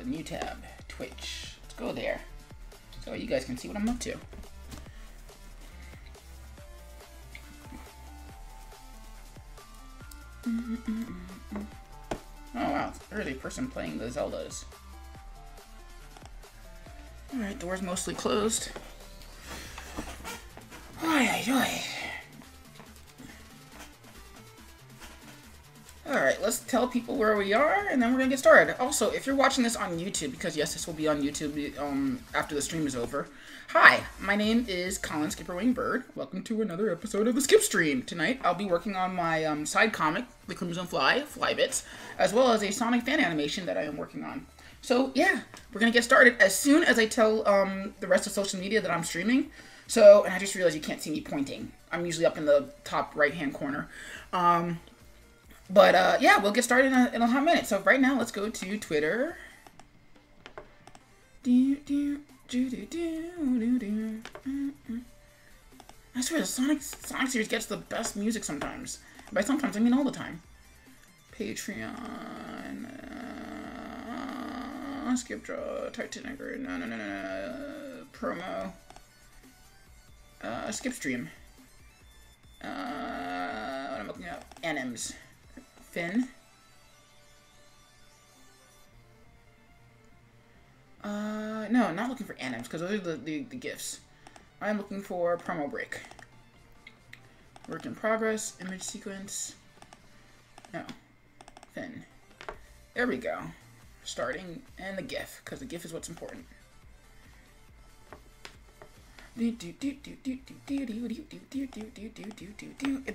New tab, Twitch. Let's go there so you guys can see what I'm up to. Oh wow, there's a person playing the Zeldas. Alright, door's mostly closed. Alright, let's tell people where we are, and then we're gonna get started. Also, if you're watching this on YouTube, because yes, this will be on YouTube after the stream is over. Hi, my name is Colin Skipperwing Bird. Welcome to another episode of the Skip Stream. Tonight, I'll be working on my side comic, The Crimson Fly, FlyBits, as well as a Sonic fan animation that I am working on. So, yeah, we're gonna get started as soon as I tell the rest of social media that I'm streaming. So, and I just realized you can't see me pointing. I'm usually up in the top right-hand corner. Yeah, we'll get started in a hot minute. So right now, let's go to Twitter. I swear, the Sonic series gets the best music sometimes. By sometimes, I mean all the time. Patreon, skip draw, Titanic, no, promo, skip stream. What am I looking at? Anims. Finn. No, not looking for anims, because those are the GIFs. I'm looking for promo break. Work in progress, image sequence. No. Finn. There we go. Starting, and the GIF, because the GIF is what's important. If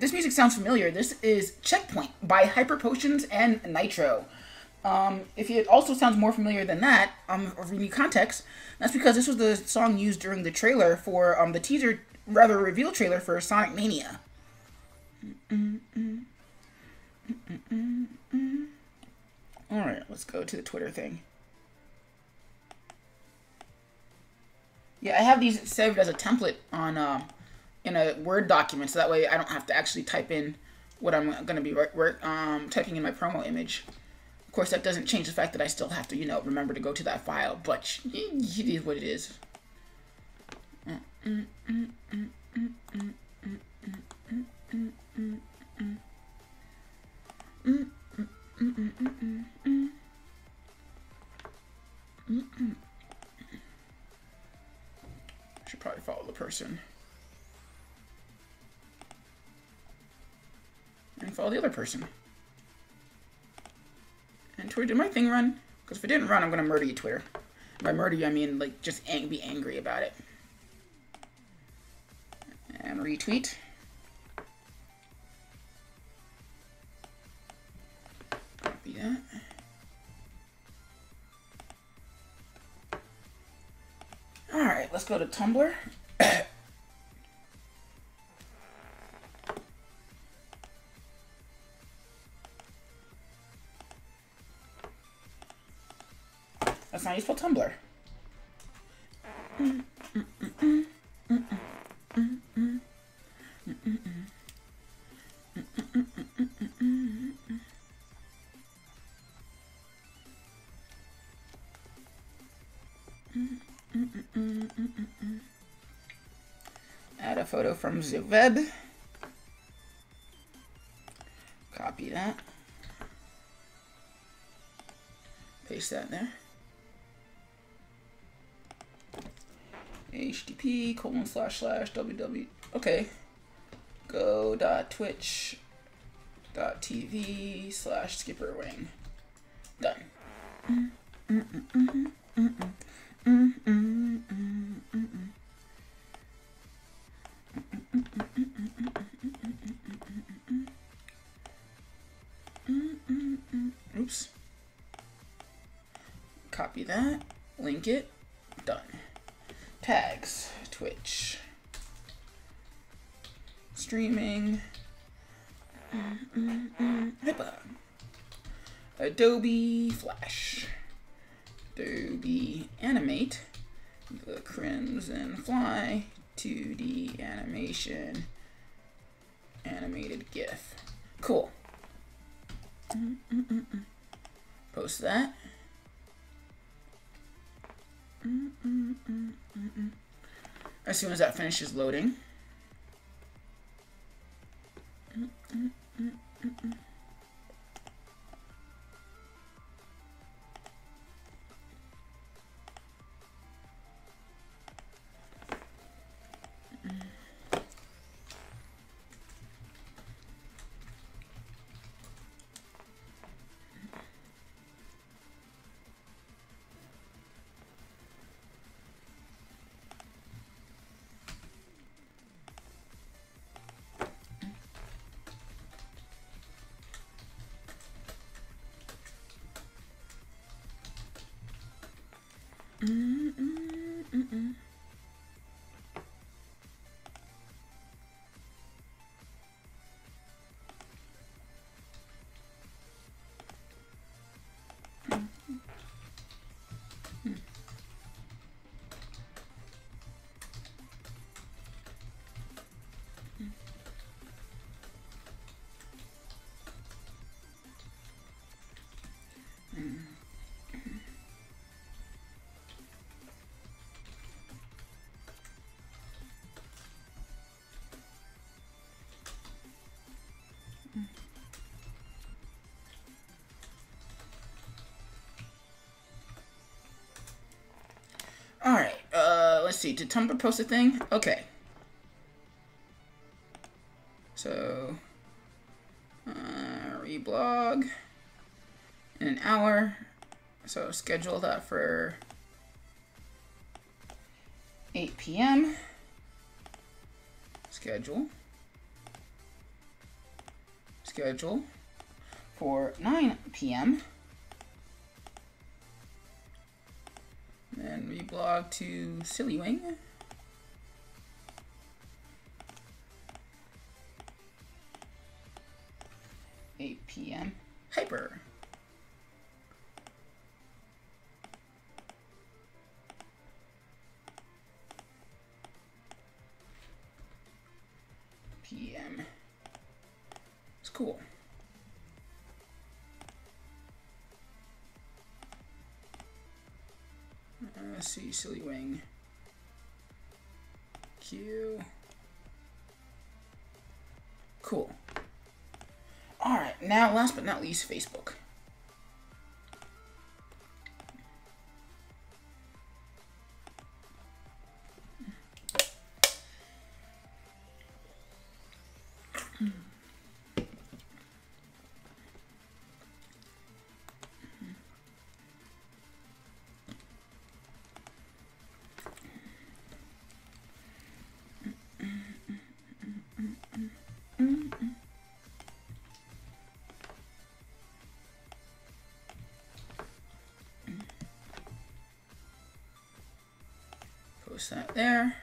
this music sounds familiar, this is Checkpoint by Hyper Potions and Nitro. If it also sounds more familiar than that, or new context, that's because this was the song used during the trailer for the teaser, rather reveal trailer for Sonic Mania. Alright, let's go to the Twitter thing. Yeah, I have these saved as a template on in a Word document, so that way I don't have to actually type in what I'm going to be typing in my promo image. Of course, that doesn't change the fact that I still have to, remember to go to that file, but it is what it is. Should probably follow the person. And follow the other person. And Twitter, did my thing run? Because if it didn't run, I'm going to murder you, Twitter. By murder you, I mean, like, just be angry about it. And retweet. Copy that. Alright, let's go to Tumblr. That's not how you spell Tumblr. Add a photo from the web. Copy that. Paste that there. http://www. Okay. go.twitch.tv/skipperwing. Done. Oops. Copy that. Link it. Done. Tags. Twitch. Streaming. Adobe Flash. Adobe Animate. The Crimson Fly. 2D animation. Animated GIF. Cool. Post that. as soon as that finishes loading. Alright, let's see. Did Tumblr post a thing? Okay. So, reblog in an hour. So, schedule that for 8 p.m. Schedule for 9 p.m. And reblog to Sillywing. p.m. Hyper. p.m. It's cool. Let's see, Sillywing. Q. Cool. Alright, now last but not least, Facebook. Post that there.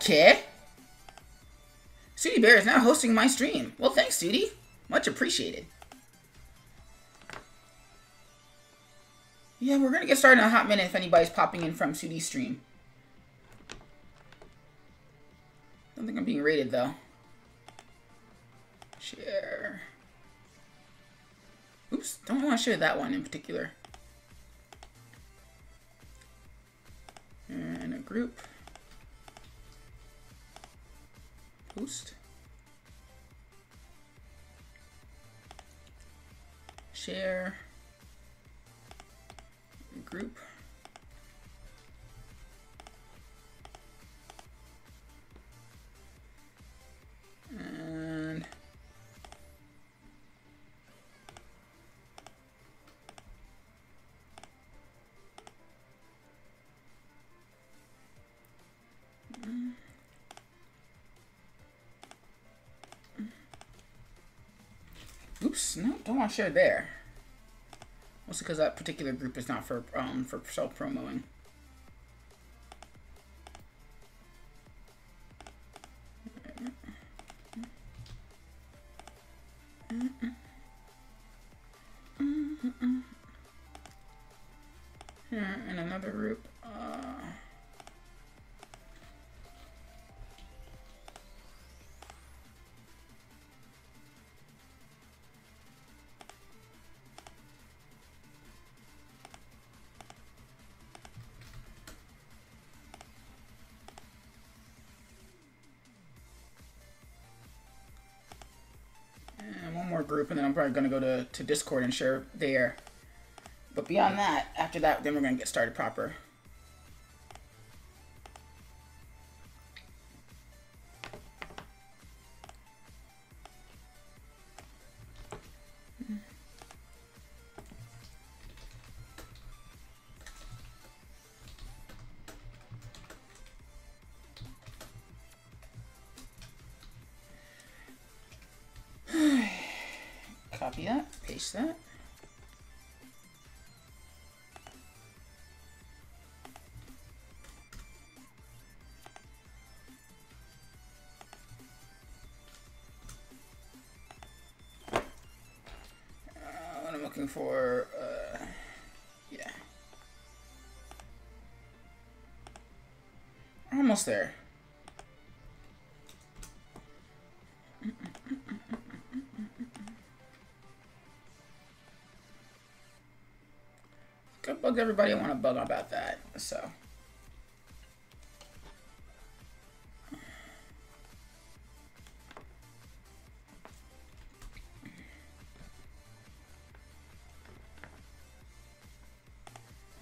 Okay. Sooty Bear is now hosting my stream. Well, thanks, Sooty. Much appreciated. Yeah, we're gonna get started in a hot minute if anybody's popping in from Sooty's stream. Don't think I'm being rated, though. Share. Oops, don't want to share that one in particular. And a group. Post. Share. Group. And oops, no, don't want to share there. Mostly because that particular group is not for self-promoing. Here in another group. And one more group, and then I'm probably going to go to Discord and share there. But beyond that, after that, then we're going to get started proper. Copy that, paste that. What I'm looking for, yeah. Almost there. I bugged everybody I want to bug about that, so.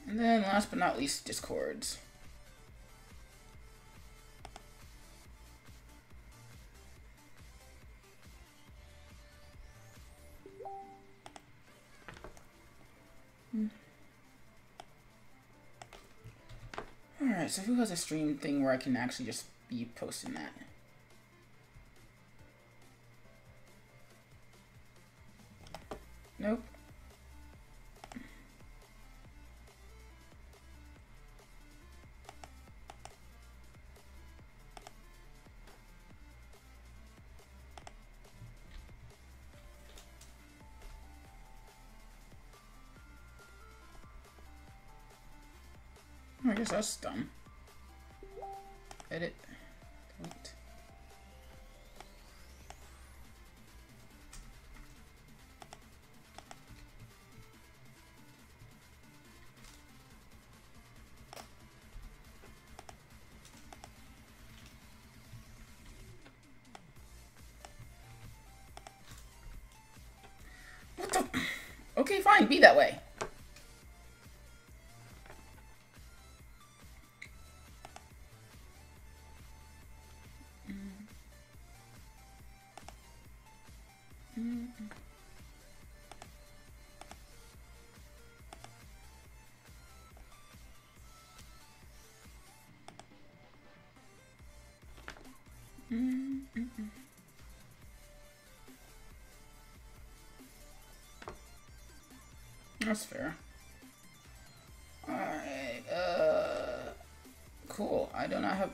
And then last but not least, Discords. Alright, so who has a stream thing where I can actually just be posting that? Nope. I guess that's dumb. Edit. Delete. What the? Okay, fine. Be that way. That's fair. Alright, cool. I do not have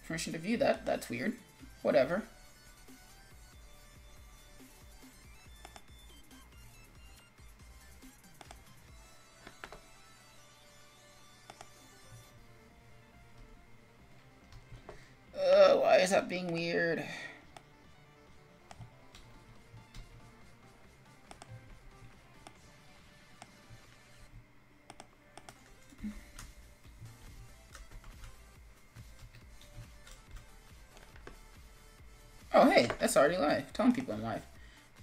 permission to view that. That's weird. Whatever. Why is that being weird? Oh, hey, that's already live. Telling people I'm live.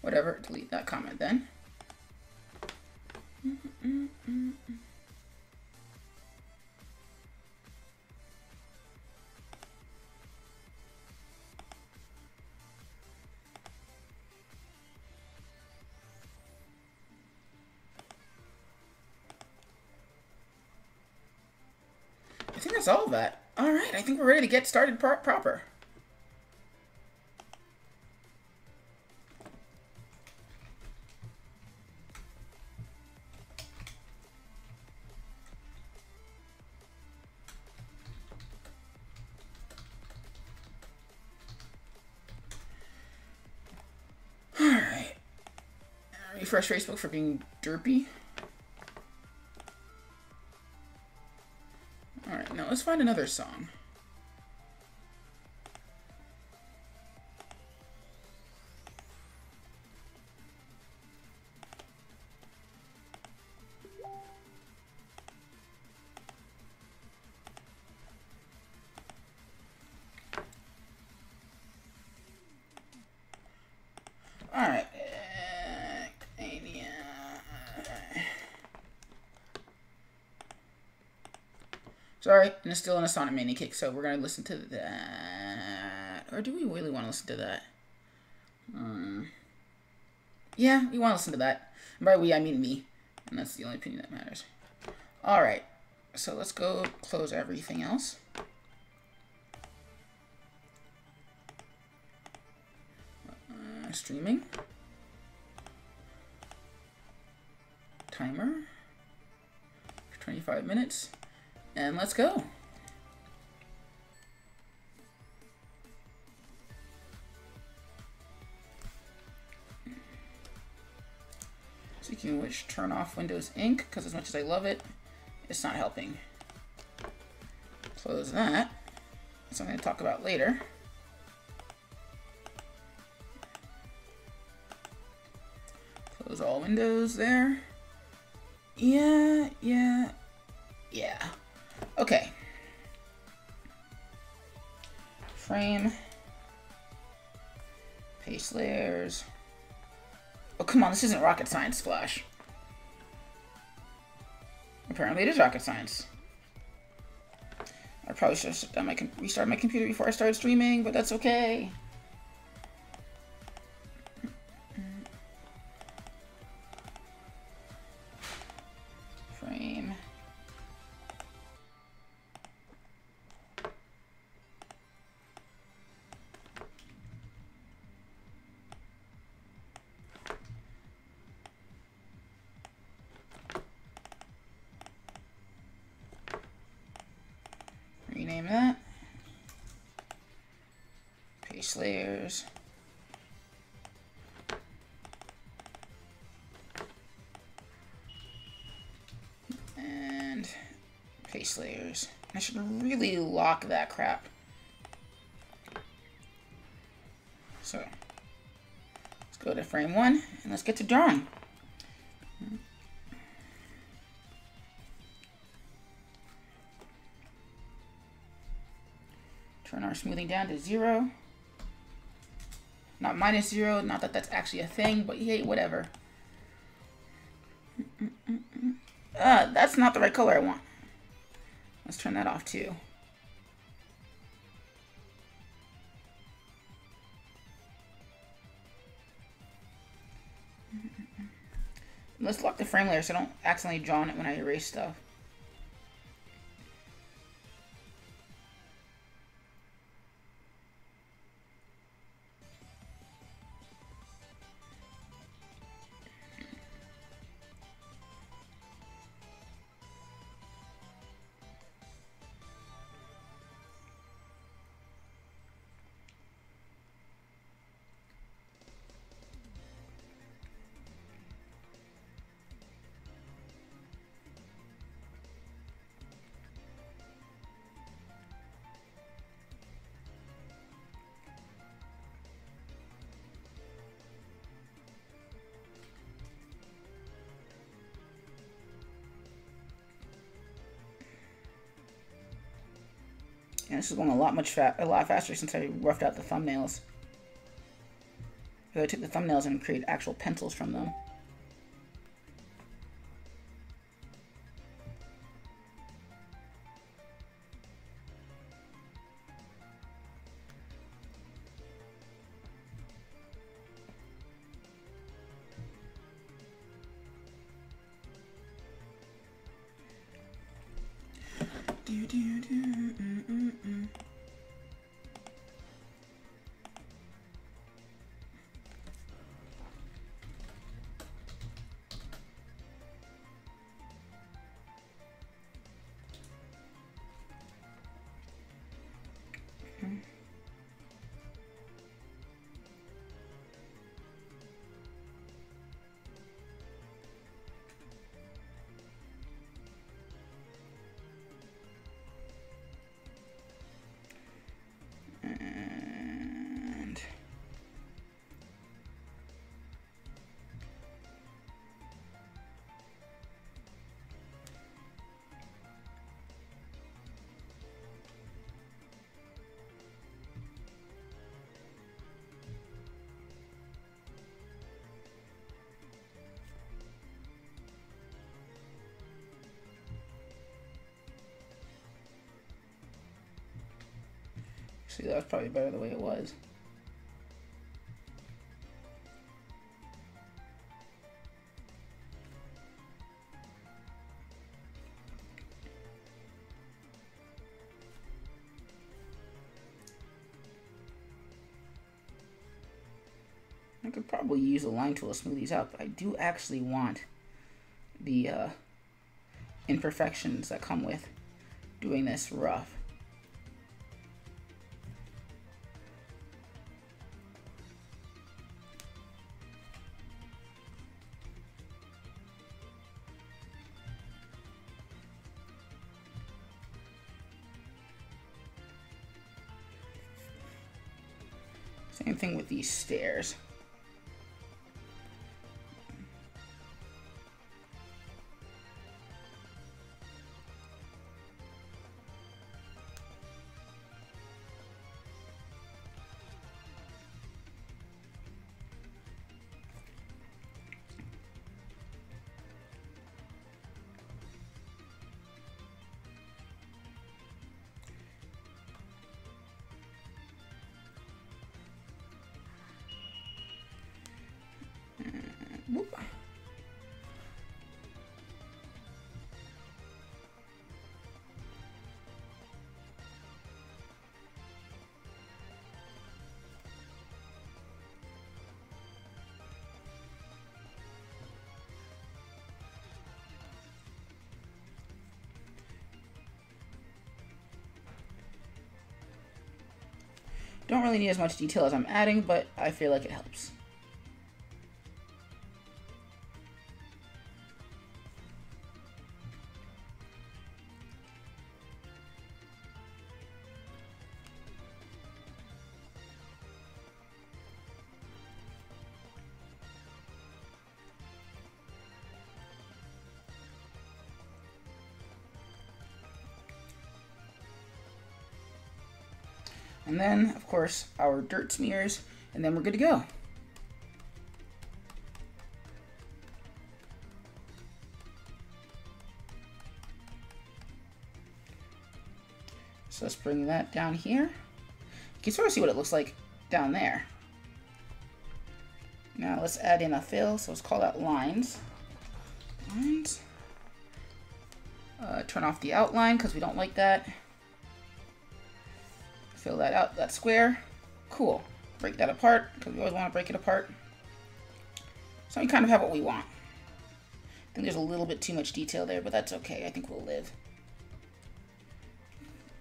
Whatever, delete that comment then. I think that's all of that. Alright, I think we're ready to get started proper. refresh Facebook for being derpy. Alright, now let's find another song. Alright. Sorry, and it's still in a Sonic Mania kick, so we're going to listen to that. Or do we really want to listen to that? Yeah, we want to listen to that. And by we, I mean me. And that's the only opinion that matters. Alright, so let's go close everything else. Streaming. Timer. For 25 minutes. And let's go. Speaking of which, turn off Windows Ink, because as much as I love it, it's not helping. Close that. That's something to talk about later. Close all windows there. Yeah. Okay. Frame. Paste layers. Oh, come on, this isn't rocket science, Flash. Apparently it is rocket science. I probably should have restarted my computer before I started streaming, but that's okay. Frame. Rename that. Paste layers. And paste layers. I should really lock that crap. So let's go to frame 1 and let's get to drawing. Turn our smoothing down to 0. Not -0, not that that's actually a thing, but hey, whatever. That's not the right color I want. Let's turn that off too. Let's lock the frame layer so I don't accidentally draw on it when I erase stuff. And this is going a lot faster since I roughed out the thumbnails. I took the thumbnails and created actual pencils from them. Actually, that was probably better the way it was. I could probably use a line tool to smooth these out, but I do actually want the imperfections that come with doing this rough. Same thing with these stairs. Whoop. Don't really need as much detail as I'm adding, but I feel like it helps. And then, of course, our dirt smears, and then we're good to go. So let's bring that down here. You can sort of see what it looks like down there. Now let's add in a fill, so let's call that lines. Lines. Turn off the outline because we don't like that. Fill that out, that square. Cool. Break that apart, because we always want to break it apart. So we kind of have what we want. I think there's a little bit too much detail there, but that's okay. I think we'll live.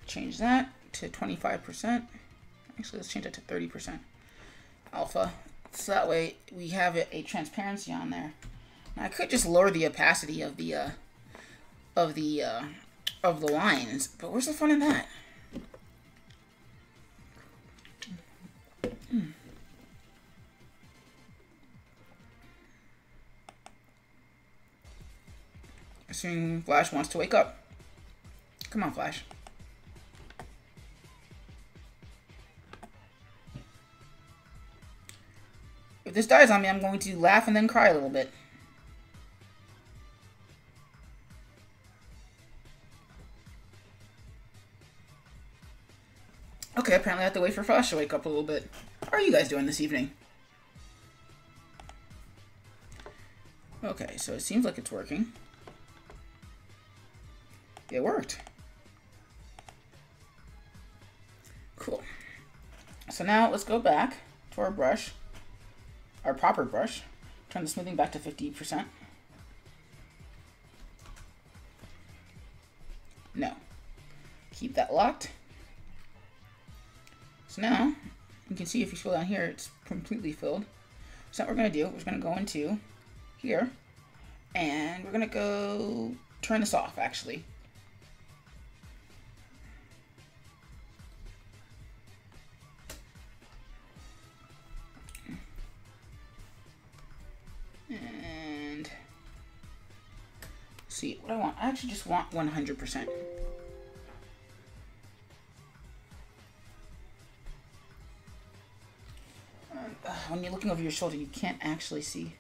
Change that to 25%. Actually, let's change it to 30% alpha. So that way we have a transparency on there. Now I could just lower the opacity of the lines, but where's the fun in that? Assuming Flash wants to wake up. Come on, Flash. If this dies on me, I'm going to laugh and then cry a little bit. Okay, apparently I have to wait for Flash to wake up a little bit. How are you guys doing this evening? Okay, so it seems like it's working. It worked. Cool. So now let's go back to our brush, our proper brush. Turn the smoothing back to 50%. No. Keep that locked. So now, you can see if you scroll down here, it's completely filled. So what we're going to do, we're going to go into here, and we're going to go turn this off, actually. And see what I want. I actually just want 100%. When you're looking over your shoulder, you can't actually see.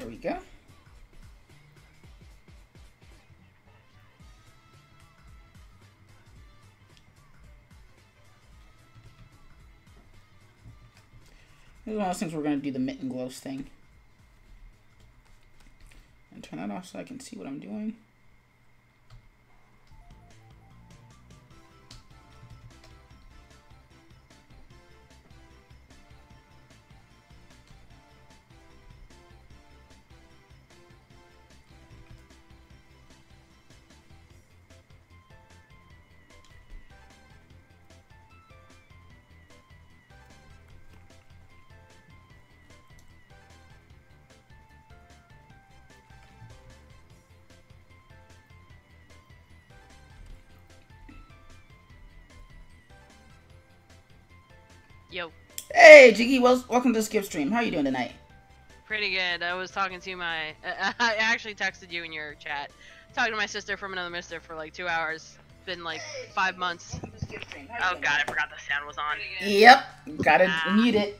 There we go. This is one of those things we're going to do the mitten glows thing. And turn that off so I can see what I'm doing. Yo. Hey, Jiggy, welcome to the Skip Stream. How are you doing tonight? Pretty good. I was talking to my... I actually texted you in your chat. Talking to my sister from another mister for like 2 hours. Been like 5 months. Oh god, I forgot the sound was on. Yep. Gotta mute it.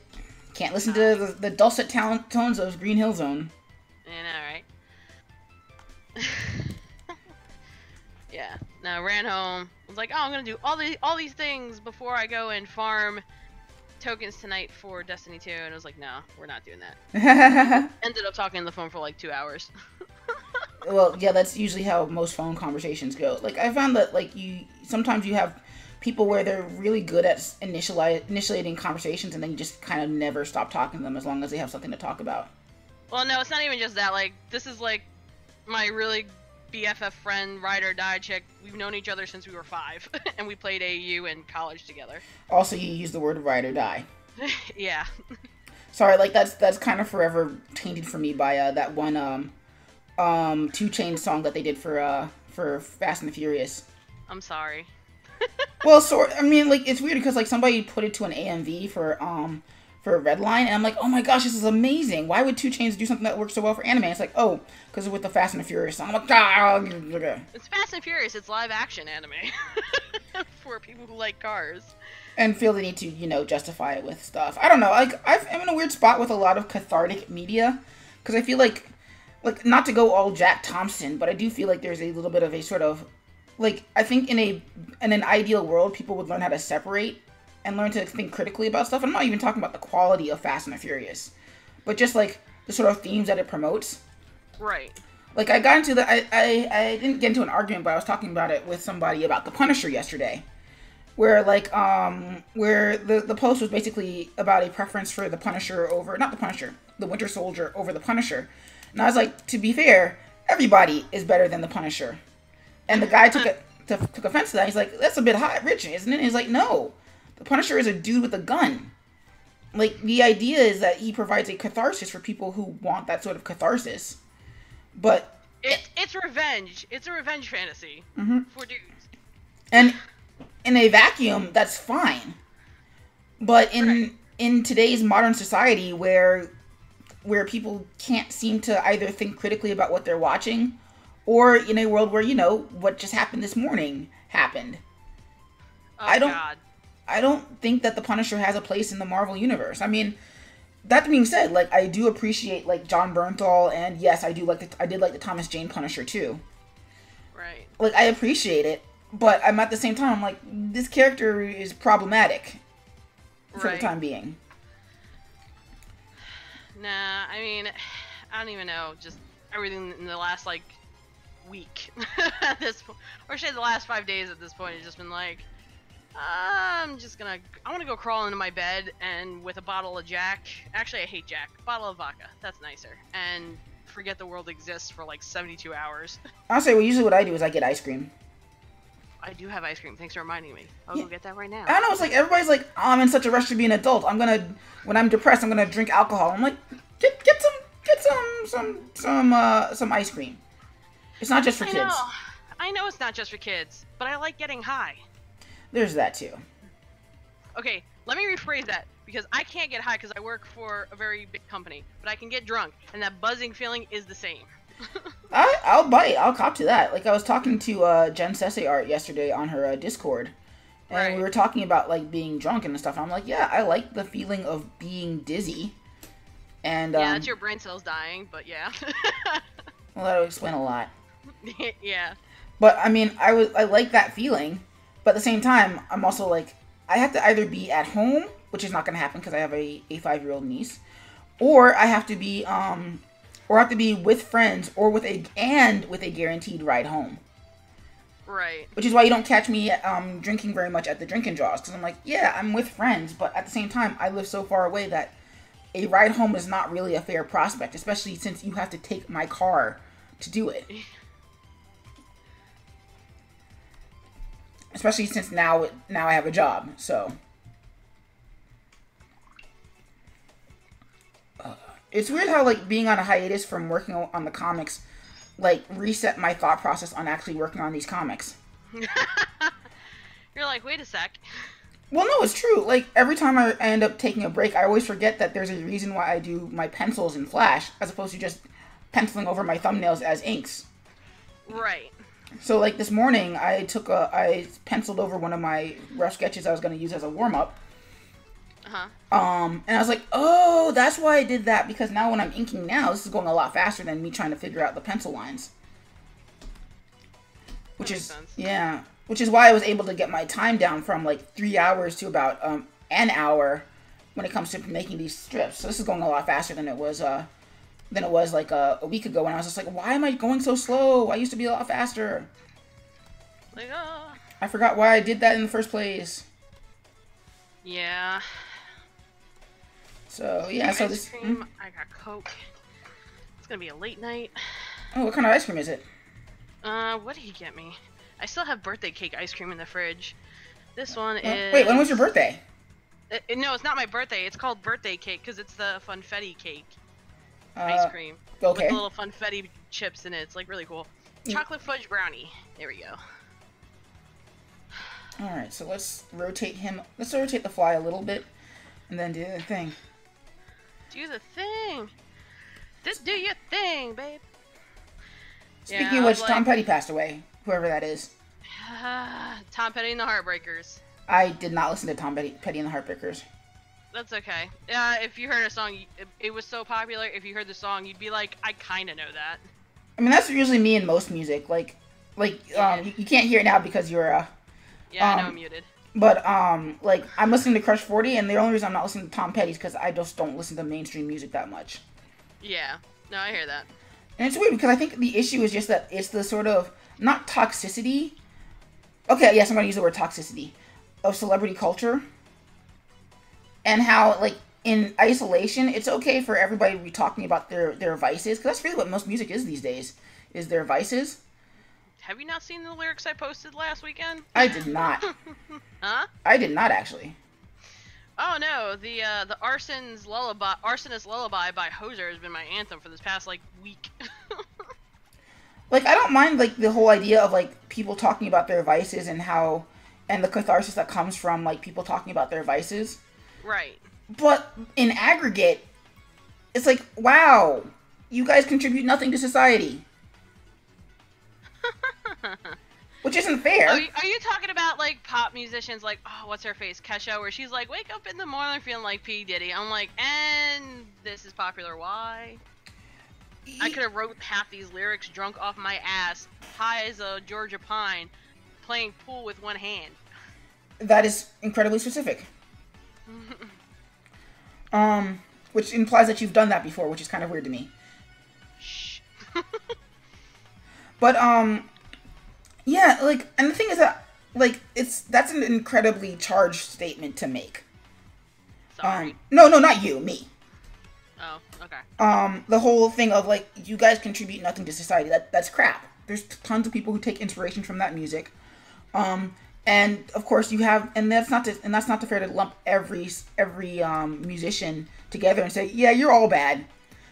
Can't listen to the dulcet tones of Green Hill Zone. You know, right? Yeah. No, I ran home. I was like, oh, I'm gonna do all these things before I go and farm tokens tonight for Destiny 2, and I was like, no, we're not doing that. Ended up talking on the phone for like 2 hours. Well, yeah, that's usually how most phone conversations go. Like, I found that, like, sometimes you have people where they're really good at initiating conversations, and then you just kind of never stop talking to them as long as they have something to talk about. Well, no, it's not even just that. Like, this is like my really BFF friend, ride or die chick. We've known each other since we were 5, and we played AU in college together. Also, you use the word ride or die. Yeah. Sorry, like that's kind of forever tainted for me by that one 2 Chainz song that they did for Fast and the Furious. I'm sorry. Well, I mean, like, it's weird because like somebody put it to an AMV for Redline, and I'm like, oh my gosh, this is amazing. Why would 2 Chainz do something that works so well for anime? It's like, oh, because it's with the Fast and the Furious song. I'm like, okay. It's Fast and Furious. It's live action anime for people who like cars and feel the need to, you know, justify it with stuff. I don't know. Like, I'm in a weird spot with a lot of cathartic media because I feel like not to go all Jack Thompson, but I do feel like there's a little bit of a sort of like, I think in an ideal world, people would learn how to separate and learn to think critically about stuff. I'm not even talking about the quality of Fast and the Furious, but just like the sort of themes that it promotes. Right. Like, I got into I didn't get into an argument, but I was talking about it with somebody about The Punisher yesterday, where like where the post was basically about a preference for the Punisher over, not the Punisher, the Winter Soldier over the Punisher. And I was like, to be fair, everybody is better than the Punisher. And the guy took offense to that. He's like, that's a bit high, rich, isn't it? And he's like, no. The Punisher is a dude with a gun. Like, the idea is that he provides a catharsis for people who want that sort of catharsis. But it's revenge. It's a revenge fantasy for dudes. And in a vacuum, that's fine. But in today's modern society, where people can't seem to either think critically about what they're watching, or in a world where, you know, what just happened this morning happened. Oh, God. I don't think that the Punisher has a place in the Marvel Universe. I mean, that being said, like, I do appreciate, like, John Bernthal, and yes, I did like the Thomas Jane Punisher, too. Right. Like, I appreciate it, but I'm at the same time, I'm like, this character is problematic for the time being. Nah, I mean, I don't even know, just everything in the last, like, week at this point, or should I say the last 5 days at this point, has just been like, I want to go crawl into my bed and with a bottle of Jack, actually I hate Jack, a bottle of vodka, that's nicer, and forget the world exists for like 72 hours. Honestly, well, usually what I do is I get ice cream. I do have ice cream, thanks for reminding me. I'll go get that right now. I don't know, it's like, everybody's like, oh, I'm in such a rush to be an adult, when I'm depressed, I'm gonna drink alcohol. I'm like, get some ice cream. It's not just for kids. I know it's not just for kids, but I like getting high. There's that too. Okay, let me rephrase that, because I can't get high because I work for a very big company, but I can get drunk, and that buzzing feeling is the same. I'll bite. I'll cop to that. Like, I was talking to Jen Sese Art yesterday on her Discord, and we were talking about, like, being drunk and stuff, and I'm like, yeah, I like the feeling of being dizzy, And yeah, it's your brain cells dying, but yeah. well, that would explain a lot. Yeah. But I mean, I like that feeling, but at the same time, I'm also like, I have to either be at home, which is not going to happen because I have a 5-year-old niece, or I have to be with friends or with a guaranteed ride home. Right. Which is why you don't catch me drinking very much at the drinking draws, because I'm like, yeah, I'm with friends, but at the same time, I live so far away that a ride home is not really a fair prospect, especially since you have to take my car to do it. Especially since now I have a job, so. It's weird how, like, being on a hiatus from working on the comics, like, reset my thought process on actually working on these comics. You're like, wait a sec. Well, no, it's true. Like, every time I end up taking a break, I always forget that there's a reason why I do my pencils in Flash, as opposed to just penciling over my thumbnails as inks. Right. So, like, this morning, I penciled over one of my rough sketches I was going to use as a warm-up. Uh-huh. And I was like, oh, that's why I did that, because now when I'm inking now, this is going a lot faster than me trying to figure out the pencil lines. Which is, yeah, which is why I was able to get my time down from, like, 3 hours to about, an hour when it comes to making these strips. So this is going a lot faster than it was like a week ago when I was just like, why am I going so slow? I used to be a lot faster. Like, I forgot why I did that in the first place. Yeah. So, yeah, so this... Ice cream, I got Coke. It's gonna be a late night. Oh, what kind of ice cream is it? What did he get me? I still have birthday cake ice cream in the fridge. This one is... Wait, when was your birthday? No, it's not my birthday. It's called birthday cake because it's the funfetti cake ice cream. Okay. With little funfetti chips in it. It's, like, really cool. Chocolate fudge brownie. There we go. Alright, so let's rotate him. Let's rotate the fly a little bit and then do the thing. Do the thing. Just do your thing, babe. Speaking of which, Tom Petty passed away. Whoever that is. Tom Petty and the Heartbreakers. I did not listen to Tom Petty and the Heartbreakers. That's okay. If you heard a song, it was so popular, if you heard the song, you'd be like, I kind of know that. I mean, that's usually me in most music. Like, you can't hear it now because you're, Yeah, I know I'm muted. But, like, I'm listening to Crush 40, and the only reason I'm not listening to Tom Petty is because I just don't listen to mainstream music that much. Yeah. No, I hear that. And it's weird because I think the issue is just that it's the sort of, not toxicity. Okay, yes, I'm going to use the word toxicity. Of celebrity culture. And how, like, in isolation, it's okay for everybody to be talking about their vices. Because that's really what most music is these days, is their vices. Have you not seen the lyrics I posted last weekend? I did not. Huh? I did not, actually. Oh no, the Arsonist Lullaby by Hoser has been my anthem for this past, like, week. Like, I don't mind, like, the whole idea of, like, people talking about their vices and the catharsis that comes from, like, people talking about their vices. Right. But in aggregate, it's like, wow, you guys contribute nothing to society. Which isn't fair. Are you talking about, like, pop musicians like, oh, what's her face, Kesha, where she's like, wake up in the morning feeling like P. Diddy. I'm like, and this is popular, why? I could have wrote half these lyrics drunk off my ass, high as a Georgia pine, playing pool with one hand. That is incredibly specific. Which implies that you've done that before, which is kind of weird to me. Shh. But, yeah, like, and the thing is that, like, that's an incredibly charged statement to make. Sorry. No, not you, me. Oh, okay. The whole thing of, like, you guys contribute nothing to society, that's crap. There's tons of people who take inspiration from that music. And of course you have, and that's not fair to lump every musician together and say, yeah, you're all bad.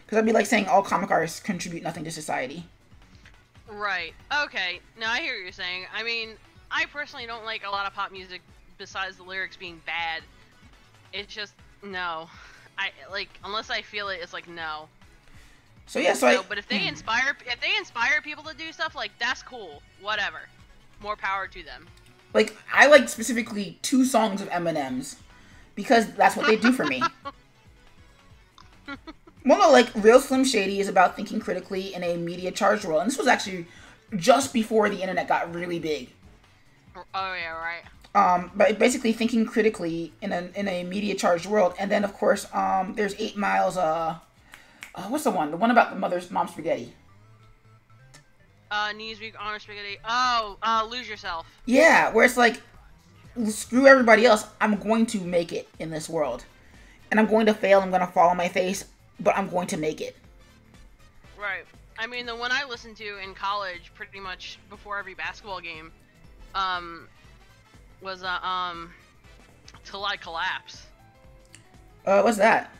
Because that'd be like saying all comic artists contribute nothing to society. Right. Okay. Now I hear what you're saying. I mean, I personally don't like a lot of pop music besides the lyrics being bad. It's just, no. Unless I feel it, it's like, no. So yeah, but if they inspire people to do stuff, like, that's cool. Whatever. More power to them. Like, I like specifically 2 songs of Eminem's because that's what they do for me. Well, no, like, Real Slim Shady is about thinking critically in a media-charged world. And this was actually just before the internet got really big. Oh, yeah, right. But basically thinking critically in a media-charged world. And then, of course, there's 8 Miles, what's the one? The one about the mom spaghetti. Newsweek, Honor Spaghetti. Oh, Lose Yourself. Yeah, where it's like, screw everybody else. I'm going to make it in this world. And I'm going to fail. I'm going to fall on my face. But I'm going to make it. Right. I mean, the one I listened to in college pretty much before every basketball game, was, Till I Collapse. What's that?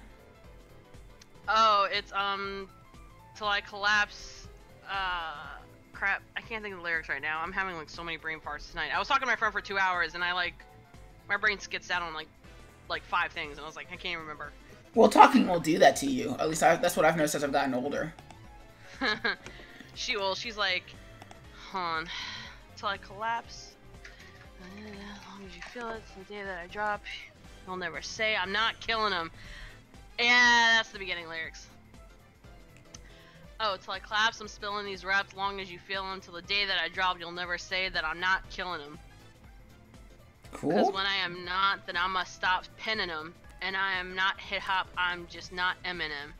Oh, it's, Till I Collapse, crap, I can't think of the lyrics right now. I'm having, like, so many brain farts tonight. I was talking to my friend for 2 hours, and my brain skits out on, like 5 things, and I was like, I can't even remember. Well, talking will do that to you. At least that's what I've noticed as I've gotten older. She's like, hold on, till I collapse. As long as you feel it, the day that I drop, you'll never say I'm not killing him. Yeah, that's the beginning lyrics. Oh, till I collapse, I'm spilling these raps. Long as you feel them, till the day that I drop, you'll never say that I'm not killing him. Cool. Because when I am not, then I must stop pinning him. And I am not hip hop. I'm just not Eminem.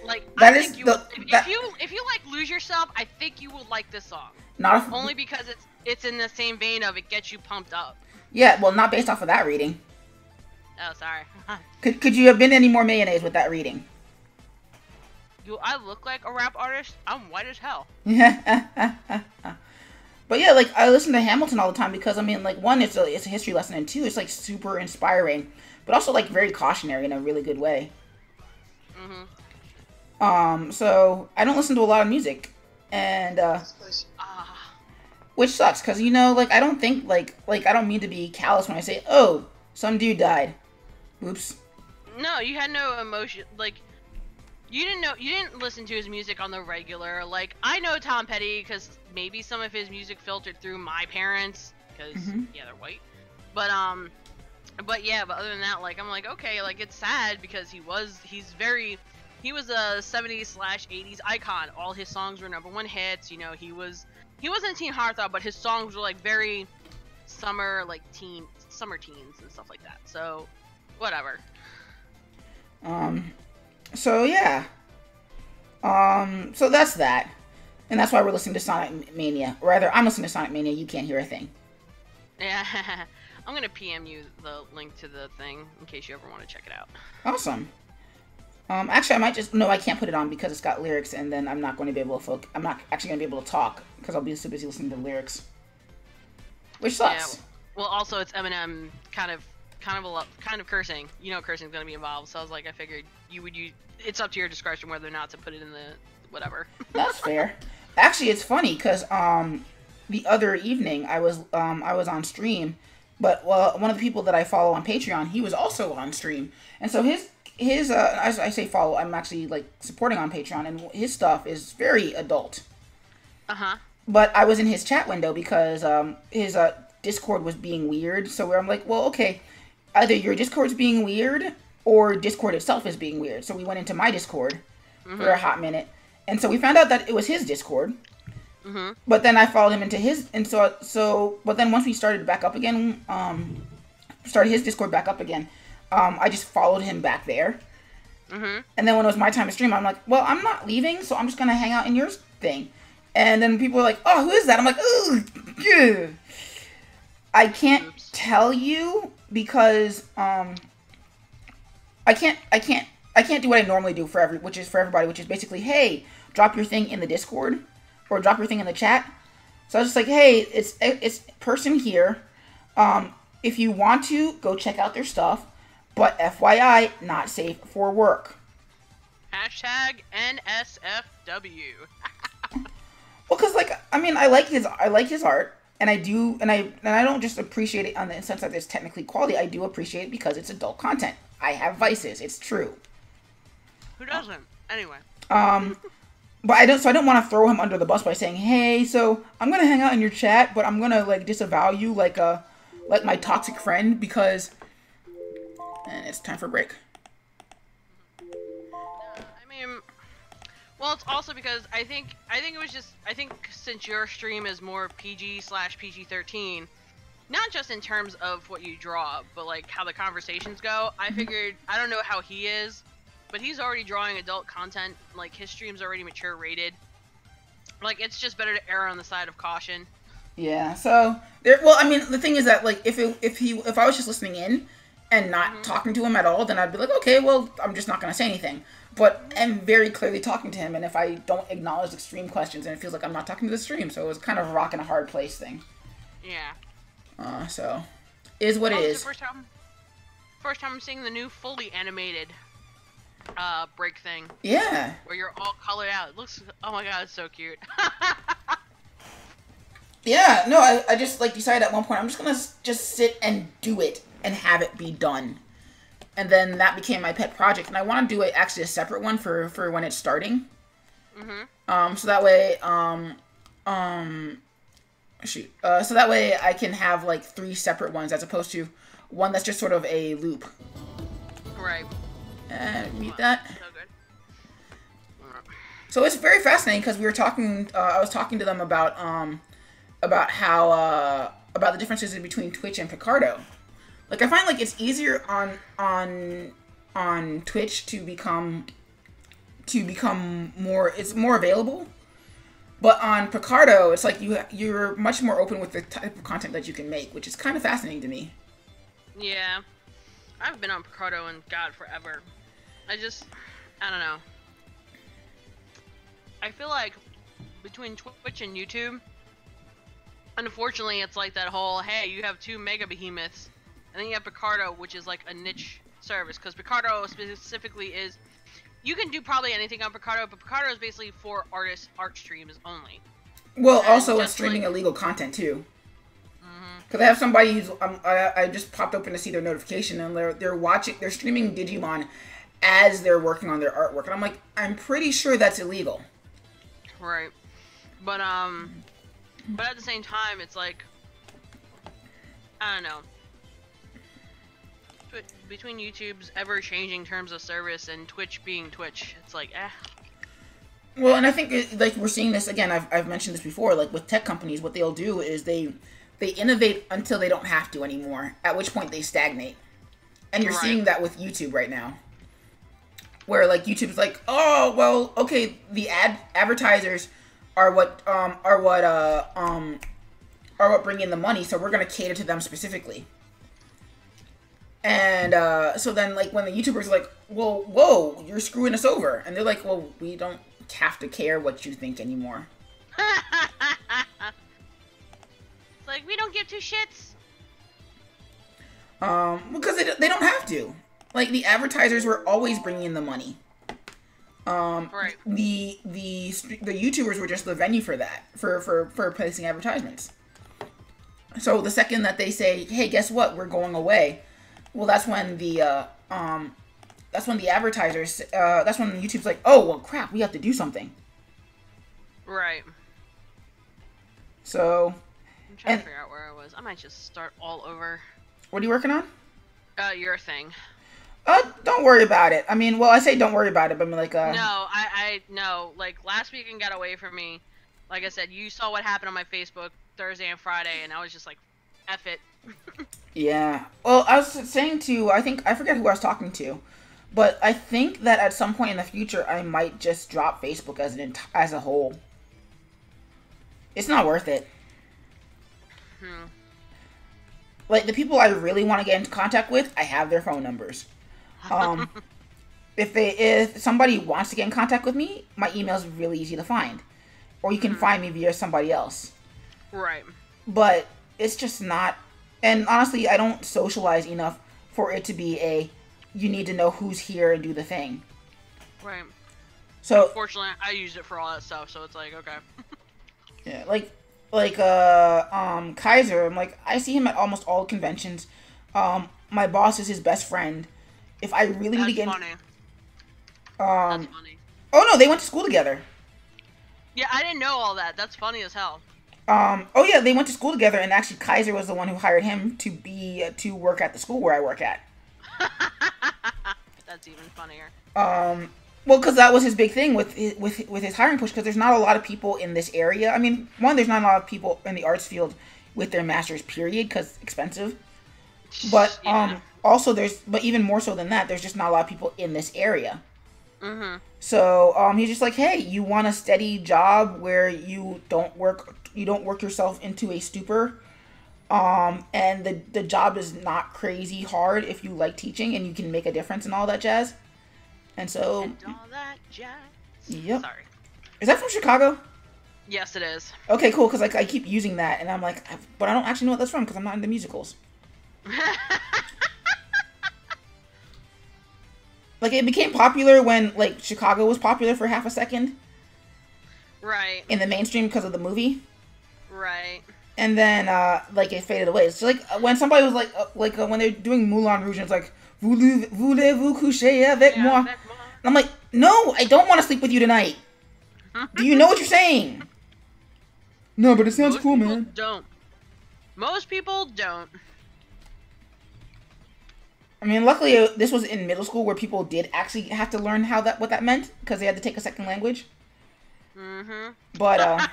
Like, that I is think you the, would, that, if you like Lose Yourself, I think you would like this song. not if, Only because it's in the same vein of it gets you pumped up. Yeah, well, not based off of that reading. Oh, sorry. Could you have been any more mayonnaise with that reading? Do I look like a rap artist? I'm white as hell. But yeah, like, I listen to Hamilton all the time because, I mean, like, one, it's a history lesson, and two, it's, like, super inspiring, but also, like, very cautionary in a really good way. So, I don't listen to a lot of music, and, which sucks, because, you know, like, I don't think, like, I don't mean to be callous when I say, oh, some dude died. Oops. No, you had no emotion, like, you didn't listen to his music on the regular. Like, I know Tom Petty because maybe some of his music filtered through my parents because yeah, they're white. But yeah, but other than that, like, I'm like, okay, like, it's sad because he was a 70s/80s icon. All his songs were #1 hits. You know, he wasn't teen heartthrob, but his songs were like very summer teens and stuff like that. So whatever. So yeah. So that's that. And that's why we're listening to Sonic Mania. Or rather, I'm listening to Sonic Mania, you can't hear a thing. Yeah. I'm gonna PM you the link to the thing in case you ever want to check it out. Awesome. Actually, I might just... No, I can't put it on because it's got lyrics, and then I'm not going to be able to I'm not actually going to be able to talk because I'll be so busy listening to the lyrics. Which sucks. Yeah. Well, also, it's Eminem kind of cursing. You know cursing's going to be involved, so I was like, I figured it's up to your discretion whether or not to put it in the whatever. That's fair. Actually, it's funny because the other evening I was on stream, but one of the people that I follow on Patreon, he was also on stream, and so his as I say follow, I'm actually like supporting on Patreon, and his stuff is very adult. But I was in his chat window because his Discord was being weird, so where I'm like, well, okay, either your Discord's being weird or Discord itself is being weird. So we went into my Discord for a hot minute, and so we found out that it was his Discord. But then I followed him into his, and but then once we started back up again, started his Discord back up again, I just followed him back there. And then when it was my time to stream, I'm like, well, I'm not leaving, so I'm just gonna hang out in yours thing. And then people were like, oh, who is that? I'm like, ooh, yeah. I can't tell you because I can't do what I normally do for everybody, which is basically, hey, drop your thing in the Discord or drop your thing in the chat. So I was just like, hey, it's person here. If you want to, go check out their stuff, but FYI, not safe for work. Hashtag NSFW. Well, cause like, I mean, I like his art, and I don't just appreciate it on the sense that it's technically quality. I do appreciate it because it's adult content. I have vices. It's true. Who doesn't? Anyway. But I don't want to throw him under the bus by saying, hey, so I'm gonna hang out in your chat, but I'm gonna like disavow you like my toxic friend because. And it's time for a break. Well, it's also because I think it was just since your stream is more PG/PG-13, not just in terms of what you draw, but like how the conversations go. I figured, I don't know how he is, but he's already drawing adult content. Like his stream's already mature rated. Like it's just better to err on the side of caution. Yeah. So there. Well, I mean, the thing is that like if I was just listening in and not talking to him at all, then I'd be like, okay, well, I'm just not gonna say anything. But I'm very clearly talking to him, and if I don't acknowledge the stream questions, then it feels like I'm not talking to the stream. So it was kind of a rock and a hard place thing. Yeah. So is what it is. First time I'm seeing the new fully animated break thing. Yeah. Where you're all colored out. It looks, oh my god, it's so cute. Yeah, no, I just like decided at one point I'm just gonna just sit and do it and have it be done. And then that became my pet project, and I want to do it actually a separate one for when it's starting. So that way, so that way I can have like 3 separate ones as opposed to one that's just sort of a loop. Right. Mute that. So good. So it's very fascinating because we were talking. I was talking to them about how about the differences between Twitch and Picardo. Like I find like it's easier on Twitch to become more. It's more available, but on Picardo, it's like you're much more open with the type of content that you can make, which is kind of fascinating to me. Yeah, I've been on Picardo and God forever. I don't know. I feel like between Twitch and YouTube, unfortunately, it's like that whole, hey, you have 2 mega behemoths, and then you have Picardo, which is like a niche service, because Picardo specifically is, you can do probably anything on Picardo, but Picardo is basically for artists, art streams only. Well, and also it's streaming illegal content too. Because I have somebody who's, I just popped open to see their notification, and they're streaming Digimon as they're working on their artwork, and I'm like, I'm pretty sure that's illegal. Right. But at the same time, it's like, I don't know. Between YouTube's ever-changing terms of service and Twitch being Twitch, it's like, eh. Well, and I think, like, we're seeing this, again, I've mentioned this before, like, with tech companies, what they'll do is they innovate until they don't have to anymore, at which point they stagnate. And you're seeing that with YouTube right now. Where, like, YouTube's like, oh, well, okay, the advertisers are what bring in the money, so we're gonna cater to them specifically. And so then, like, when the YouTubers are like, well, whoa, you're screwing us over, and they're like, well, we don't have to care what you think anymore. It's like, we don't give 2 shits. Because they don't have to. Like, the advertisers were always bringing in the money. Right. The YouTubers were just the venue for that, for placing advertisements. So the second that they say, hey, guess what, we're going away, well, that's when the advertisers, that's when YouTube's like, oh, well, crap, we have to do something. Right. So. I'm trying to figure out where I was. I might just start all over. What are you working on? Your thing. Don't worry about it. I mean, well, I say don't worry about it, but I'm like, No, no. Like, last weekend got away from me. Like I said, you saw what happened on my Facebook Thursday and Friday, and I was just like, F it. Yeah. Well, I was saying to, I forget who I was talking to, but I think that at some point in the future, I might just drop Facebook as a whole. It's not worth it. Like, the people I really want to get into contact with, I have their phone numbers. If somebody wants to get in contact with me, my email is really easy to find. Or you can find me via somebody else. Right. But it's just not, and honestly, I don't socialize enough for it to be you need to know who's here and do the thing. Right. So unfortunately, I use it for all that stuff, so it's like, okay. Yeah, like Kaiser, I'm like, I see him at almost all conventions. My boss is his best friend. If I really need to get funny. That's funny. Oh no, they went to school together. Yeah, I didn't know all that. That's funny as hell. Oh yeah, they went to school together, and actually Kaiser was the one who hired him to work at the school where I work at. That's even funnier. Well, because that was his big thing with his hiring push. Because there's not a lot of people in this area. I mean, one, there's not a lot of people in the arts field with their masters. Period, because expensive. But also but even more so than that, there's just not a lot of people in this area. Mm-hmm. So he's just like, hey, you want a steady job where you don't work yourself into a stupor, and the job is not crazy hard if you like teaching and you can make a difference and all that jazz. And so. And all that jazz. Yep. Sorry. Is that from Chicago? Yes, it is. Okay, cool. Because I keep using that, and I'm like, but I don't actually know what that's from because I'm not into musicals. Like, it became popular when, like, Chicago was popular for half a second. Right. In the mainstream because of the movie. Right. And then, like, it faded away. So, like, when somebody was like, when they're doing Moulin Rouge, and it's like, voulez-vous coucher avec moi? And I'm like, no, I don't want to sleep with you tonight. Do you know what you're saying? No, but it sounds cool, man. Most people don't. I mean, luckily, this was in middle school where people did actually have to learn what that meant because they had to take a second language. Mm-hmm. But,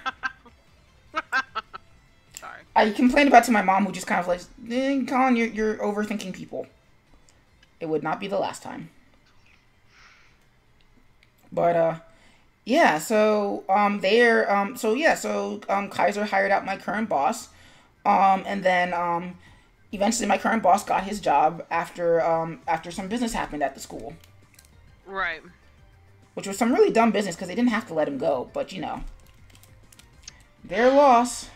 Sorry. I complained about it to my mom, who just kind of like, Colin, you're overthinking people. It would not be the last time. But, yeah, so, Kaiser hired out my current boss, and then, eventually my current boss got his job after some business happened at the school. Right. Which was some really dumb business, because they didn't have to let him go, but, you know, their loss.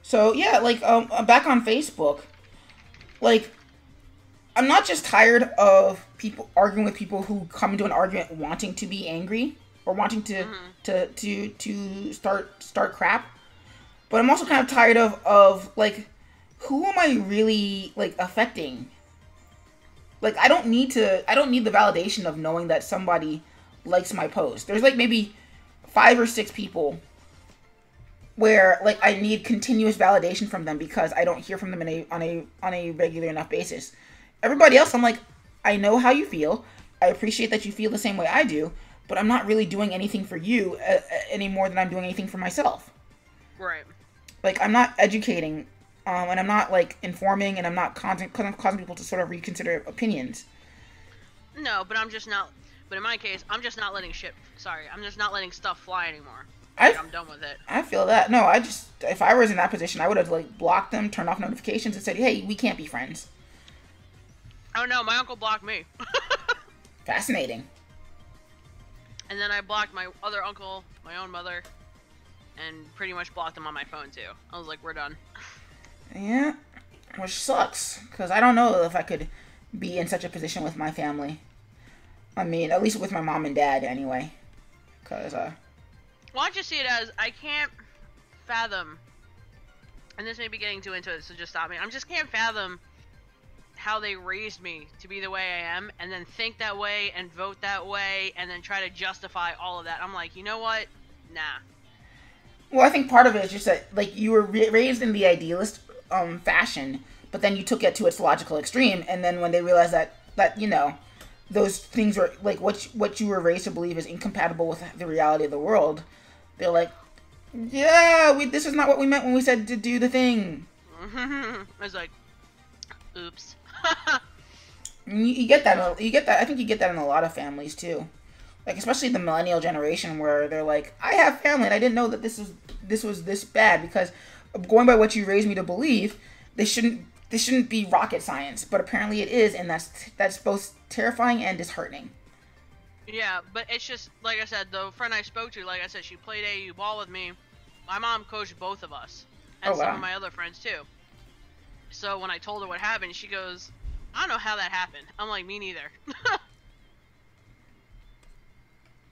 So, yeah, like, back on Facebook, like, I'm not just tired of people arguing with people who come into an argument wanting to be angry or wanting to start crap, but I'm also kind of tired of like, who am I really like affecting? Like, I don't need the validation of knowing that somebody likes my post. There's like maybe 5 or 6 people where like I need continuous validation from them because I don't hear from them on a regular enough basis. Everybody else, I'm like, I know how you feel. I appreciate that you feel the same way I do, but I'm not really doing anything for you any more than I'm doing anything for myself. Right. Like, I'm not educating, and I'm not, like, informing, and I'm not causing people to sort of reconsider opinions. No, but I'm just not... But in my case, I'm just not letting I'm just not letting stuff fly anymore. I'm done with it. I feel that. No, if I was in that position, I would have, like, blocked them, turned off notifications, and said, hey, we can't be friends. Oh no, my uncle blocked me. Fascinating. And then I blocked my other uncle, my own mother, and pretty much blocked him on my phone too. I was like, we're done. Yeah, which sucks, because I don't know if I could be in such a position with my family. I mean, at least with my mom and dad, anyway. Because, Well, I just see it as, I can't fathom, and this may be getting too into it, so just stop me. I just can't fathom how they raised me to be the way I am, and then think that way, and vote that way, and then try to justify all of that. I'm like, you know what? Nah. Well, I think part of it is just that, like, you were raised in the idealist fashion, but then you took it to its logical extreme, and then when they realized that you know, those things are, like, what you were raised to believe is incompatible with the reality of the world, they're like, yeah, this is not what we meant when we said to do the thing. I was like, oops. You get that. I think you get that in a lot of families too, like especially the millennial generation, where they're like, "I have family, and I didn't know that this was this bad." Because going by what you raised me to believe, this shouldn't be rocket science, but apparently it is, and that's both terrifying and disheartening. Yeah, but it's just like I said, the friend I spoke to, like I said, she played AAU ball with me. My mom coached both of us, and some of my other friends too. So when I told her what happened, she goes, I don't know how that happened. I'm like, me neither.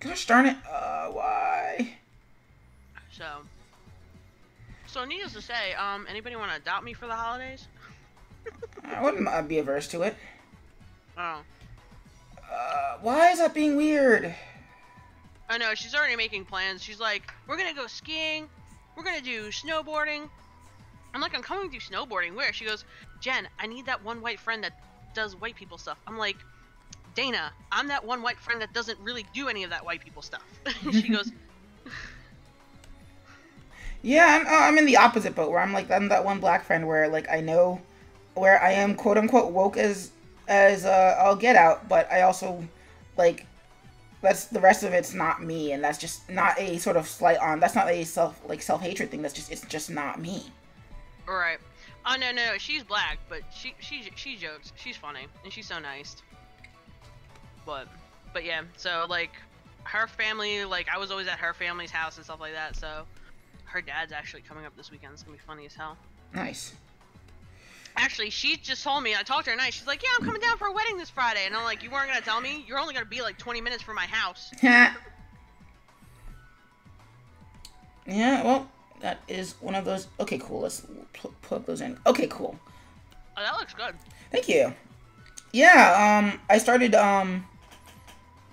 Gosh darn it. Why? So needless to say, anybody want to adopt me for the holidays? I wouldn't be averse to it. Oh. Why is that being weird? I know, she's already making plans. She's like, we're gonna go skiing. We're gonna do snowboarding. I'm like, I'm coming to snowboarding. Where? She goes, Jen, I need that one white friend that does white people stuff. I'm like, Dana, I'm that one white friend that doesn't really do any of that white people stuff. She goes, yeah, I'm in the opposite boat where I'm that one black friend where like I know where I am quote unquote woke as I'll get out, but I also like that's the rest of it's not me, and that's just not a sort of slight on. That's not a self-hatred thing. It's just not me. all right. Oh no, she's black, but she jokes. She's funny and she's so nice. But yeah, so like her family, like I was always at her family's house and stuff like that. So her dad's actually coming up this weekend. It's gonna be funny as hell. Nice. Actually, she just told me, I talked to her tonight, she's like, yeah, I'm coming down for a wedding this Friday. And I'm like, you weren't going to tell me? You're only going to be like 20 minutes from my house. Yeah, well, that is one of those. Okay, cool. Let's plug those in. Okay, cool. Oh, that looks good. Thank you. Yeah, I started,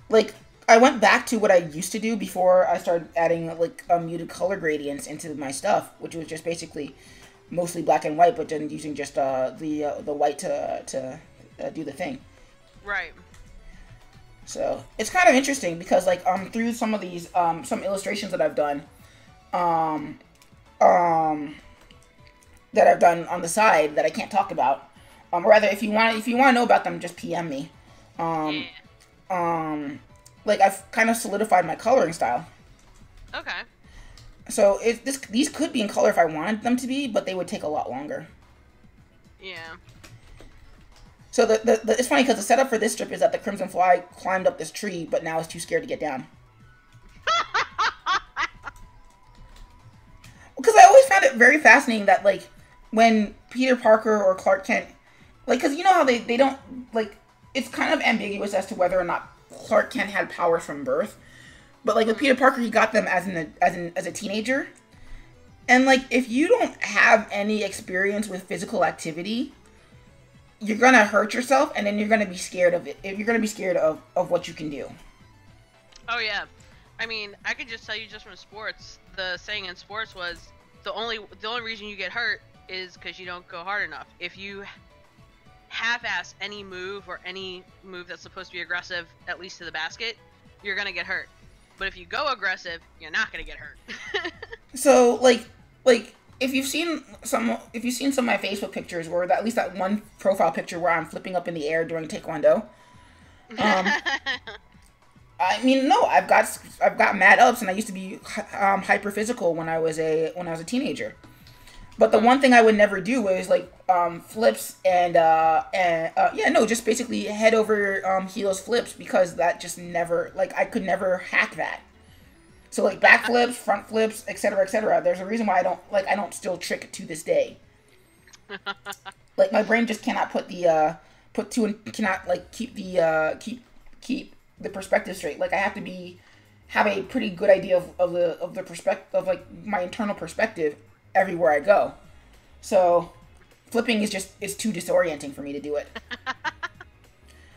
like, I went back to what I used to do before I started adding, like, muted color gradients into my stuff, which was just basically mostly black and white, but then using just the white to do the thing. Right. So it's kind of interesting because like through some of these some illustrations that I've done on the side that I can't talk about, or rather if you want to know about them, just PM me. Like I've kind of solidified my coloring style. Okay. So these could be in color if I wanted them to be, but they would take a lot longer. Yeah. So it's funny because the setup for this strip is that the CrimFly climbed up this tree, but now is too scared to get down. Because I always found it very fascinating that like when Peter Parker or Clark Kent, like, because you know how they don't, like, it's kind of ambiguous as to whether or not Clark Kent had powers from birth. But like with Peter Parker, he got them as a teenager, and like if you don't have any experience with physical activity, you're gonna hurt yourself, and then you're gonna be scared of it. You're gonna be scared of what you can do. Oh yeah, I mean, I could just tell you just from sports. The saying in sports was the only reason you get hurt is because you don't go hard enough. If you half-ass any move or any move that's supposed to be aggressive, at least to the basket, you're gonna get hurt. But if you go aggressive, you're not gonna get hurt. So, like if you've seen some of my Facebook pictures, or at least that one profile picture where I'm flipping up in the air during Taekwondo, I mean, no, I've got mad ups, and I used to be hyper physical when I was a teenager. But the one thing I would never do was like flips and just basically head over heels flips, because that just never, like, I could never hack that. So like back flips, front flips, etc., etc. There's a reason why I don't still trick to this day. Like my brain just cannot keep the perspective straight. Like I have to have a pretty good idea of the perspective of like my internal perspective everywhere I go. So flipping is too disorienting for me to do it.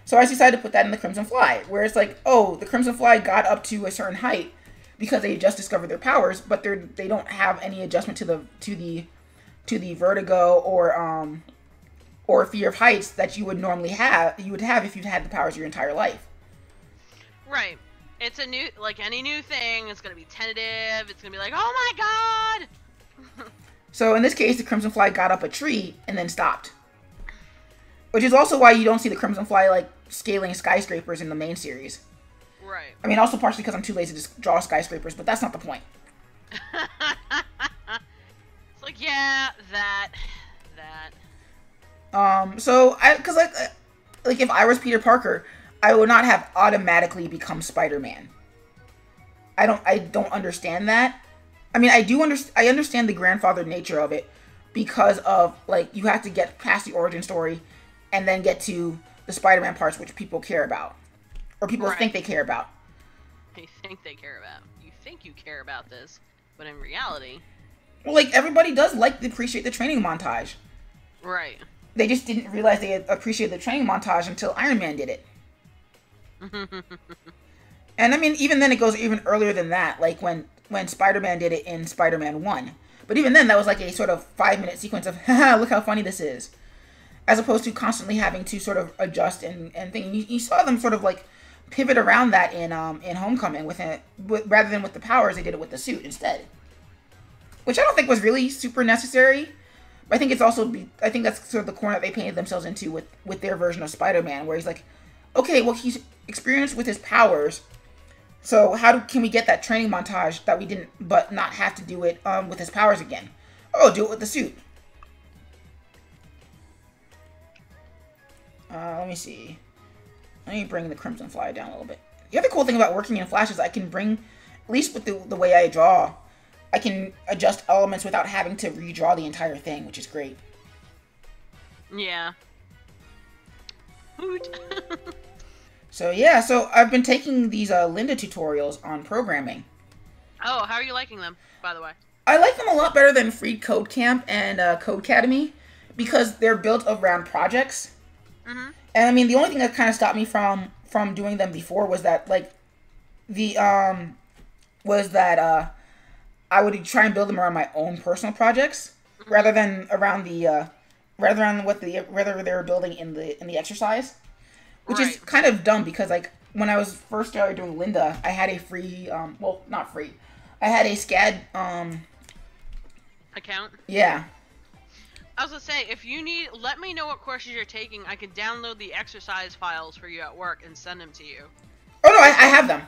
So I decided to put that in the CrimFly, where it's like, oh, the CrimFly got up to a certain height because they just discovered their powers, but they don't have any adjustment to the vertigo or fear of heights that you would have if you'd had the powers your entire life. Right. It's a new, like any new thing, it's gonna be tentative. It's gonna be like, oh my god. So in this case, the CrimFly got up a tree and then stopped. Which is also why you don't see the CrimFly like scaling skyscrapers in the main series. Right. I mean, also partially because I'm too lazy to just draw skyscrapers, but that's not the point. It's like, yeah, that. So because like if I was Peter Parker, I would not have automatically become Spider-Man. I don't understand that. I mean, I understand the grandfathered nature of it, because of like you have to get past the origin story and then get to the Spider-Man parts, which people care about, or people think they care about. They think they care about. You think you care about this, but in reality, well, like everybody does appreciate the training montage. Right. They just didn't realize they appreciated the training montage until Iron Man did it. And I mean, even then it goes even earlier than that, like when Spider-Man did it in Spider-Man 1. But even then, that was like a sort of 5-minute sequence of, haha, look how funny this is. as opposed to constantly having to sort of adjust and thing. You saw them sort of like pivot around that in Homecoming rather than with the powers, they did it with the suit instead, which I don't think was really super necessary. But I think it's also I think that's sort of the corner that they painted themselves into with their version of Spider-Man, where he's like, okay, well, he's experienced with his powers, so can we get that training montage that we didn't, but not have to do it with his powers again? Oh, do it with the suit. Let me see. Let me bring the CrimFly down a little bit. The other cool thing about working in Flash is I can bring, at least with the way I draw, I can adjust elements without having to redraw the entire thing, which is great. Yeah. Hoot. So yeah, so I've been taking these Linda tutorials on programming. Oh, how are you liking them, by the way? I like them a lot better than Free Code Camp and Codecademy because they're built around projects. Mm-hmm. And I mean, the only thing that kind of stopped me from doing them before was that I would try and build them around my own personal projects rather than around whether they were building in the exercise, which is kind of dumb because like when I was first started doing Linda, I had a free well, not free, I had a SCAD account. Yeah. I was gonna say, if you need, let me know what courses you're taking. I can download the exercise files for you at work and send them to you. Oh no, I have them.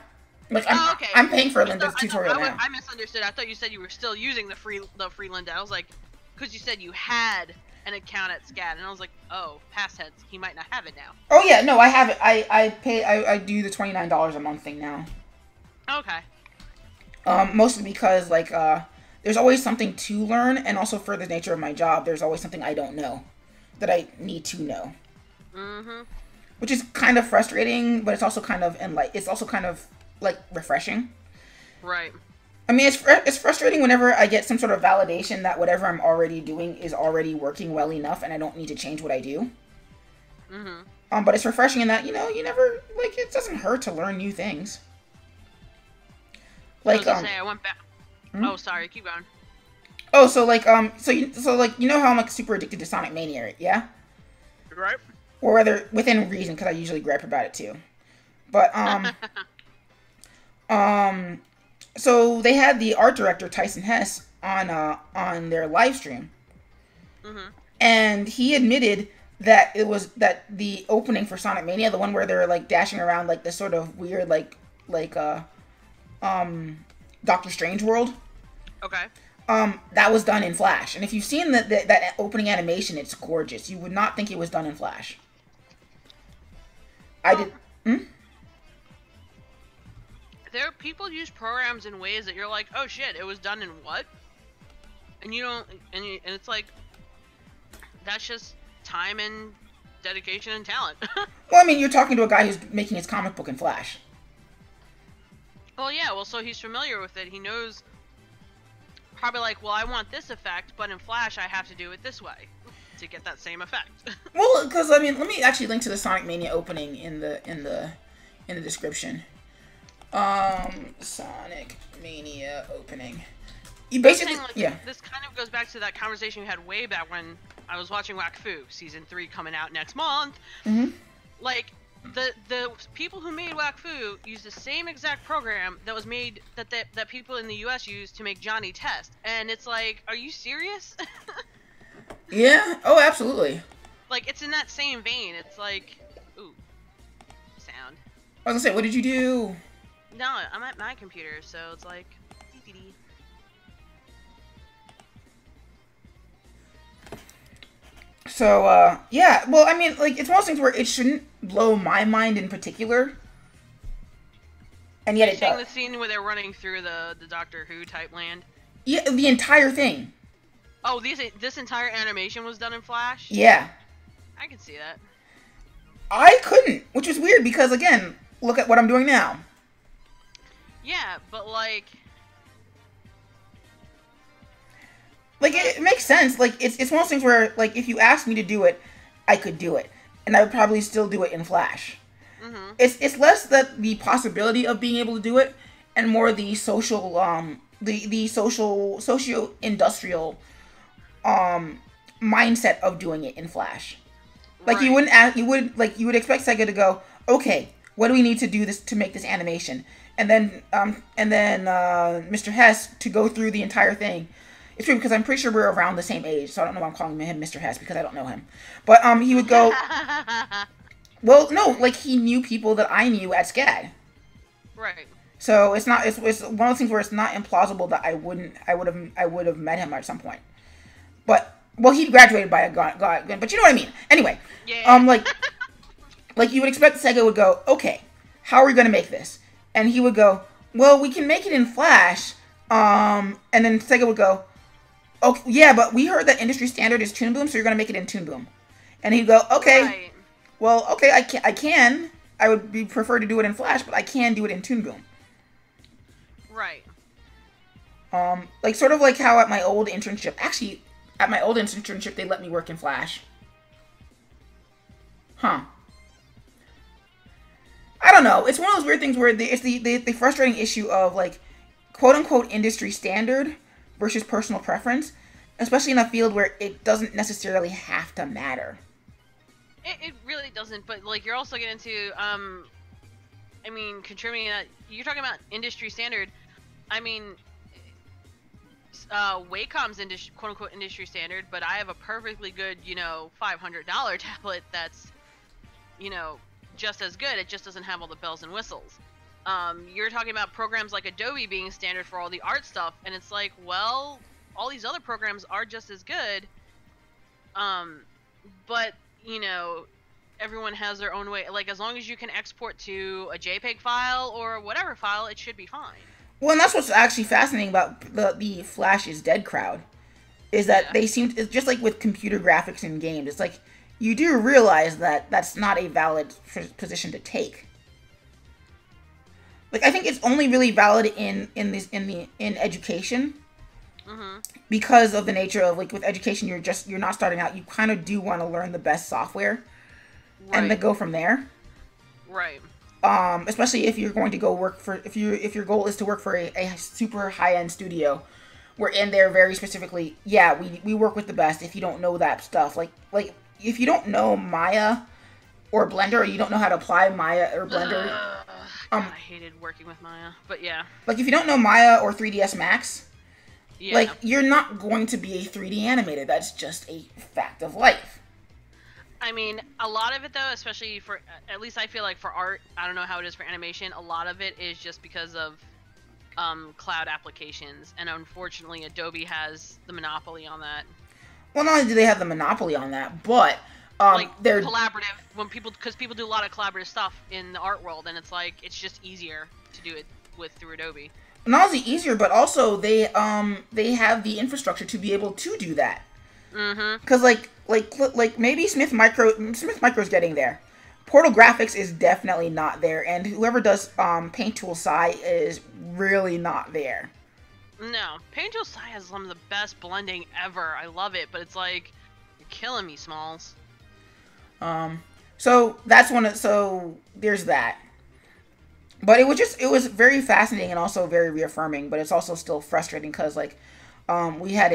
Like okay. I'm paying for Linda's tutorial now. I misunderstood. I thought you said you were still using the free Linda. I was like, because you said you had an account at SCAD, and I was like, oh, past tense, he might not have it now. Oh yeah, no, I have it. I do the $29 a month thing now. Okay. Mostly because like there's always something to learn, and also for the nature of my job, there's always something I don't know that I need to know. Mm-hmm. Which is kind of frustrating, but it's also kind of like refreshing. Right. I mean, it's frustrating whenever I get some sort of validation that whatever I'm already doing is already working well enough, and I don't need to change what I do. Mm-hmm. But it's refreshing in that you never like it doesn't hurt to learn new things. Like I went back. Oh, sorry. Keep going. Oh, so like so you know how I'm like super addicted to Sonic Mania, right? Yeah. Right. Or whether within reason, because I usually gripe about it too. But so they had the art director Tyson Hess on their live stream, and he admitted that that the opening for Sonic Mania, the one where they're like dashing around like this sort of weird Doctor Strange world. Okay. That was done in Flash, and if you've seen that opening animation, it's gorgeous. You would not think it was done in Flash. There, people use programs in ways that you're like, oh shit, it was done in what? And you don't, and it's like, that's just time and dedication and talent. Well, I mean, you're talking to a guy who's making his comic book in Flash. Well, yeah, well, so he's familiar with it. He knows, probably like, well, I want this effect, but in Flash, I have to do it this way to get that same effect. Well, because I mean, let me actually link to the Sonic Mania opening in the description. Sonic Mania opening. You basically, This kind of goes back to that conversation we had way back when I was watching Wakfu season 3 coming out next month. Mm-hmm. Like the people who made Wakfu used the same exact program that was made that people in the U.S. used to make Johnny Test, and it's like, are you serious? Yeah. Oh, absolutely. Like, it's in that same vein. It's like, ooh, sound. I was gonna say, what did you do? No, I'm at my computer, so it's like, dee-dee-dee. So, yeah, well, I mean, like, it's one of those things where it shouldn't blow my mind in particular, and yet it does. The scene where they're running through the Doctor Who type land? Yeah, the entire thing. Oh, this entire animation was done in Flash? Yeah. I can see that. I couldn't, which is weird, because, again, look at what I'm doing now. Yeah, but, like, it makes sense. Like, it's one of those things where, like, if you asked me to do it, I could do it. And I would probably still do it in Flash. Mm-hmm. It's less that the possibility of being able to do it, and more the social, socio-industrial, mindset of doing it in Flash. Like you wouldn't ask, you would expect Sega to go, okay, what do we need to do this to make this animation? And then Mr. Hess to go through the entire thing. It's true because I'm pretty sure we're around the same age, so I don't know why I'm calling him Mr. Hess because I don't know him. But he would go, well, no, like he knew people that I knew at SCAD. Right. So it's one of those things where it's not implausible that I would have met him at some point. But well, he graduated by a god, but you know what I mean. Anyway, yeah. Like you would expect Sega would go, okay, how are we going to make this? And he would go, well, we can make it in Flash. And then Sega would go, okay, yeah, but we heard that industry standard is Toon Boom, so you're going to make it in Toon Boom. And he'd go, okay, right. Well, okay, I can. I would prefer to do it in Flash, but I can do it in Toon Boom. Right. Like sort of like how at my old internship, actually, at my old internship, they let me work in Flash. Huh. I don't know. It's one of those weird things where it's the frustrating issue of like, quote unquote industry standard versus personal preference, especially in a field where it doesn't necessarily have to matter. It really doesn't, but like you're also getting into, I mean, contributing that you're talking about industry standard. I mean, Wacom's quote unquote industry standard, but I have a perfectly good, $500 tablet that's, just as good. It just doesn't have all the bells and whistles. You're talking about programs like Adobe being standard for all the art stuff, and it's like, well, all these other programs are just as good. But everyone has their own way. Like, as long as you can export to a JPEG file or whatever file, it should be fine. Well, and that's what's actually fascinating about the Flash is Dead crowd, is that they seem to, it's just like with computer graphics in games. It's like you do realize that that's not a valid position to take. Like, I think it's only really valid in education. Mm-hmm. Because of the nature of, like, with education, you're not starting out. You kind of do want to learn the best software, right, and then go from there. Right. Especially if you're going to go work for, if your goal is to work for a super high-end studio, where in there very specifically, yeah, we work with the best. If you don't know that stuff, like if you don't know Maya or Blender, or you don't know how to apply Maya or Blender. God, I hated working with Maya, but yeah. Like, if you don't know Maya or 3ds Max, yeah, like, you're not going to be a 3D animator. That's just a fact of life. I mean, a lot of it, though, especially for, at least I feel like for art, I don't know how it is for animation, a lot of it is just because of cloud applications, and unfortunately Adobe has the monopoly on that. Well, not only do they have the monopoly on that, but like, they're collaborative, because people do a lot of collaborative stuff in the art world, and it's like, it's just easier to do it through Adobe. Not only easier, but also they have the infrastructure to be able to do that. Mm-hmm. Because like maybe Smith Micro's getting there. Portal Graphics is definitely not there, and whoever does Paint Tool Sci is really not there. No, Paint Tool Sci has some of the best blending ever. I love it, but it's like, you're killing me, Smalls. So that's so there's that. But it was very fascinating and also very reaffirming, but it's also still frustrating because, like, we had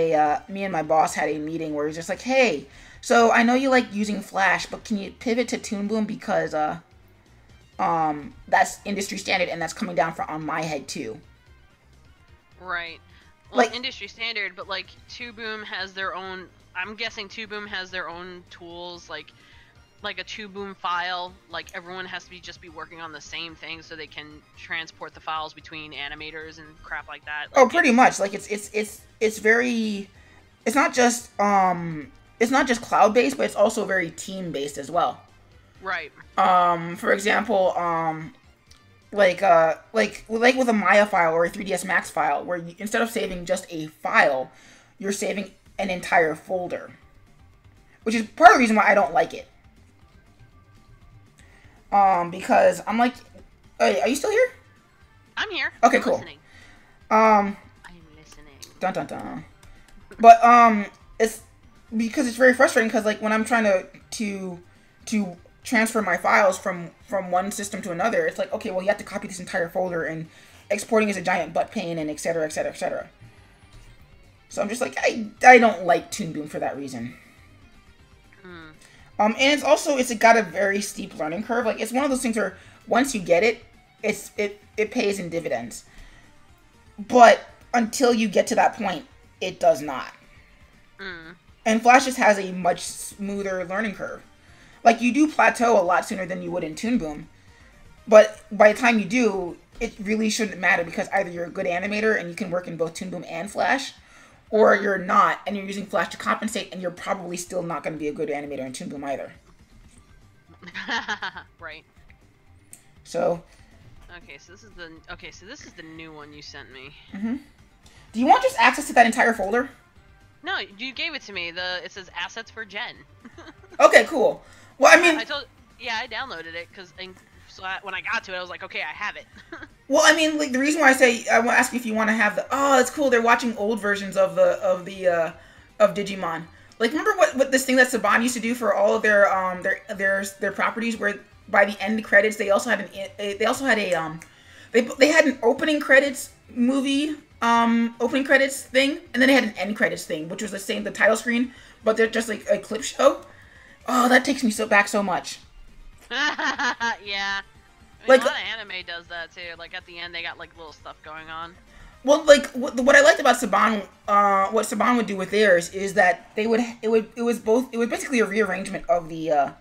me and my boss had a meeting where he's just like, hey, so I know you like using Flash, but can you pivot to Toon Boom because, that's industry standard and that's coming down on my head too. Right. Well, like, industry standard, but, like, Toon Boom has their own, I'm guessing Toon Boom has their own tools, like a Toon Boom file, like, everyone has to just be working on the same thing so they can transport the files between animators and crap like that. Like, oh, pretty much. Like, it's very, it's not just cloud based, but it's also very team based as well. Right. For example, like with a Maya file or a 3ds Max file, where instead of saving just a file, you're saving an entire folder, which is part of the reason why I don't like it. Because I'm like, hey, are you still here? I'm here. Okay, I'm cool. Listening. I'm listening. Dun dun dun. But it's because it's very frustrating because, like, when I'm trying to transfer my files from one system to another, it's like, okay, well, you have to copy this entire folder, and exporting is a giant butt pain, and etc. etc. etc. So I'm just like, I don't like Toon Boom for that reason. And it's got a very steep learning curve. Like, it's one of those things where once you get it, it pays in dividends. But until you get to that point, it does not. And Flash just has a much smoother learning curve. Like, you do plateau a lot sooner than you would in Toon Boom. But by the time you do, it really shouldn't matter because either you're a good animator and you can work in both Toon Boom and Flash, or you're not and you're using Flash to compensate and you're probably still not going to be a good animator in Toon Boom either. Right. So. Okay, so this is the new one you sent me. Do you want just access to that entire folder? No, you gave it to me. It says assets for Jen. Okay, cool. Well, I mean, I downloaded it because when I got to it, I was like, okay, I have it. Well, I mean, like, the reason why I want to ask you if you want to have it's cool. They're watching old versions of Digimon. Like, remember what this thing that Saban used to do for all of their properties, where by the end credits they also had they had an opening credits movie. Opening credits thing, and then they had an end credits thing, which was the title screen, but they're just like a clip show. Oh, that takes me back so much. Yeah. I mean, Like, a lot of anime does that too. Like, at the end, they got like little stuff going on. Well, like, what I liked about Saban, what Saban would do with theirs is that it was basically a rearrangement of the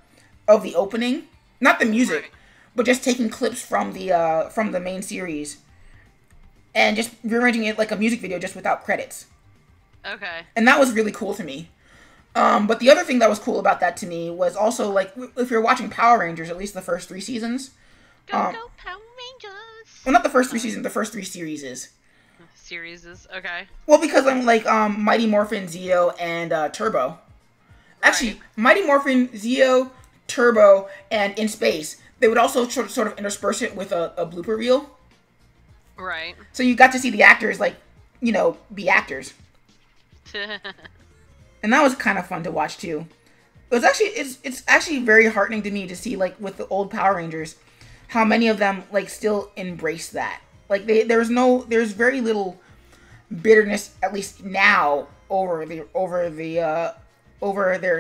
opening, not the music, right, but just taking clips from the main series. And just rearranging it like a music video, just without credits. Okay. And that was really cool to me. But the other thing that was cool about that to me was also, like, if you're watching Power Rangers, at least the first 3 seasons. Go Power Rangers! Well, not the first 3 seasons, the first 3 series. Okay. Well, because I'm like Mighty Morphin, Zeo, and Turbo. Actually, right. Mighty Morphin, Zeo, Turbo, and In Space. They would also sort of intersperse it with a blooper reel. Right. So you got to see the actors, like, be actors. And that was kind of fun to watch too. It's actually very heartening to me to see, like, with the old Power Rangers, how many of them, like, still embrace that. Like, there's very little bitterness, at least now, over their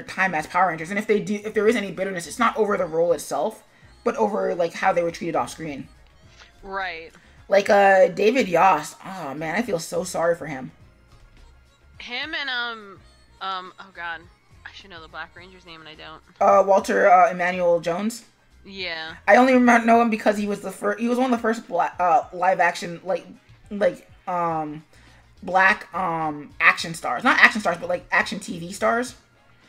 time as Power Rangers. And if there is any bitterness, it's not over the role itself, but over, like, how they were treated off screen. Right. Like, David Yost. Oh, man, I feel so sorry for him. Him and, oh, God. I should know the Black Ranger's name, and I don't. Walter Emmanuel Jones? Yeah. I only know him because he was one of the first live-action, black, action stars. Not action stars, but, like, action TV stars.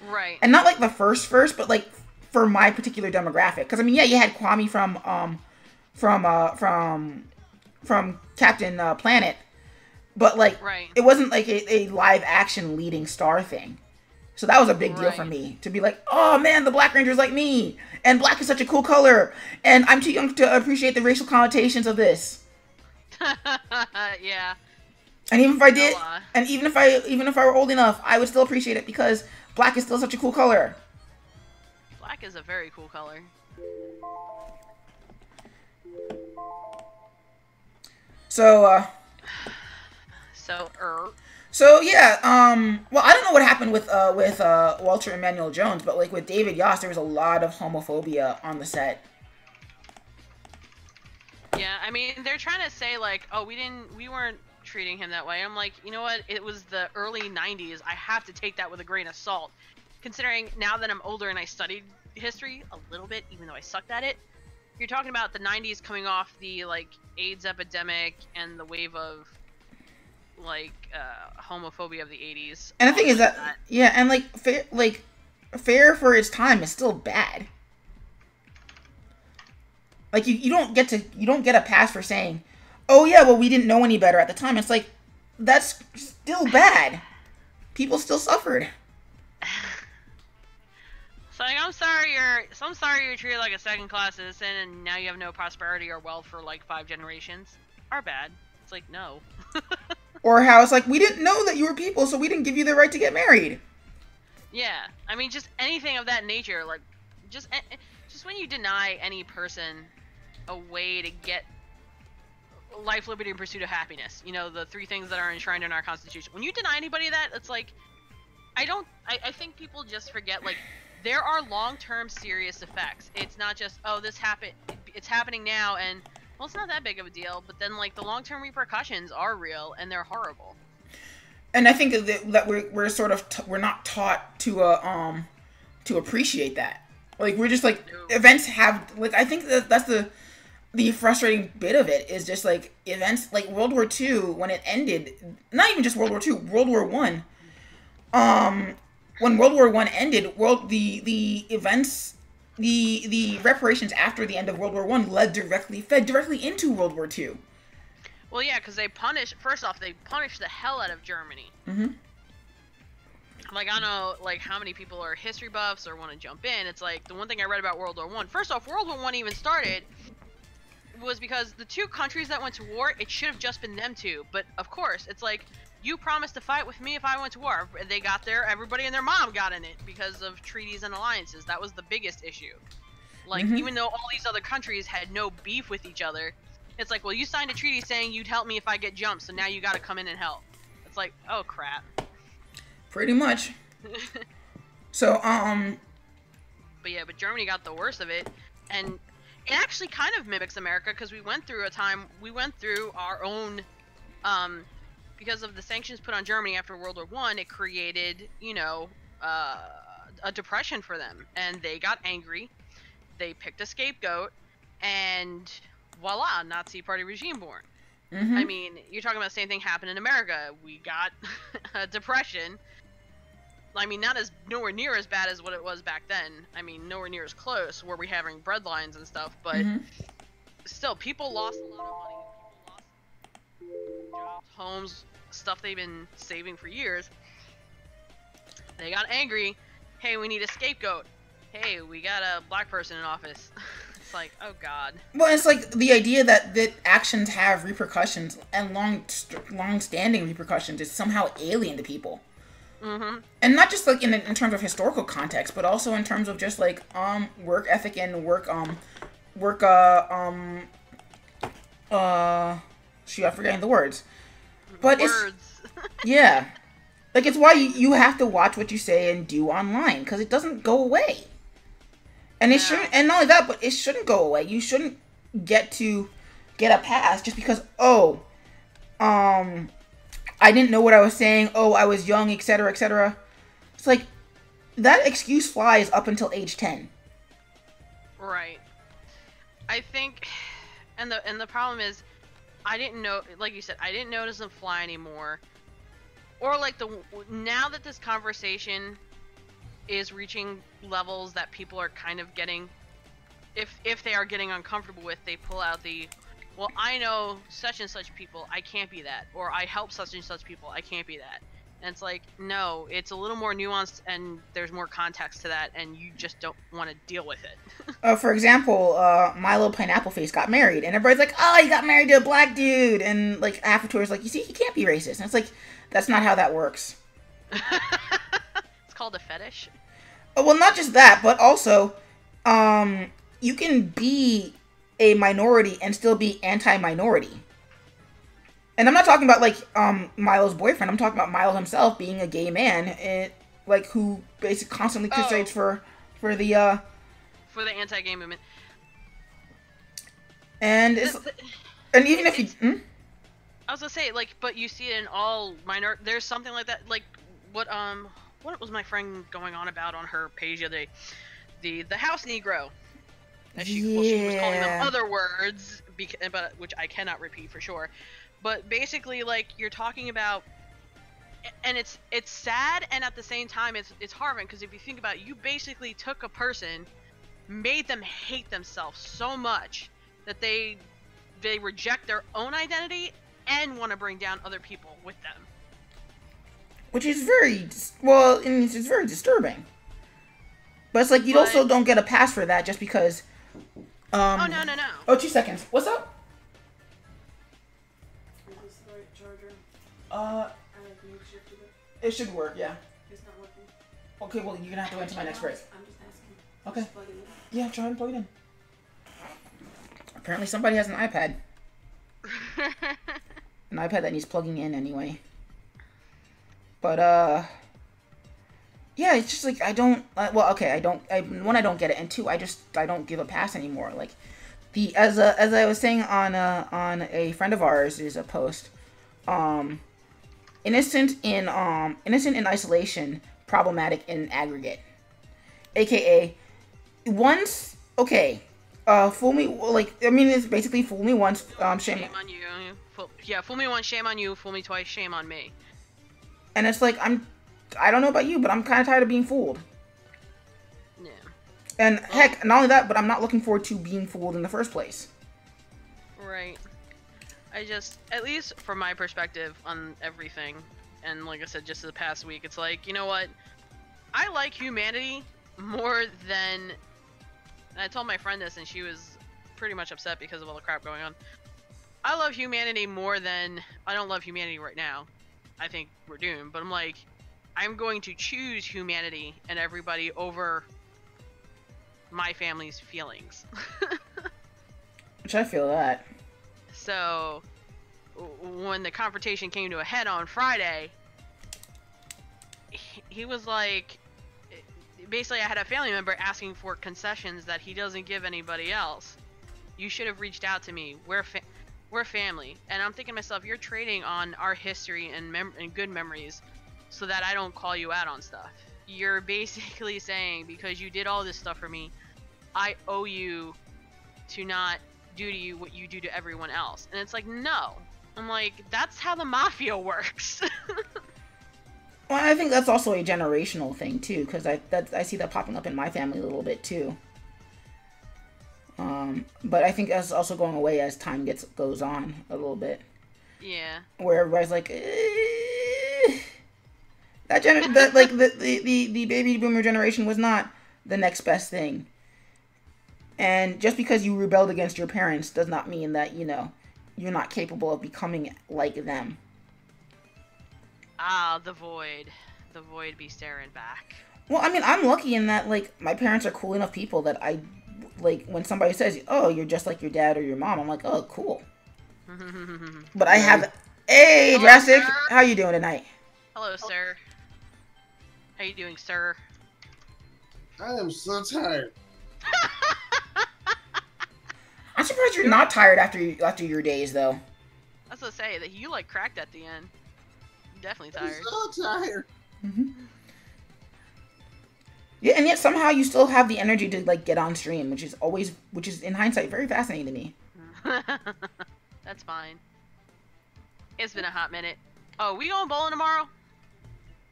Right. And not, like, the first, but, like, for my particular demographic. Because, I mean, yeah, you had Kwame from Captain Planet, but, like, right. It wasn't like a live action leading star thing. So that was a big deal for me to be like, oh man, the Black Ranger's like me, and black is such a cool color, and I'm too young to appreciate the racial connotations of this. Yeah. And even if I did, and even if I were old enough, I would still appreciate it because black is still such a cool color. Black is a very cool color. So yeah, well, I don't know what happened with Walter Emmanuel Jones, but, like, with David Yost, there was a lot of homophobia on the set. Yeah, I mean, they're trying to say, like, oh, we weren't treating him that way. I'm like, you know what? It was the early 90s. I have to take that with a grain of salt, considering now that I'm older and I studied history a little bit, even though I sucked at it. You're talking about the 90s coming off the, like, AIDS epidemic and the wave of, like, homophobia of the 80s. And the thing is that, yeah, and, like, fair for its time is still bad. Like, you don't get a pass for saying, oh yeah, well, we didn't know any better at the time. It's like, that's still bad. People still suffered. So, like, I'm sorry you're treated like a second-class citizen and now you have no prosperity or wealth for, like, 5 generations. Our bad. It's like, no. Or how it's like, we didn't know that you were people, so we didn't give you the right to get married. Yeah. I mean, just anything of that nature. Like, just when you deny any person a way to get life, liberty, and pursuit of happiness. You know, the 3 things that are enshrined in our Constitution. When you deny anybody that, it's like, I think people just forget, like, there are long-term serious effects. It's not just, oh, this happened, it's happening now, and well, it's not that big of a deal. But then, like, the long-term repercussions are real, and they're horrible. And I think that we're sort of we're not taught to appreciate that. Like, we're just like, events have, like, I think that's the frustrating bit of it is just like events like World War II when it ended. Not even just World War II, World War One. When World War One ended, the events, the reparations after the end of World War One fed directly into World War Two. Well, yeah, because they punished the hell out of Germany. Mm-hmm. Like, I don't know, like, how many people are history buffs or want to jump in. It's like, the one thing I read about World War One. First off, World War One even started was because the two countries that went to war, it should have just been them two. But of course, it's like, you promised to fight with me if I went to war. They got there, everybody and their mom got in it because of treaties and alliances. That was the biggest issue. Like, even though all these other countries had no beef with each other, it's like, well, you signed a treaty saying you'd help me if I get jumped, so now you gotta come in and help. It's like, oh crap. Pretty much. So, But yeah, but Germany got the worst of it, and it actually kind of mimics America, because we went through our own, because of the sanctions put on Germany after World War One, it created, you know, a depression for them, and they got angry, they picked a scapegoat, and voila, Nazi party regime born. I mean, you're talking about the same thing happened in America. We got a depression. I mean, nowhere near as bad as what it was back then. I mean, nowhere near as close. Were we having breadlines and stuff? But still, people lost a lot of money. People lost jobs, homes, stuff they've been saving for years. They got angry. Hey, we need a scapegoat. Hey, we got a black person in office. It's like, oh god. Well, it's like the idea that actions have repercussions and long-standing repercussions is somehow alien to people. And not just like in terms of historical context, but also in terms of just like work ethic and shoot, I'm forgetting the words. But it's yeah, like it's why you have to watch what you say and do online, because it doesn't go away. And it shouldn't, and not only that, but it shouldn't go away. You shouldn't get a pass just because I didn't know what I was saying. Oh, I was young, etc., etc. It's like that excuse flies up until age 10. Right. I think, and the problem is, I didn't know, like you said, I didn't notice them fly anymore. Or like now that this conversation is reaching levels that people are kind of getting, if they are getting uncomfortable with, they pull out the, well, I know such and such people, I can't be that. Or I help such and such people, I can't be that. And it's like, no, it's a little more nuanced and there's more context to that, and you just don't want to deal with it. For example, Milo Pineapple Face got married, and everybody's like, oh, he got married to a black dude. And like half the tour is like, you see, he can't be racist. And it's like, that's not how that works. It's called a fetish. Well, not just that, but also, you can be a minority and still be anti-minority. And I'm not talking about like Milo's boyfriend. I'm talking about Milo himself being a gay man, and like who basically constantly crusades for the anti-gay movement. And it's and even if you, I was gonna say, like, but you see it in all minor. There's something like that. Like what was my friend going on about on her page the other day? The house Negro. She was calling them other words, but which I cannot repeat for sure. But basically, like, you're talking about, and it's sad, and at the same time, it's harrowing, because if you think about it, you basically took a person, made them hate themselves so much that they reject their own identity and want to bring down other people with them. Which is very, well, it's very disturbing. But it's like, you also don't get a pass for that just because... oh, no. Oh, 2 seconds. What's up? Is this the right charger? I shifted it. It should work, yeah. It's not working. Okay, well, you're gonna have to wait until my next break. I'm just asking. Okay. Just plug it in. Yeah, try and plug it in. Apparently somebody has an iPad. An iPad that needs plugging in anyway. But, Yeah, it's just like I don't. Well, okay, I don't. One, I don't get it, and two, I don't give a pass anymore. Like the as I was saying on a friend of ours is a post. Um, innocent in isolation, problematic in aggregate. AKA once okay, fool me like I mean it's basically fool me once, shame. Shame on you. Yeah, fool me once, shame on you. Fool me twice, shame on me. And it's like I don't know about you, but I'm kind of tired of being fooled. Yeah. And heck, not only that, but I'm not looking forward to being fooled in the first place. Right. I just, at least from my perspective on everything, and like I said, just the past week, it's like, you know what? I like humanity more than. And I told my friend this, and she was pretty much upset because of all the crap going on. I love humanity more than. I don't love humanity right now. I think we're doomed, but I'm like, I'm going to choose humanity and everybody over my family's feelings. Which I feel that. So, when the confrontation came to a head on Friday, he was like, basically I had a family member asking for concessions that he doesn't give anybody else. You should have reached out to me. We're family. And I'm thinking to myself, you're trading on our history and good memories so that I don't call you out on stuff. You're basically saying, because you did all this stuff for me, I owe you to not do to you what you do to everyone else. And it's like, no. I'm like, that's how the mafia works. Well, I think that's also a generational thing too, because I see that popping up in my family a little bit too. But I think that's also going away as time goes on a little bit. Yeah. Where everybody's like, that like the baby boomer generation was not the next best thing. And just because you rebelled against your parents does not mean that, you're not capable of becoming like them. Ah, the void. The void be staring back. Well, I mean, I'm lucky in that, like, my parents are cool enough people that like, when somebody says, oh, you're just like your dad or your mom, I'm like, oh, cool. But I have, hey, Hello, Jurassic, sir. how you doing tonight? Hello, sir. How you doing, sir? I am so tired. I'm surprised you're not tired after your days, though. I was gonna say that you like cracked at the end. Definitely I'm tired. so tired. Yeah, and yet somehow you still have the energy to, like, get on stream, which is in hindsight very fascinating to me. That's fine. It's been a hot minute. Oh, we going bowling tomorrow?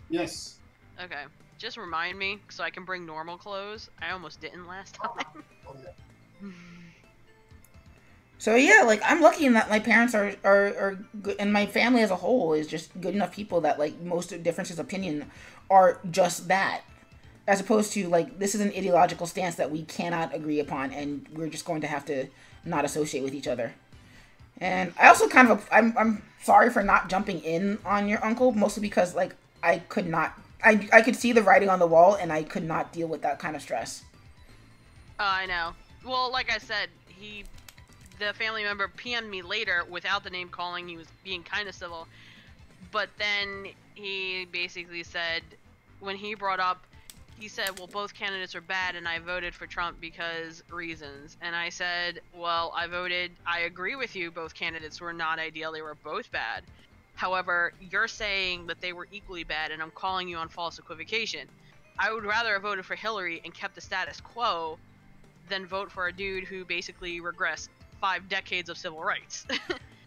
Yes. Okay. Just remind me so I can bring normal clothes. I almost didn't last time. Oh, yeah. So yeah, like, I'm lucky in that my parents are good, and my family as a whole is just good enough people that, like, most differences of opinion are just that. As opposed to, like, this is an ideological stance that we cannot agree upon, and we're just going to have to not associate with each other. And I also I'm sorry for not jumping in on your uncle, mostly because, like, I could not, I could see the writing on the wall, and I could not deal with that kind of stress. Oh, I know. Well, like I said, the family member PM'd me later without the name calling. He was being kind of civil. But then he basically said, when he brought up, he said, well, both candidates are bad and I voted for Trump because reasons. And I said, well, I agree with you, both candidates were not ideal, they were both bad. However, you're saying that they were equally bad and I'm calling you on false equivocation. I would rather have voted for Hillary and kept the status quo than vote for a dude who basically regressed 5 decades of civil rights.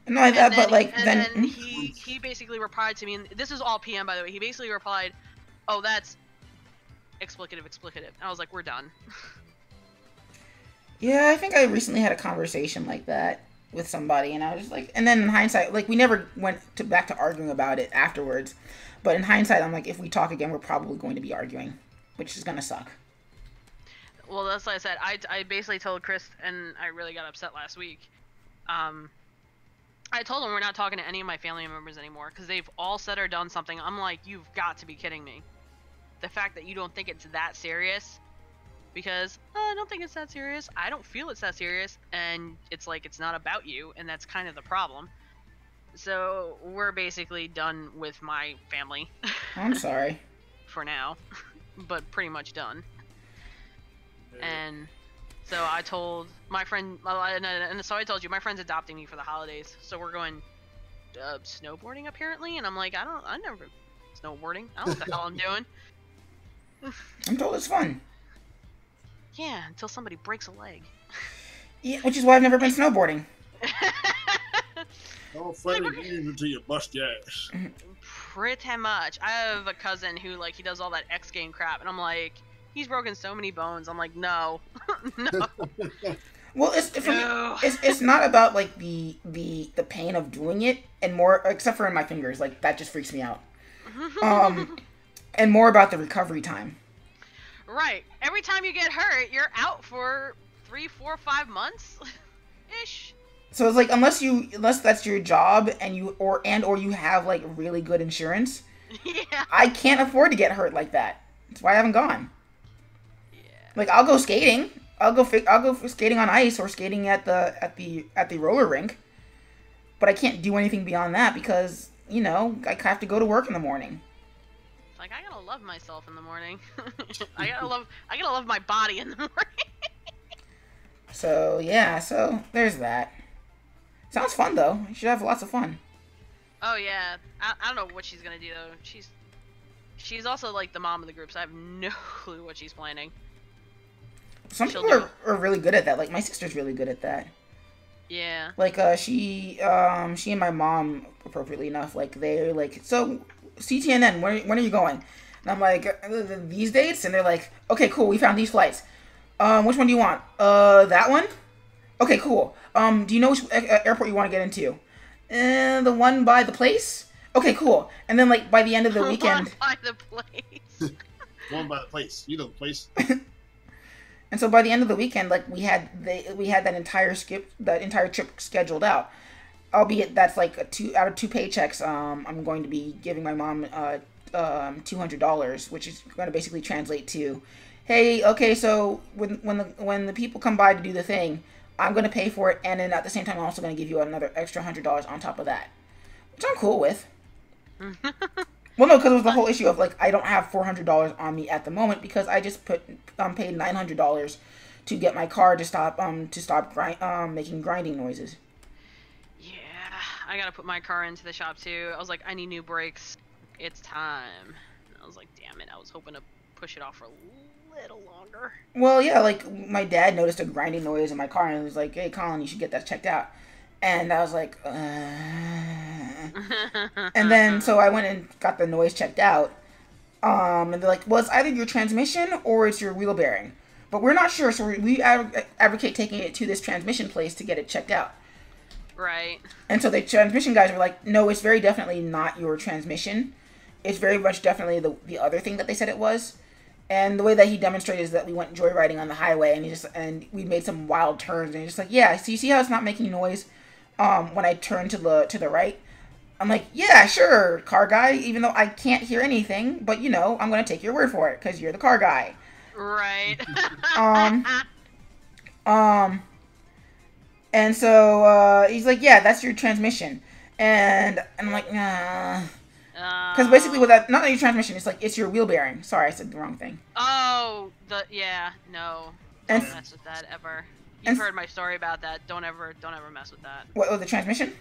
No, I thought, but, like, then he basically replied to me, and this is all PM, by the way. He basically replied, oh, that's explicative. And I was like, we're done. Yeah, I think I recently had a conversation like that with somebody, and I was just like, and then in hindsight, like, we never went back to arguing about it afterwards, but in hindsight, I'm like, if we talk again, we're probably going to be arguing, which is gonna suck. Well, that's like I said. I basically told Chris, and I really got upset last week. I told him we're not talking to any of my family members anymore because they've all said or done something. I'm like, you've got to be kidding me. The fact that you don't think it's that serious, because I don't think it's that serious. I don't feel it's that serious, and it's like it's not about you, and that's kind of the problem. So we're basically done with my family. I'm sorry. For now. but pretty much done. And so I told my friend, and so I told you, my friend's adopting me for the holidays. So we're going snowboarding apparently, and I'm like, I never snowboarding. I don't know what the hell I'm doing. I'm told it's fun. Yeah, until somebody breaks a leg. Yeah, which is why I've never been snowboarding. All fun and games until you bust your ass. Pretty much. I have a cousin who, like, he does all that X game crap, and I'm like, he's broken so many bones. I'm like, no. No. Well, it's not about, like, the pain of doing it, and more, except for in my fingers, like, that just freaks me out. And more about the recovery time. Right. Every time you get hurt, you're out for 3, 4, 5 months ish. So it's like, unless that's your job and you have like really good insurance, Yeah. I can't afford to get hurt like that. That's why I haven't gone. Yeah. Like, I'll go skating. I'll go skating on ice or skating at the roller rink. But I can't do anything beyond that because, I have to go to work in the morning. Like, I gotta love myself in the morning. I gotta love my body in the morning. So yeah, there's that. Sounds fun though. You should have lots of fun. Oh yeah, I don't know what she's gonna do though. She's also like the mom of the group, so I have no clue what she's planning. Some people are really good at that. Like, my sister's really good at that. Yeah. Like, she and my mom, appropriately enough, like, they're like, so, CTNN, when are you going? And I'm like, these dates? And they're like, okay, cool, we found these flights. Which one do you want? That one? Okay, cool. Do you know which airport you want to get into? The one by the place? Okay, cool. And then, like, by the end of the weekend... One by the place. One by the place. You know the place. And so by the end of the weekend, like, we had that entire trip scheduled out. Albeit that's like out of two paychecks. I'm going to be giving my mom $200, which is going to basically translate to, hey, okay, so when the people come by to do the thing, I'm going to pay for it, and then at the same time, I'm also going to give you another extra $100 on top of that, which I'm cool with. Well, no, because it was the whole issue of, like, I don't have $400 on me at the moment because I just paid $900 to get my car to stop making grinding noises. Yeah, I gotta put my car into the shop too. I was like, I need new brakes. It's time. And I was like, damn it, I was hoping to push it off for a little longer. Well, yeah, like, my dad noticed a grinding noise in my car and he was like, hey, Colin, you should get that checked out. And I was like, And then, so I went and got the noise checked out. And they're like, well, it's either your transmission or it's your wheel bearing. But we're not sure, so we advocate taking it to this transmission place to get it checked out. Right. And so the transmission guys were like, no, it's very definitely not your transmission. It's very much definitely the other thing that they said it was. And the way that he demonstrated is that we went joyriding on the highway, and we made some wild turns, and he's just like, yeah, so you see how it's not making noise when I turn to the right? I'm like, yeah, sure, car guy, even though I can't hear anything, but, I'm going to take your word for it, because you're the car guy. Right. And so, he's like, yeah, that's your transmission. And I'm like, nah. Because basically with that, not your transmission, it's like, it's your wheel bearing. Sorry, I said the wrong thing. Oh, no. Don't mess with that ever. You've heard my story about that. Don't ever mess with that. What, the transmission?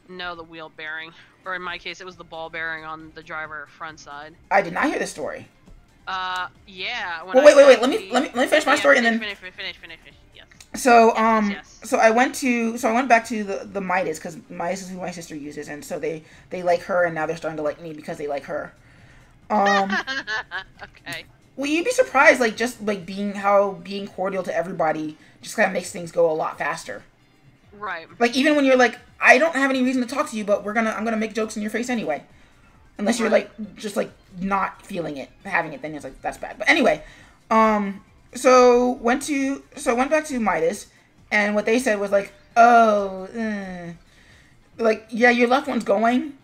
No, the wheel bearing. Or in my case, it was the ball bearing on the driver front side. I did not hear this story. Yeah. Well, wait. Let me finish my story and then. Finish. Yes. So, Yes. so I went back to the Midas because Midas is who my sister uses, and so they like her, and now they're starting to like me because they like her. Okay. Well, you'd be surprised, like, just like being cordial to everybody just kind of makes things go a lot faster. Right. Like, even when you're like, I don't have any reason to talk to you, but I'm gonna make jokes in your face anyway. Unless you're like just like not feeling it, having it, then it's like that's bad. But anyway, so went back to Midas, and what they said was like, like, yeah, your left one's going,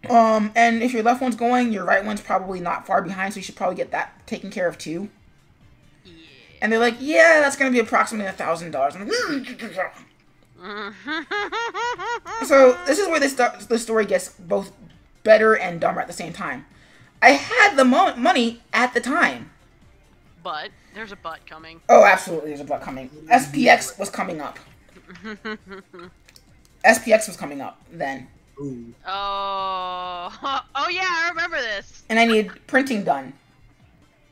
and if your left one's going, your right one's probably not far behind, so you should probably get that taken care of too. Yeah. And they're like, yeah, that's gonna be approximately $1,000. I'm like, So this is where the story gets both better and dumber at the same time. I had the money at the time. But there's a but coming. Oh, absolutely, there's a but coming. SPX was coming up. SPX was coming up then. Ooh. Oh, oh yeah, I remember this. And I needed printing done.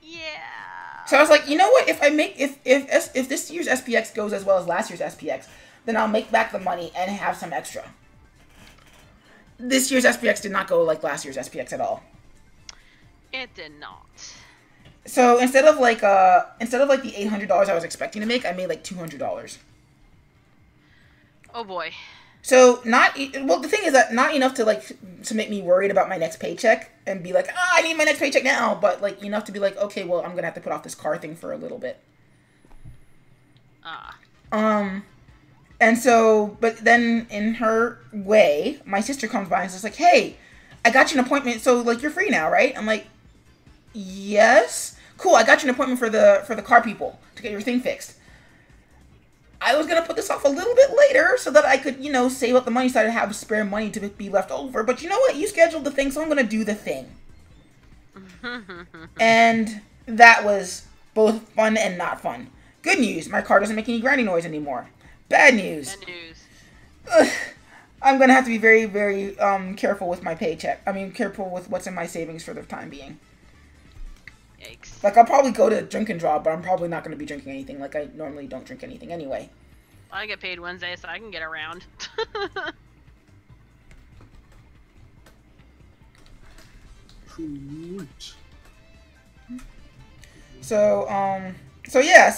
Yeah. So I was like, you know what? If I make if this year's SPX goes as well as last year's SPX, then I'll make back the money and have some extra. This year's SPX did not go like last year's SPX at all. It did not. So instead of like the $800 I was expecting to make, I made like $200. Oh boy. So the thing is that not enough to make me worried about my next paycheck and be like, I need my next paycheck now, but like enough to be like, okay, well, I'm gonna have to put off this car thing for a little bit. And so, but then in her way, my sister comes by and says like, hey, I got you an appointment, so like you're free now, right? I'm like, yes. Cool, I got you an appointment for the car people to get your thing fixed. I was going to put this off a little bit later so that I could, save up the money so I'd have spare money to be left over. But you know what? You scheduled the thing, so I'm going to do the thing. And that was both fun and not fun. Good news, my car doesn't make any grinding noise anymore. Bad news. Bad news. I'm going to have to be very, very careful with my paycheck. I mean, careful with what's in my savings for the time being. Yikes. Like, I'll probably go to drink and draw, but I'm probably not going to be drinking anything. Like, I normally don't drink anything anyway. I get paid Wednesday, so I can get around. Sweet. So yeah,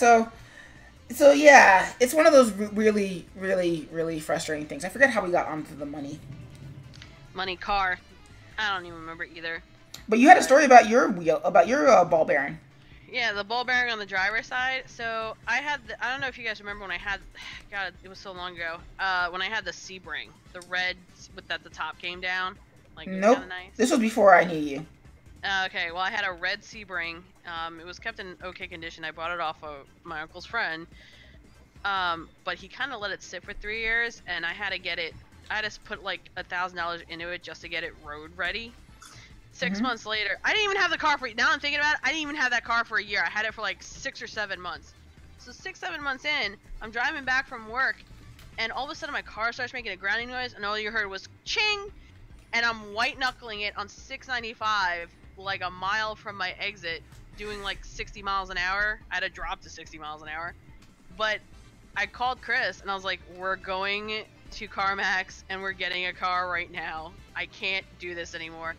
it's one of those really, really, really frustrating things. I forget how we got onto the money. Money car. I don't even remember either. But you had a story about your ball bearing. Yeah, the ball bearing on the driver's side. So I don't know if you guys remember when I had, God, it was so long ago. When I had the Sebring, the red that the top came down. Like, nope. Nice. This was before I knew you. Okay, well I had a red Sebring. It was kept in okay condition. I bought it off of my uncle's friend. But he kind of let it sit for 3 years, and I had to get it. I had to put like $1,000 into it just to get it road ready. 6 months later, I didn't even have the car for. Now I'm thinking about it. I didn't even have that car for a year. I had it for like 6 or 7 months. So 6-7 months in, I'm driving back from work, and all of a sudden my car starts making a grounding noise, and all you heard was ching, and I'm white knuckling it on 695, like a mile from my exit, doing like 60 miles an hour. I had to drop to 60 miles an hour, but I called Chris and I was like, we're going to CarMax and we're getting a car right now. I can't do this anymore.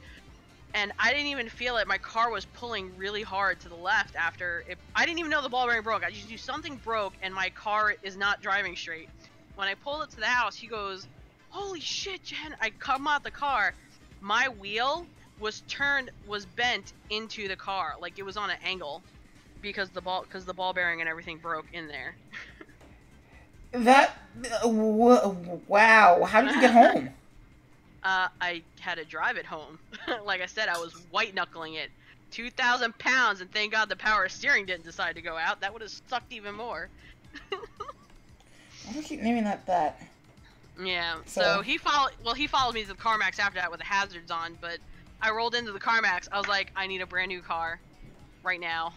And I didn't even feel it. My car was pulling really hard to the left after it. I didn't even know the ball bearing broke. I just knew something broke and my car is not driving straight. When I pulled it to the house, he goes, holy shit, Jen. I come out the car. My wheel was bent into the car. Like it was on an angle because the ball bearing and everything broke in there. Wow. How did you get home? I had to drive it home. Like I said, I was white knuckling it. 2,000 pounds, and thank God the power steering didn't decide to go out. That would have sucked even more. Why do you keep naming that? Yeah. So he followed me to the CarMax after that with the hazards on. But I rolled into the CarMax. I was like, I need a brand new car, right now.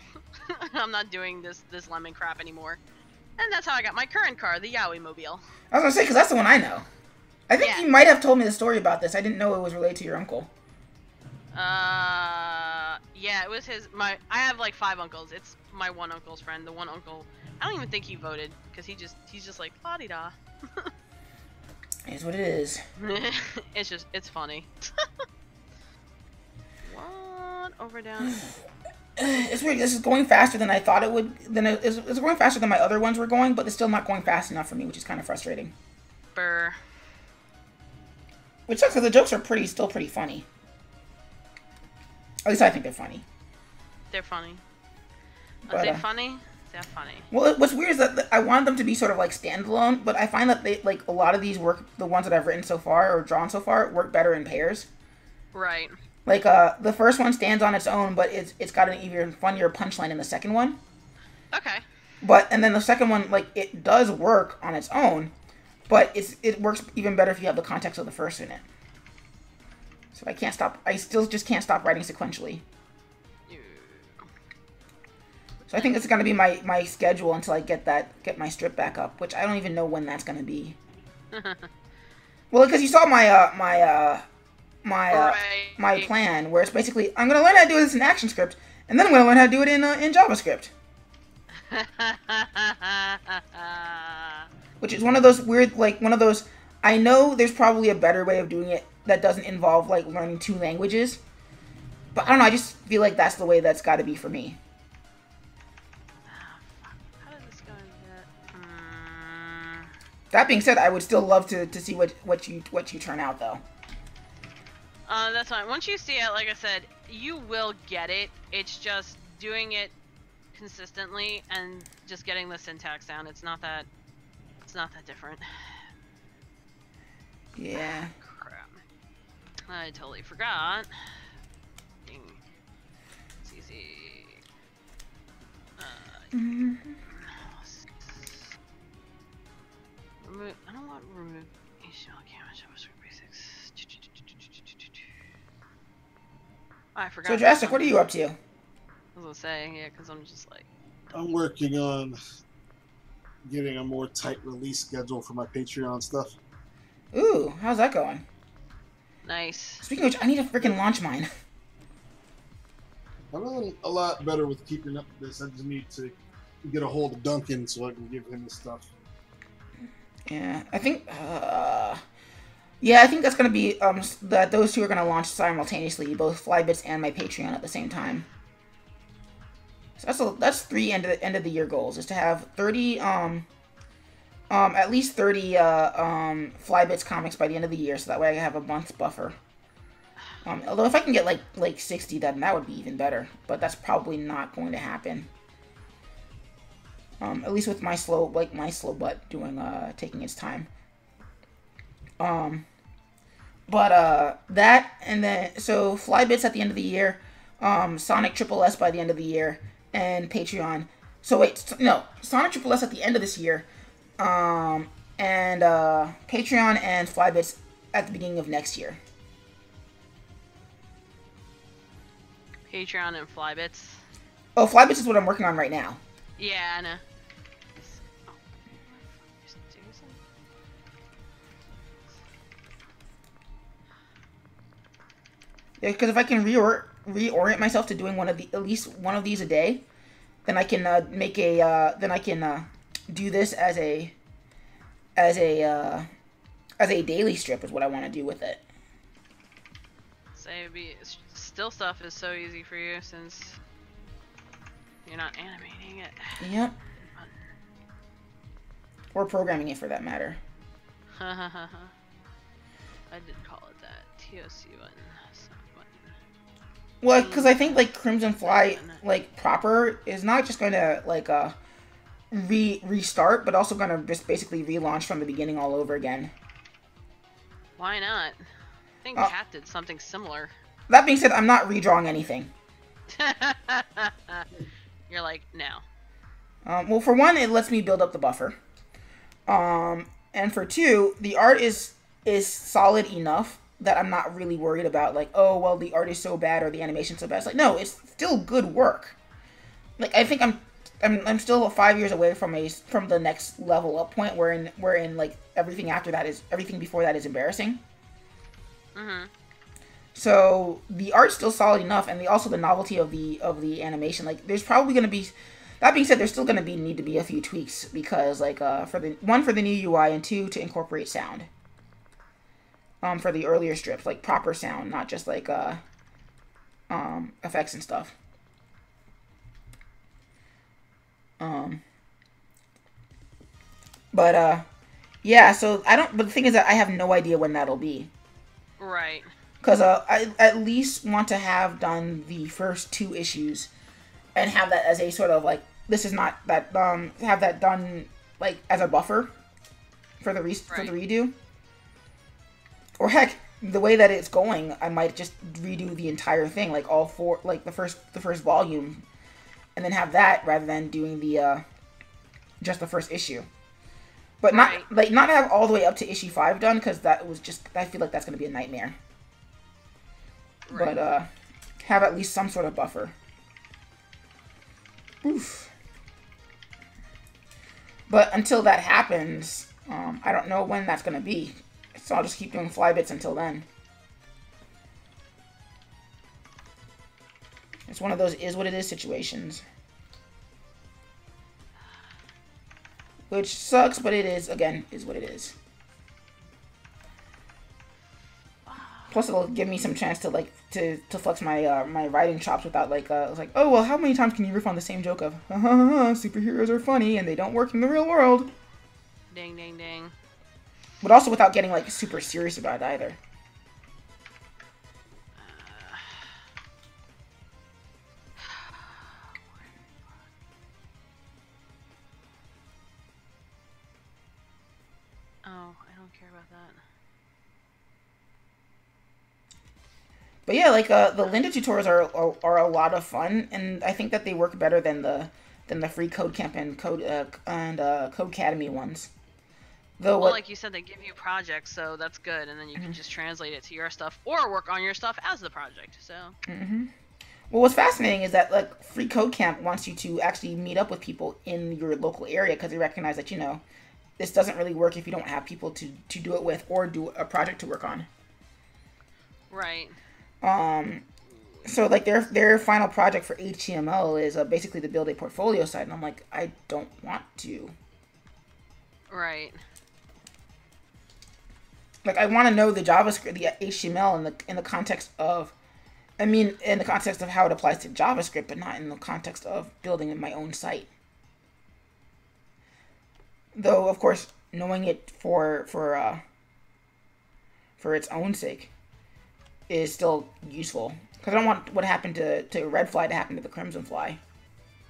I'm not doing this lemon crap anymore. And that's how I got my current car, the Yowie Mobile. I was gonna say, because that's the one I know. I think you might have told me the story about this. I didn't know it was related to your uncle. Yeah, it was I have like 5 uncles. It's my one uncle's friend. The one uncle, I don't even think he voted, because he's just like, la-di-da. It's what it is. It's funny. What? Over, down. It's weird. This is going faster than I thought it would. It's going faster than my other ones were going, but it's still not going fast enough for me, which is kind of frustrating. Brr. Which sucks because the jokes are still pretty funny. At least I think they're funny. They're funny. But, Are they funny? They're funny. Well, what's weird is that I wanted them to be sort of like standalone, but I find that they a lot of these work. The ones that I've written so far or drawn so far work better in pairs. Right. Like the first one stands on its own, but it's got an even funnier punchline in the second one. Okay. And then the second one, like, it does work on its own, but it works even better if you have the context of the first in it. So I can't stop. I still just can't stop writing sequentially. So I think it's gonna be my schedule until I get my strip back up, which I don't even know when that's gonna be. Well, because you saw my plan, where it's basically I'm gonna learn how to do this in ActionScript, and then I'm gonna learn how to do it in JavaScript. Which is one of those weird, like one of those. I know there's probably a better way of doing it that doesn't involve like learning 2 languages, but I don't know. I just feel like that's the way that's got to be for me. How did this go into that? That being said, I would still love to see what you turn out though. That's fine. Once you see it, like I said, you will get it. It's just doing it consistently and just getting the syntax down. It's not that different. Yeah. Crap. I totally forgot. Ding. It's easy. Remove. I don't want remove HTML camera JavaScript basics. Oh, I forgot. So Jurassic, what are you up to? I was gonna say, yeah, because I'm just like. I'm working on getting a more tight release schedule for my Patreon stuff. Ooh, how's that going? Nice. Speaking of which, I need to freaking launch mine. I'm doing a lot better with keeping up with this. I just need to get a hold of Duncan so I can give him the stuff. Yeah, I think. Yeah, I think that's gonna be that those 2 are gonna launch simultaneously, both FlyBits and my Patreon at the same time. So that's 3 end of the year goals, is to have 30 at least 30 FlyBits comics by the end of the year, so that way I have a month's buffer. Although if I can get like 60, then that would be even better, but that's probably not going to happen. At least with my slow butt doing taking its time. That, and then so FlyBits at the end of the year, Sonic SSS by the end of the year, and Patreon. So wait, no, Sonic SSS at the end of this year, and Patreon and FlyBits at the beginning of next year. Patreon and FlyBits. Oh, FlyBits is what I'm working on right now. Yeah, I know. Yeah, because if I can reorient myself to doing at least one of these a day, then I can make a then I can do this as a daily strip is what I want to do with it. Say still stuff is so easy for you since you're not animating it. Yep. Or programming it for that matter. I did call it that. TOC button. Well, because I think like CrimFly like proper is not just going to like restart, but also going to just basically relaunch from the beginning all over again. Why not? I think Cat did something similar. That being said, I'm not redrawing anything. You're like, no. Well, for one, it lets me build up the buffer. And for 2, the art is solid enough that I'm not really worried about, like, oh, well, the art is so bad or the animation's so bad. It's like, no, it's still good work. Like, I think I'm still 5 years away from the next level up point wherein like everything before that is embarrassing. Mhm. So the art's still solid enough, and also the novelty of the animation. Like, there's probably gonna be. That being said, there's still gonna need to be a few tweaks because like for the new UI, and 2 to incorporate sound. For the earlier strips, like proper sound, not just like effects and stuff. Yeah. So but the thing is that I have no idea when that'll be. Right. Because I at least want to have done the first 2 issues, and have that as a sort of like this is not that have that done like as a buffer for the redo. Or heck, the way that it's going, I might just redo the entire thing, like all 4, like the first volume, and then have that rather than doing the just the first issue. But not have all the way up to issue 5 done, because that was just I feel like that's gonna be a nightmare. Right. but have at least some sort of buffer. Oof. But until that happens, I don't know when that's gonna be. So I'll just keep doing FlyBits until then. It's one of those is what it is situations. Which sucks, but it is, again, is what it is. Plus, it'll give me some chance to, like, to flex my my writing chops without, like, it's like, oh, well, how many times can you riff on the same joke of, superheroes are funny and they don't work in the real world? Ding, ding, ding. But also without getting, like, super serious about it either. Oh, I don't care about that. But yeah, like the Linda tutorials are a lot of fun, and I think that they work better than the free Code Camp and Code Academy ones. Though, Well, like you said, they give you projects, so that's good, and then you can just translate it to your stuff or work on your stuff as the project. So. Well, what's fascinating is that like free Code Camp wants you to actually meet up with people in your local area because they recognize that this doesn't really work if you don't have people to do it with or do a project to work on. Right. So like their final project for HTML is basically to build a portfolio site, and I'm like, I don't want to. Right. Like I want to know the JavaScript, the HTML in the context of, in the context of how it applies to JavaScript, but not in the context of building my own site. Though of course, knowing it for its own sake is still useful. Because I don't want what happened to RedFly to happen to the CrimFly.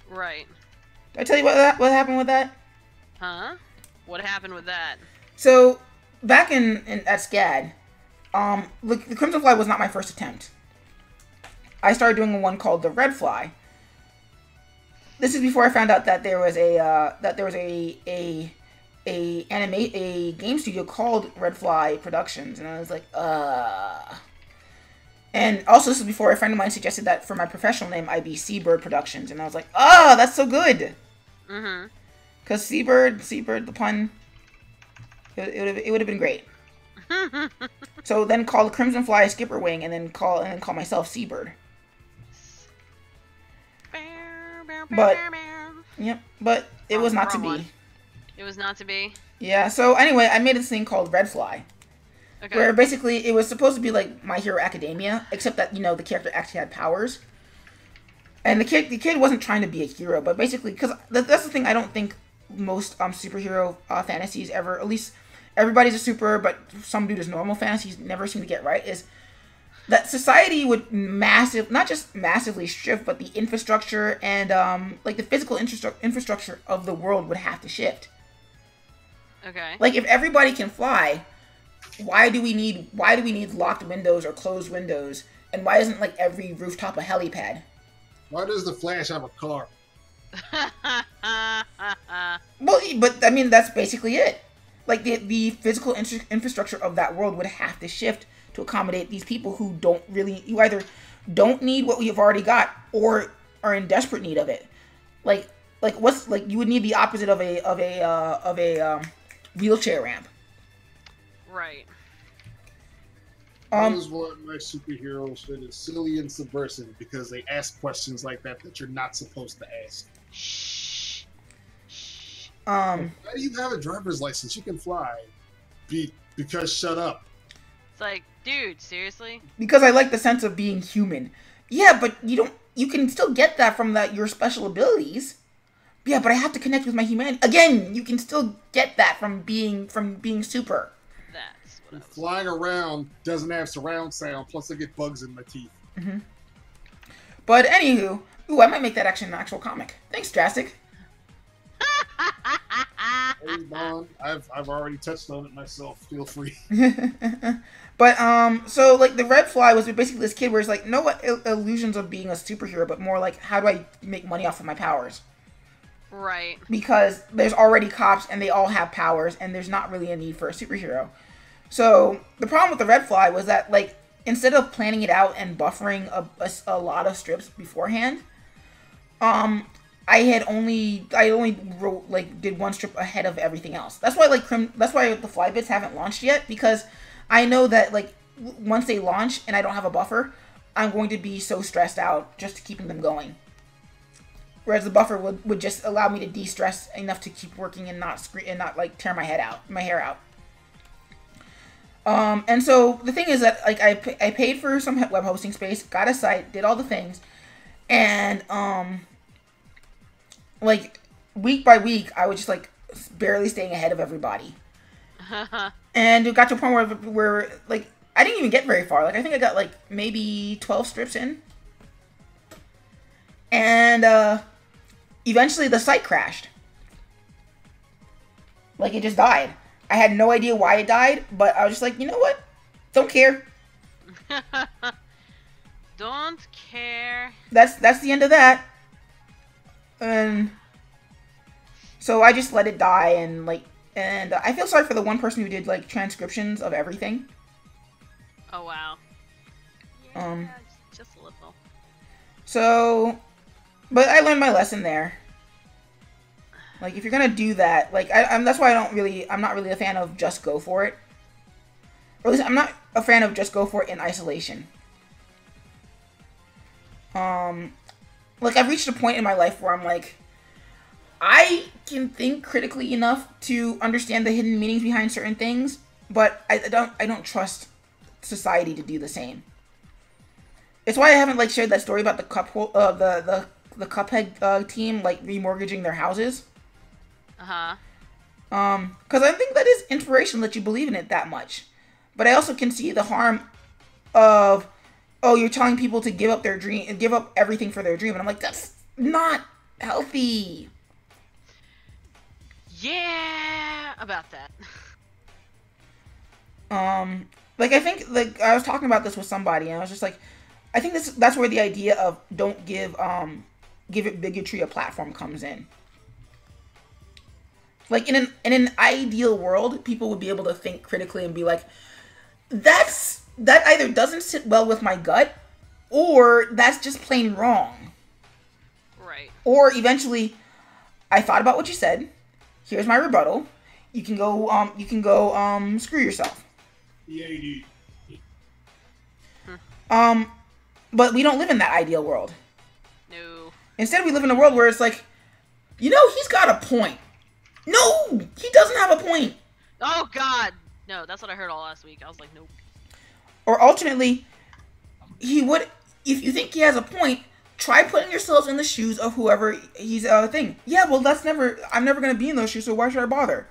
Right. Did I tell you what happened with that? Huh? What happened with that? So, back at SCAD, the CrimFly was not my first attempt. I started doing one called the RedFly. This is before I found out that there was a game studio called RedFly Productions, and I was like, And also, this is before a friend of mine suggested that for my professional name, I be Seabird Productions. And I was like, that's so good. Mm-hmm. Because Seabird, the pun, it would have been great. So then call the CrimFly Skipper Wing, and then call myself Seabird. But, yep, but it was not to be. It was not to be? Yeah, so anyway, I made this thing called RedFly. Okay. Where basically it was supposed to be like My Hero Academia, except that, the character actually had powers. And the kid wasn't trying to be a hero, but basically, because that's the thing I don't think most not fantasies ever, at least everybody's a super, but some dude is normal fantasies never seem to get right, is that society would not just massively shift, but the infrastructure and, like the physical infrastructure of the world would have to shift. Okay. Like, if everybody can fly, why do we need locked windows or closed windows? And why isn't like every rooftop a helipad? Why does the Flash have a car? Well, but that's basically it. Like the physical infrastructure of that world would have to shift to accommodate these people who you either don't need what we've already got or are in desperate need of it. Like you would need the opposite of a wheelchair ramp. Right. I just want my superheroes that is silly and subversive because they ask questions like that you're not supposed to ask. Shh. Why do you have a driver's license? You can fly. Because shut up. It's like, dude, seriously? Because I like the sense of being human. Yeah, but you can still get that from your special abilities. Yeah, but I have to connect with my humanity. Again, you can still get that from being super. That's what I was flying around doesn't have surround sound, plus I get bugs in my teeth. Mm-hmm. But anywho, I might make that an actual comic. Thanks, Drastic. Hey, Bond, I've already touched on it myself. Feel free. But so like the RedFly was basically this kid where it's like no illusions of being a superhero, but more like how do I make money off of my powers? Right. Because there's already cops and they all have powers, and there's not really a need for a superhero. So the problem with the RedFly was that like instead of planning it out and buffering a lot of strips beforehand, I only wrote, like, did one strip ahead of everything else. That's why, like, that's why the FlyBits haven't launched yet, because I know that, like, once they launch and I don't have a buffer, I'm going to be so stressed out just keeping them going. Whereas the buffer would just allow me to de-stress enough to keep working and not like tear my hair out. And so the thing is that, like, I paid for some web hosting space, got a site, did all the things, and like, week by week, I was just, like, barely staying ahead of everybody. And it got to a point where, like, I didn't even get very far. Like, I think I got, like, maybe 12 strips in. And, eventually the site crashed. Like, it just died. I had no idea why it died, but I was just like, you know what? Don't care. Don't care. That's the end of that. And so I just let it die, and I feel sorry for the one person who did, like, transcriptions of everything. Oh wow. Yeah, just a little. So, but I learned my lesson there. Like, if you're gonna do that, like, that's why I'm not really a fan of just go for it. Or at least I'm not a fan of just go for it in isolation. Like, I've reached a point in my life where I'm like, I can think critically enough to understand the hidden meanings behind certain things, but I don't trust society to do the same. It's why I haven't, like, shared that story about the Cuphead team, like, remortgaging their houses. Because I think that is inspirational that you believe in it that much. But I also can see the harm of, oh, you're telling people to give up their dream and give up everything for their dream, and I'm like, that's not healthy. Yeah, about that. Like, I think, like, I was talking about this with somebody, and I was just like, I think that's where the idea of don't give it bigotry a platform comes in. Like, in an ideal world, people would be able to think critically and be like, that either doesn't sit well with my gut, or that's just plain wrong. Right. Or eventually, I thought about what you said. Here's my rebuttal. You can go screw yourself. Yeah, you do. But we don't live in that ideal world. No. Instead, we live in a world where it's like, you know, he's got a point. No, he doesn't have a point. Oh God, no. That's what I heard all last week. I was like, nope. Or alternately, he would. If you think he has a point, try putting yourselves in the shoes of whoever he's thing. Yeah, well, I'm never gonna be in those shoes, so why should I bother?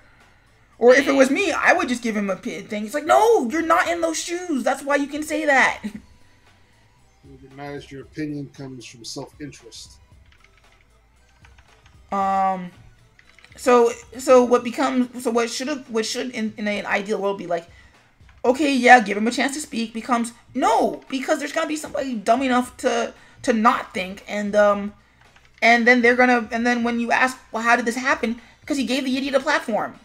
Or if it was me, I would just give him a thing. It's like, no, you're not in those shoes. That's why you can say that. It matters. Your opinion comes from self-interest. So what should in an ideal world be like, okay, yeah, give him a chance to speak, becomes no, because there's gonna be somebody dumb enough to not think, and then when you ask, well, how did this happen? Because he gave the idiot a platform.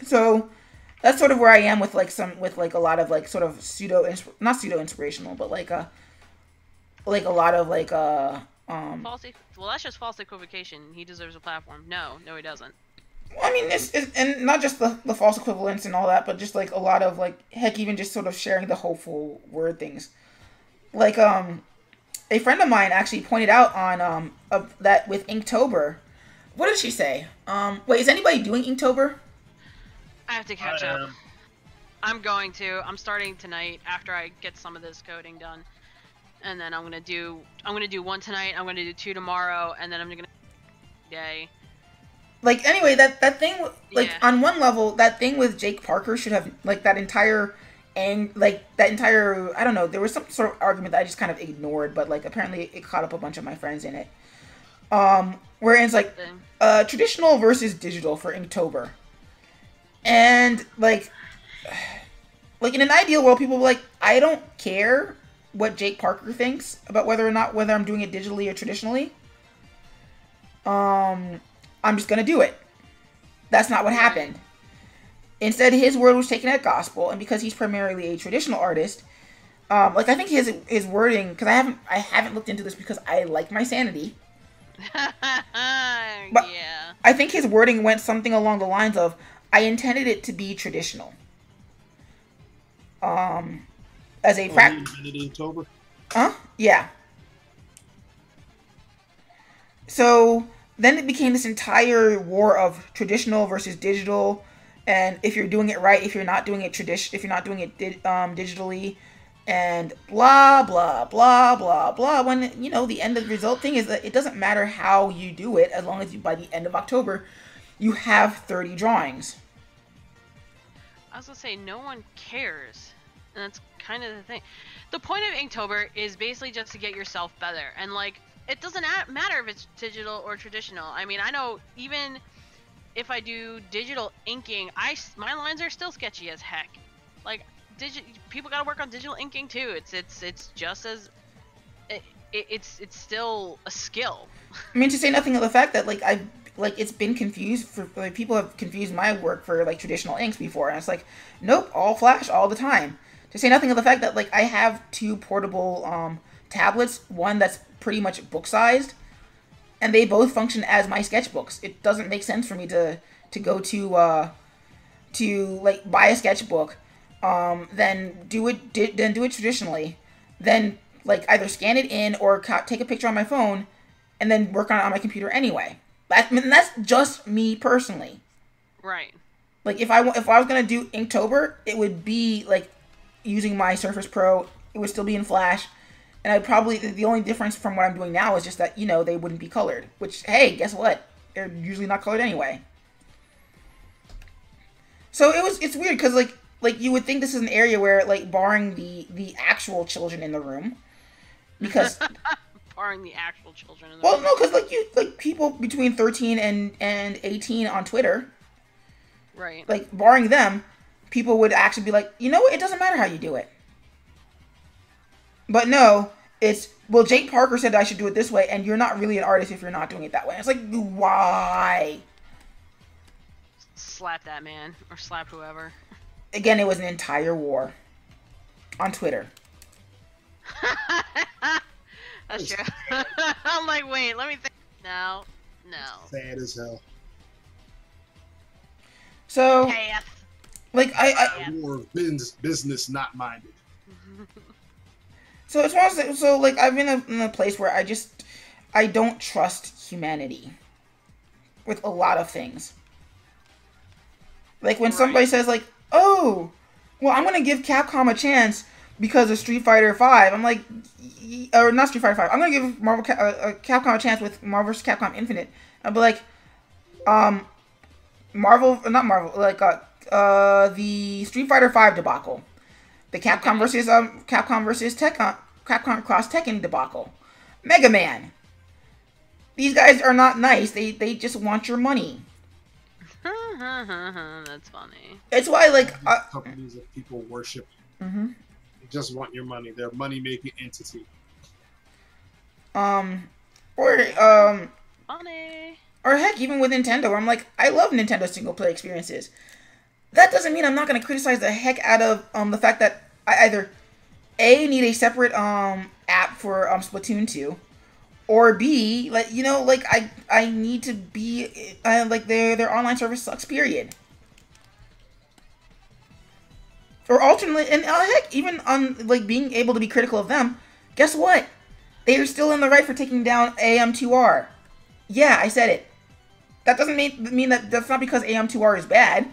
So that's sort of where I am with a lot of, like, sort of not pseudo inspirational, but like a lot of like False. Well, that's just false equivocation. He deserves a platform. No, he doesn't. I mean, it's and not just the false equivalence and all that, but just, like, a lot of, like, heck, even just sort of sharing the hopeful word things. Like, a friend of mine actually pointed out on that with Inktober. What did she say? Wait, is anybody doing Inktober? I have to catch up. I'm going to. I'm starting tonight after I get some of this coding done, and then I'm gonna do one tonight. I'm gonna do 2 tomorrow, and then I'm gonna day. Like, anyway, that thing, like, Yeah. On one level, that thing with Jake Parker should have, like, that entire, I don't know, there was some sort of argument that I just kind of ignored, but, like, apparently it caught up a bunch of my friends in it. Where it's, like, traditional versus digital for Inktober. And, like, in an ideal world, people will be like, I don't care what Jake Parker thinks about whether I'm doing it digitally or traditionally. I'm just gonna do it. That's not what happened. Instead, his word was taken at gospel, and because he's primarily a traditional artist, like I think his wording, because I haven't looked into this because I like my sanity. But Yeah. I think his wording went something along the lines of, I intended it to be traditional. As a He fact, invented Inktober. yeah. So then it became this entire war of traditional versus digital, and if you're doing it right, if you're not doing it if you're not doing it digitally, and blah blah blah blah blah. When the end of the result thing is that it doesn't matter how you do it, as long as by the end of October, you have 30 drawings. I was gonna say no one cares, and that's kind of the thing. The point of Inktober is basically just to get yourself better, and like it doesn't matter if it's digital or traditional. I mean, I know even if I do digital inking, my lines are still sketchy as heck. Like people gotta work on digital inking too. It's just as it's still a skill. I mean, to say nothing of the fact that it's been confused for people have confused my work for like traditional inks before, and it's like, nope, all flash all the time. To say nothing of the fact that like I have 2 portable tablets, one that's pretty much book sized, and they both function as my sketchbooks. It doesn't make sense for me to go to like buy a sketchbook, then do it traditionally, then like either scan it in or take a picture on my phone, and then work on it on my computer anyway. That's just me personally. Right. Like if I was gonna do Inktober, it would be like using my Surface Pro. It would still be in Flash, and I'd probably the only difference from what I'm doing now is just that they wouldn't be colored. Which, hey, guess what? They're usually not colored anyway. So it's weird because like you would think this is an area where like barring the actual children in the room, because barring the actual children in the well room. no, because like people between 13 and 18 on Twitter, right, like barring them, people would actually be like, it doesn't matter how you do it. But no, it's, well, Jake Parker said I should do it this way, and you're not really an artist if you're not doing it that way. It's like, why? Slap that man, or slap whoever. Again, it was an entire war on Twitter. That's true. I'm like, wait, let me think. No. Sad as hell. So, KF. like, I War of business not minded. so as far as, so like, I'm in a place where I don't trust humanity with a lot of things. Like when somebody says like, oh, well, I'm gonna give Capcom a chance because of Street Fighter 5. I'm like, or not Street Fighter 5. I'm gonna give Capcom a chance with Marvel vs. Capcom Infinite. I'd be like, not Marvel, like the Street Fighter 5 debacle, the Capcom versus Capcom Cross Tekken debacle, Mega Man. These guys are not nice. They just want your money. That's funny. It's why like companies that people worship. Mm-hmm. They just want your money. They're a money-making entity. Or Funny. or heck, even with Nintendo, where I'm like, I love Nintendo single-player experiences. That doesn't mean I'm not going to criticize the heck out of the fact that I either A, need a separate app for Splatoon 2, or B, like, like I need to be like their online service sucks, period. Or alternately, and heck, even on like being able to be critical of them, guess what? They are still in the right for taking down AM2R. Yeah, I said it. That doesn't mean that's not because AM2R is bad,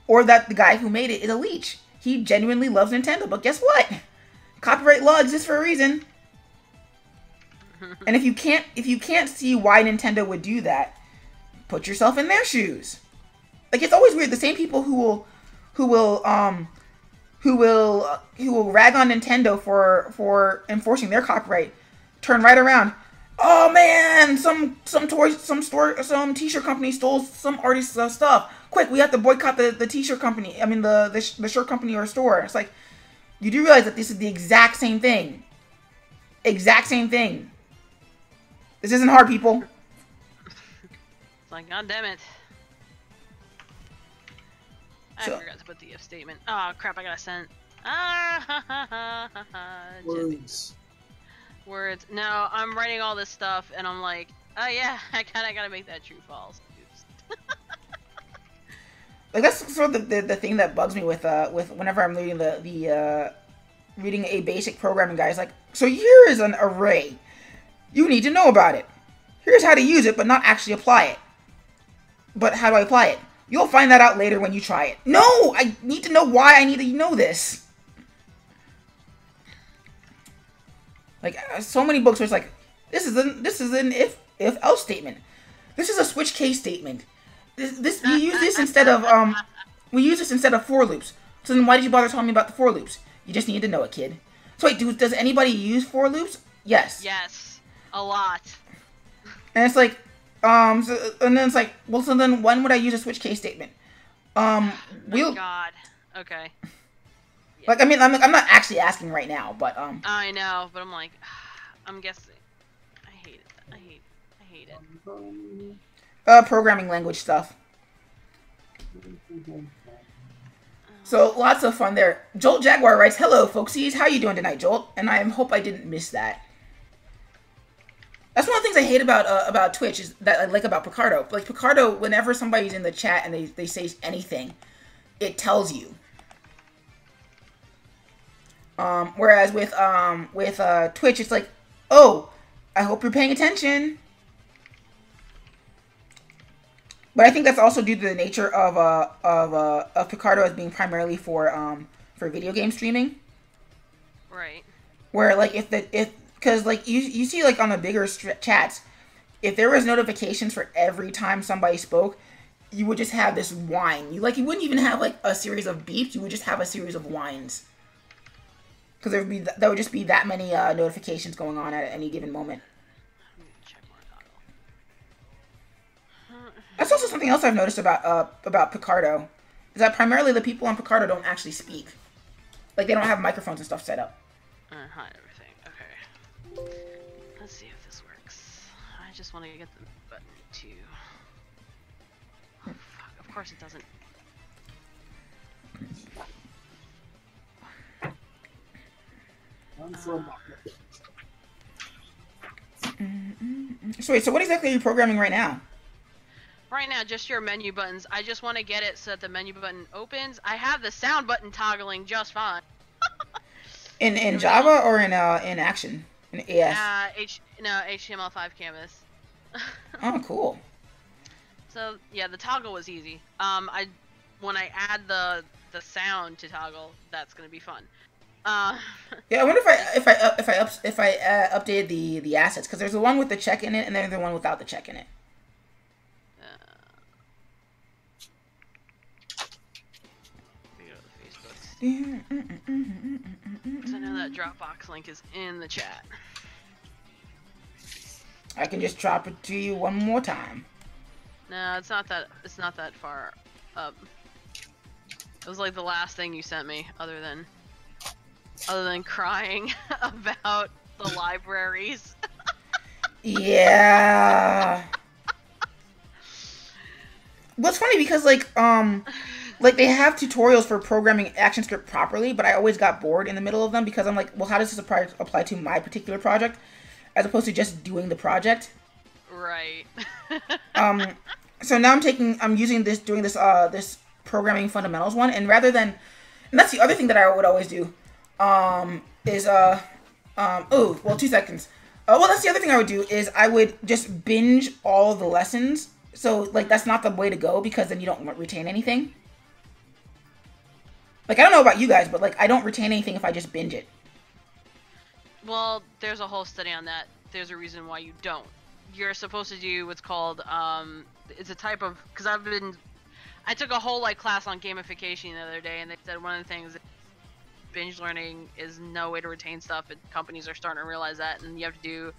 or that the guy who made it is a leech. He genuinely loves Nintendo, but guess what? Copyright law exists for a reason. And if you can't see why Nintendo would do that, put yourself in their shoes. Like, it's always weird. The same people who will rag on Nintendo for enforcing their copyright turn right around. Oh man, some t-shirt company stole some artist's stuff. Quick, we have to boycott the t-shirt company. I mean the shirt company or store. It's like, you do realize that this is the exact same thing. Exact same thing. This isn't hard, people. It's like, god damn it. I forgot to put the if statement. Oh crap! I got sent. Ah, Words. words. No, I'm writing all this stuff, and I'm like, oh yeah, I kind of gotta make that true false. Oops. Like that's sort of the thing that bugs me with whenever I'm reading reading a basic programming guide. It's like, so here is an array. You need to know about it. Here's how to use it, but not actually apply it. But how do I apply it? You'll find that out later when you try it. No! I need to know why I need to know this. Like, so many books where it's like, this is an if else statement. This is a switch case statement. We use this instead of for loops. So then why did you bother telling me about the for loops? You just need to know it, kid. So wait, does anybody use for loops? Yes. Yes, a lot. And it's like, and then it's like, well, so then when would I use a switch case statement? Oh God. Okay. Like, I mean, I'm not actually asking right now, but I know, but I'm like, I'm guessing. I hate it. I hate it. Programming language stuff. So lots of fun there. Jolt Jaguar writes, "Hello, folksies. How you doing tonight, Jolt?" And I hope I didn't miss that. That's one of the things I hate about Twitch is that I like about Picardo. Like Picardo, whenever somebody's in the chat and they say anything, it tells you. Whereas with Twitch, it's like, oh, I hope you're paying attention. But I think that's also due to the nature of Picardo as being primarily for video game streaming. Right. Where like because like you see like on the bigger chats, if there was notifications for every time somebody spoke, you would just have this whine. You wouldn't even have like a series of beeps. You would just have a series of whines. Because there would just be that many notifications going on at any given moment. That's also something else I've noticed about Picardo, is that primarily the people on Picardo don't actually speak. Like, they don't have microphones and stuff set up. Hide everything. Okay. Let's see if this works. I just want to get the button to... Oh, fuck. Of course it doesn't. So wait, so what exactly are you programming right now? Right now, just your menu buttons. I just want to get it so that the menu button opens. I have the sound button toggling just fine. In Java or in Action? In AS? HTML5 canvas. Oh, cool. So yeah, the toggle was easy. When I add the sound to toggle, that's gonna be fun. Yeah, I wonder if I updated the assets, because there's the one with the check in it and then the one without the check in it. Because I know that Dropbox link is in the chat. I can just drop it to you one more time. No, it's not that far up. It was like the last thing you sent me, other than crying about the libraries. Yeah. Well, it's funny because like they have tutorials for programming ActionScript properly, but I always got bored in the middle of them because I'm like, well, how does this apply to my particular project, as opposed to just doing the project? Right. So now I'm using this programming fundamentals one, and rather than, and that's the other thing that I would always do, is 2 seconds. Well, that's the other thing I would do is I would just binge all the lessons. So like that's not the way to go, because then you don't retain anything. Like, I don't know about you guys, but like I don't retain anything if I just binge it. Well, there's a whole study on that. There's a reason why you don't. You're supposed to do what's called it's a type of, because I took a whole like class on gamification the other day, and they said one of the things that binge learning is no way to retain stuff, and companies are starting to realize that, and you have to do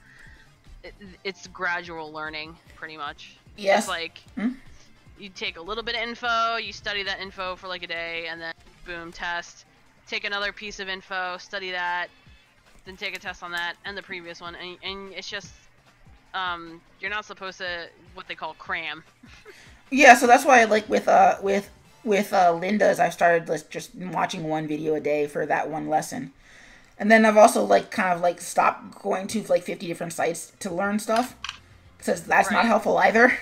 it's gradual learning pretty much. Yes. It's like you take a little bit of info, you study that info for like a day, and then boom, test. Take another piece of info, study that, then take a test on that and the previous one, and it's just you're not supposed to what they call cram. Yeah, so that's why like with with Linda's, I've started just watching one video a day for that one lesson. And then I've also like kind of like stopped going to like 50 different sites to learn stuff, because that's not helpful either.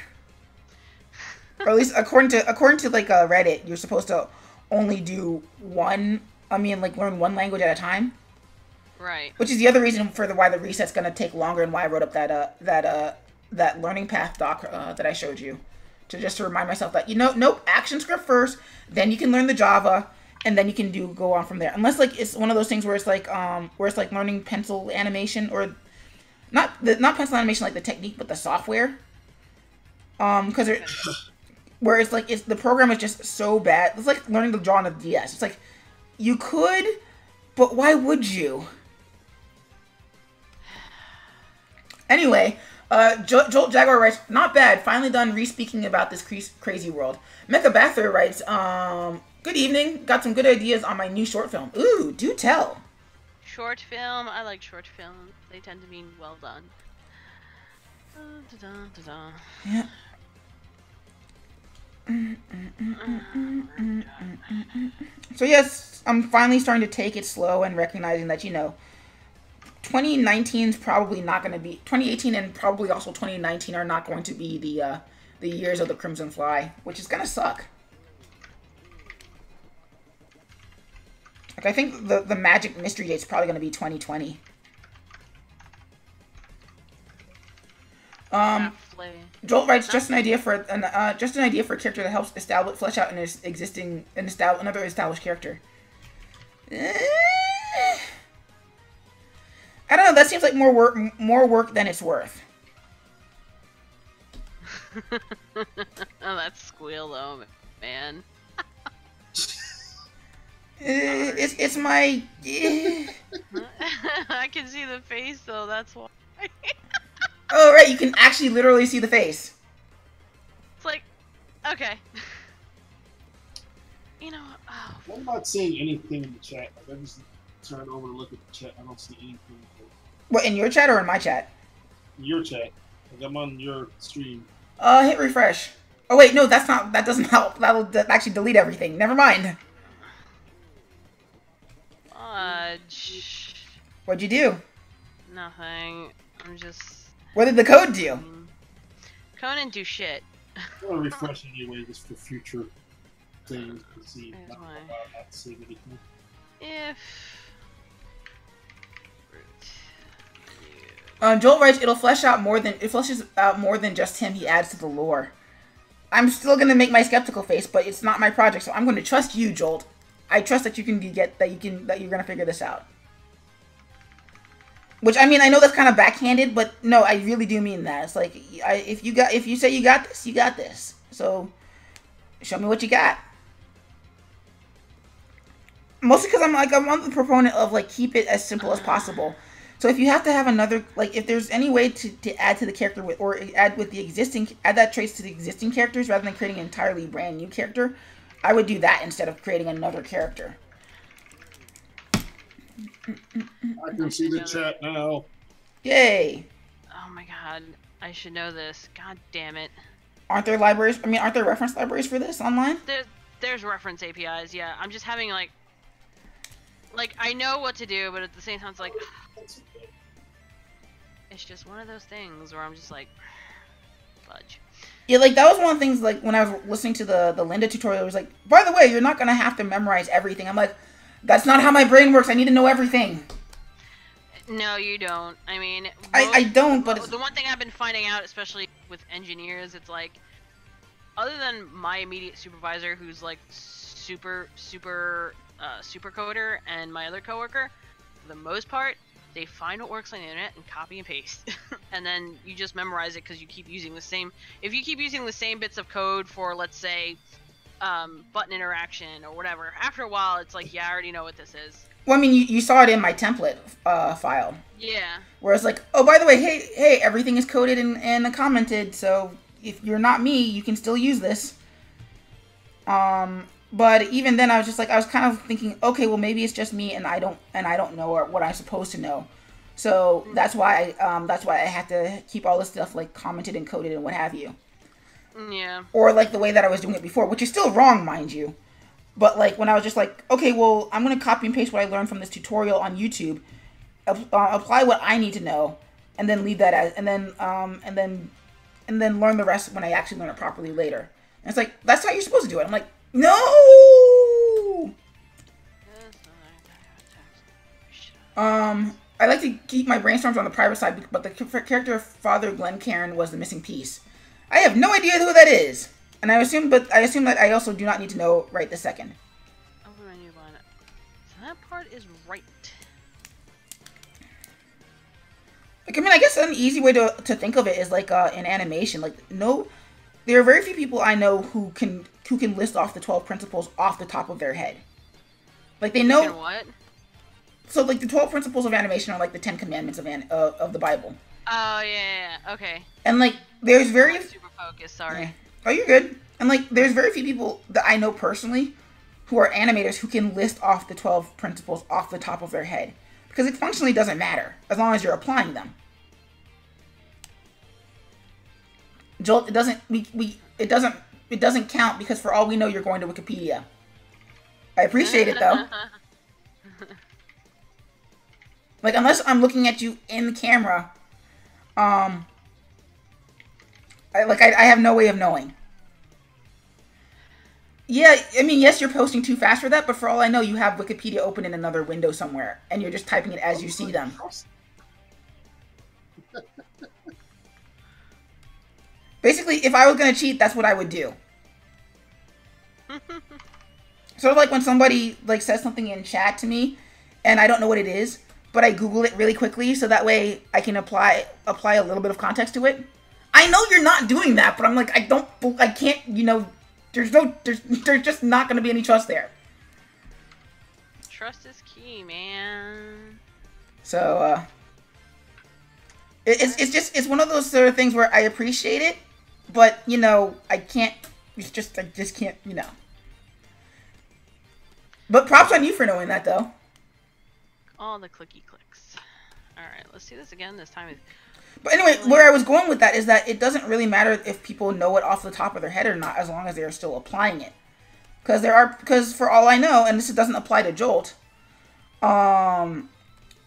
Or at least according to like Reddit, you're supposed to only do learn one language at a time. Right. Which is the other reason for why the reset's gonna take longer, and why I wrote up that learning path doc that I showed you, to remind myself that nope, action script first, then you can learn the Java, and then you can go on from there. Unless like it's one of those things where it's like learning pencil animation, or not pencil animation like the technique, but the software. Because where it's like the program is just so bad. It's like learning to draw on a DS. It's like you could, but why would you? Anyway, Jolt Jaguar writes, not bad. Finally done re-speaking about this crazy world. Mecha Bather writes, good evening. Got some good ideas on my new short film. Ooh, do tell. Short film. I like short films. They tend to be well done. Yeah. So yes, I'm finally starting to take it slow and recognizing that 2019 is probably not going to be 2018, and probably also 2019 are not going to be the years of the Crimson Fly, which is going to suck. Like I think the magic mystery date is probably going to be 2020. Joel writes, just an idea for a character that helps flesh out another established character. I don't know. That seems like more work than it's worth. Oh, that's squeal though, man. It's my. I can see the face though. That's why. Oh right, you can actually literally see the face. It's like, okay. Oh. I'm not seeing anything in the chat. Like, I just turn over to look at the chat. I don't see anything. What, in your chat or in my chat? Your chat. Like, I'm on your stream. Hit refresh. Oh wait, no, that doesn't help. That'll actually delete everything. Never mind. What'd you do? Nothing. I'm just. What did the code do? Code didn't do shit. I'm gonna refresh anyway, just for future things to see. Not seeing anything. If. Joel writes, it fleshes out more than just him. He adds to the lore. I'm still gonna make my skeptical face, but it's not my project, so I'm going to trust you, Jolt. I trust that you're gonna figure this out. Which, I mean, I know that's kind of backhanded, but no, I really do mean that. It's like, if you say you got this, you got this. So, show me what you got. Mostly because I'm the proponent of like keep it as simple as possible. So if you have to have another, like, if there's any way to add to the character add that traits to the existing characters rather than creating an entirely brand new character, I would do that instead of creating another character. I can see the chat now. Yay! Oh my god, I should know this. God damn it. Aren't there libraries? I mean, aren't there reference libraries for this online? There's reference APIs. Yeah, I'm just having like I know what to do, but at the same time, it's like it's just one of those things where I'm just like fudge. Yeah, like that was one of the things. Like when I was listening to the Linda tutorial, it was like, by the way, you're not gonna have to memorize everything. I'm like, that's not how my brain works. I need to know everything. No, you don't. I mean, I don't, but the one thing I've been finding out, especially with engineers, it's like, other than my immediate supervisor, who's like super coder, and my other coworker, for the most part, they find what works on the internet and copy and paste. And then you just memorize it because you keep using the same. If you keep using the same bits of code for, let's say, button interaction or whatever, after a while it's like, yeah, I already know what this is. Well, I mean, you saw it in my template file. Yeah. Where it's like, oh, by the way, hey, everything is coded and commented, so if you're not me, you can still use this. But even then, I was kind of thinking, okay, well, maybe it's just me, and I don't know what I'm supposed to know. So that's why I had to keep all this stuff like commented and coded and what have you. Yeah. or like the way that I was doing it before, which is still wrong, mind you. But like when I was just like, okay, well, I'm gonna copy and paste what I learned from this tutorial on YouTube, apply what I need to know, and then leave that as, and then learn the rest when I actually learn it properly later. And it's like that's how you're supposed to do it. I'm like, no. I like to keep my brainstorms on the private side, but the character Father Glen Cairn was the missing piece. I have no idea who that is, and I assume that I also do not need to know right this second. Open menu line. So that part is right. Like, I mean, I guess an easy way to think of it is like in animation. Like, no, there are very few people I know who can list off the 12 principles off the top of their head. Like they know what? So like the 12 principles of animation are like the 10 commandments of the Bible. Oh yeah, okay. And like there's very super focused. Sorry. Yeah. Oh, you're good. And like there's very few people that I know personally who are animators who can list off the 12 principles off the top of their head, because it functionally doesn't matter as long as you're applying them. Jolt, it doesn't count, because for all we know you're going to Wikipedia. I appreciate it though. Like, unless I'm looking at you in the camera, I have no way of knowing. Yeah, I mean, yes, you're posting too fast for that, but for all I know, you have Wikipedia open in another window somewhere, and you're just typing it as you see them. Basically, if I was going to cheat, that's what I would do. Sort of like when somebody like says something in chat to me, and I don't know what it is, but I Google it really quickly so that way I can apply a little bit of context to it. I know you're not doing that, but I'm like, I can't, you know, there's just not going to be any trust there. Trust is key, man. So, it's one of those sort of things where I appreciate it, but, you know, I just can't, you know. But props on you for knowing that, though. All the clicky clicks. Alright, let's do this again. This time. But anyway, where I was going with that is that it doesn't really matter if people know it off the top of their head or not, as long as they are still applying it. Because for all I know, and this doesn't apply to Jolt,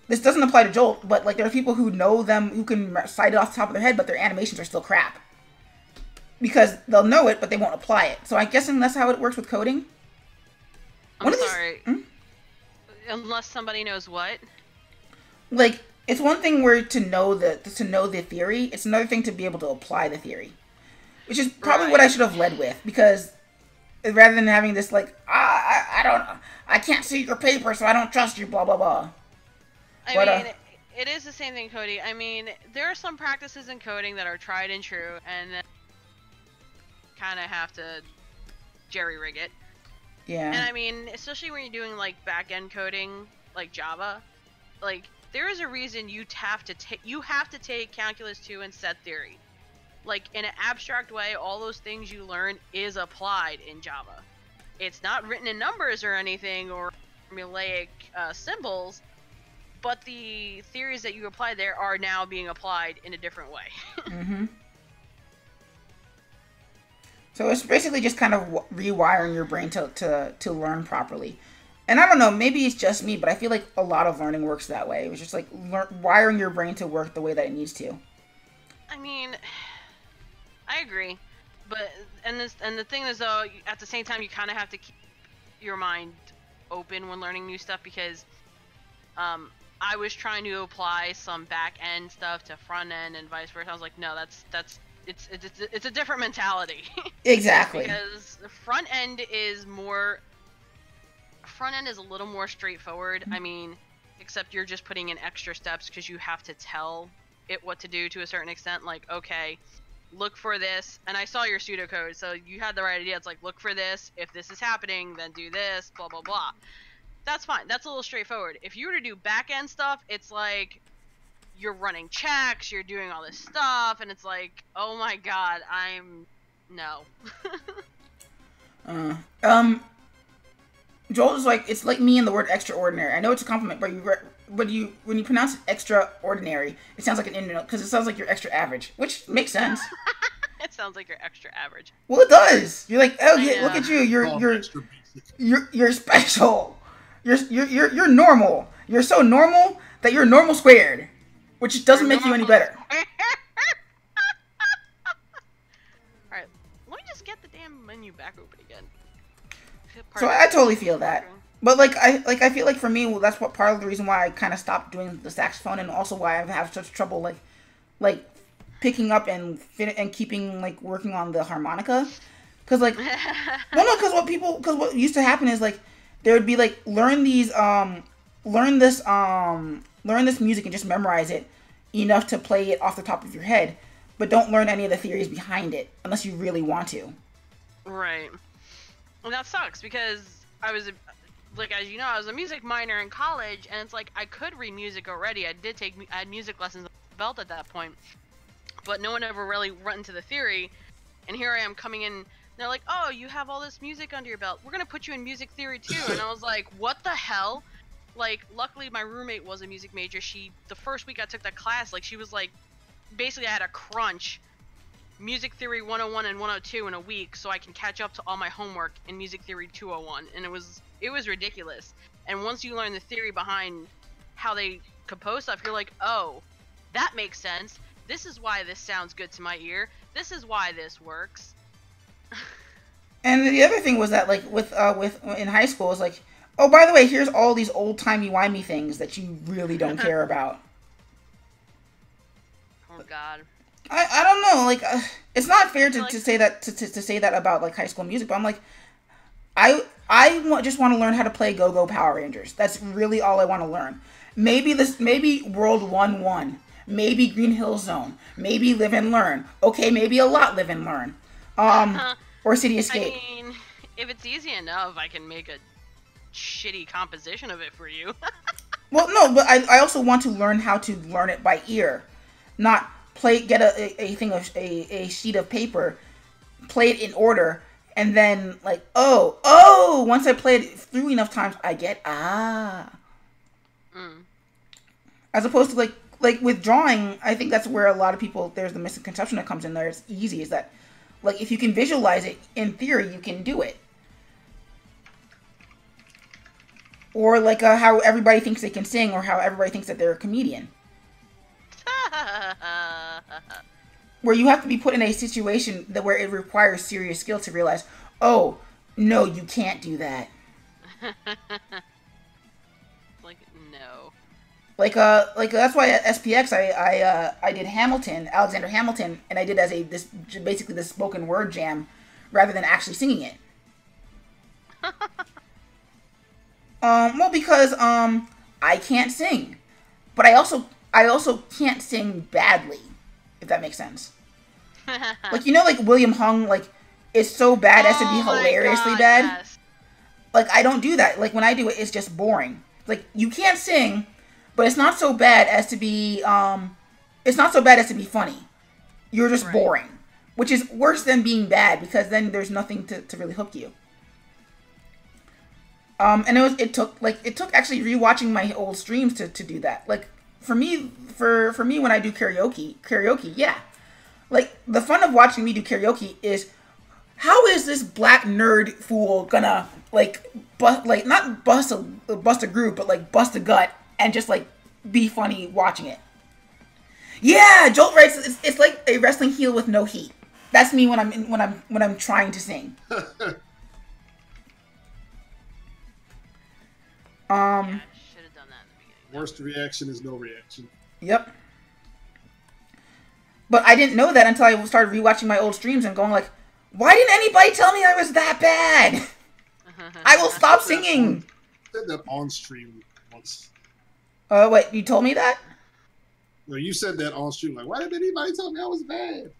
this doesn't apply to Jolt, but like there are people who know them, who can cite it off the top of their head, but their animations are still crap. Because they'll know it, but they won't apply it. So I'm guessing that's how it works with coding? I'm sorry. Unless somebody knows what? Like, it's one thing where to know the theory. It's another thing to be able to apply the theory. Which is probably what I should have led with. Because rather than having this like, I can't see your paper, so I don't trust you, blah, blah, blah. I mean, it is the same thing, Cody. I mean, there are some practices in coding that are tried and true, and then kind of have to jerry-rig it. Yeah. And I mean, especially when you're doing like back-end coding, like Java, like there is a reason you have to take Calculus 2 and set theory. Like in an abstract way, all those things you learn is applied in Java. It's not written in numbers or anything or formulaic symbols, but the theories that you apply there are now being applied in a different way. Mm-hmm. So it's basically just kind of rewiring your brain to learn properly. And I don't know, maybe it's just me, but I feel like a lot of learning works that way. It was just like wiring your brain to work the way that it needs to. I mean, I agree. But, and the thing is though, at the same time, you kind of have to keep your mind open when learning new stuff, because I was trying to apply some back-end stuff to front-end and vice versa. I was like, no, it's a different mentality. Exactly. Because the front end is a little more straightforward. I mean, except you're just putting in extra steps because you have to tell it what to do to a certain extent. Like, okay, look for this. And I saw your pseudocode, so you had the right idea. It's like, look for this. If this is happening, then do this, blah, blah, blah. That's fine. That's a little straightforward. If you were to do back end stuff, it's like you're running checks, you're doing all this stuff, and it's like, oh my god, no. Joel is like, it's like me and the word extraordinary. I know it's a compliment, but when you pronounce it extraordinary, it sounds like an Indian, because it sounds like you're extra average, which makes sense. It's sounds like you're extra average. Well, it does. You're like, oh, I yeah, look know. at you. You're Oh, you're extra basic. you're special. You're normal. You're so normal that you're normal squared, which doesn't make you any better. Alright, let me just get the damn menu back open again. So I totally feel that. But I feel like for me, well, that's what part of the reason why I kind of stopped doing the saxophone, and also why I have such trouble like picking up and keeping like working on the harmonica, because like because what used to happen is like there would be like learn this music and just memorize it enough to play it off the top of your head, but don't learn any of the theories behind it unless you really want to. Right. And that sucks because I was, like, as you know, I was a music minor in college, and it's like I could read music already. I had music lessons on the belt at that point, but no one ever really went into the theory. And here I am coming in. They're like, "Oh, you have all this music under your belt. We're gonna put you in music theory too." And I was like, "What the hell?" Like, luckily my roommate was a music major. The first week I took that class, like, she was like, basically I had a crunch Music Theory 101 and 102 in a week so I can catch up to all my homework in Music Theory 201, and it was ridiculous. And once you learn the theory behind how they compose stuff, you're like, oh, that makes sense. This is why this sounds good to my ear. This is why this works. And the other thing was that like with in high school is like, oh, by the way, here's all these old timey-wimey things that you really don't care about. Oh God. I don't know, like it's not fair to say that to say that about like high school music, but I'm like, just want to learn how to play Go-Go Power Rangers. That's really all I want to learn. Maybe World 1-1, maybe Green Hill Zone, maybe Live and Learn. Okay, maybe a lot Live and Learn. Or City Escape. I mean, if it's easy enough, I can make a shitty composition of it for you. Well, no, but I also want to learn how to learn it by ear, not get a sheet of paper, play it in order, and then like once I play it through enough times, I get As opposed to like with drawing, I think that's where a lot of people, there's the misconception that comes in there. It's easy, is that like if you can visualize it in theory, you can do it. Or like how everybody thinks they can sing, or how everybody thinks that they're a comedian. Where you have to be put in a situation where it requires serious skill to realize, oh, no, you can't do that. Like, no. Like that's why at SPX I did Alexander Hamilton, and I did as basically this spoken word jam rather than actually singing it. Well, because I can't sing, but I also can't sing badly, if that makes sense. Like, you know, like William Hung, like, is so bad as to be hilariously bad. Yes. Like, I don't do that. Like, when I do it, it's just boring. Like, you can't sing, but it's not so bad as to be funny. You're just boring, which is worse than being bad, because then there's nothing to really hook you. And it took actually rewatching my old streams to do that. Like, for me when I do karaoke, yeah. Like, the fun of watching me do karaoke is, how is this black nerd fool gonna not bust a group, but like bust a gut and just like be funny watching it. Yeah, Jolt writes it's like a wrestling heel with no heat. That's me when I'm trying to sing. Yeah, I should have done that in the beginning. Worst reaction is no reaction. Yep. But I didn't know that until I started rewatching my old streams and going like, why didn't anybody tell me I was that bad? I will stop singing. I said that on stream once. Wait, you told me that? No, you said that on stream. Like, why didn't anybody tell me I was bad?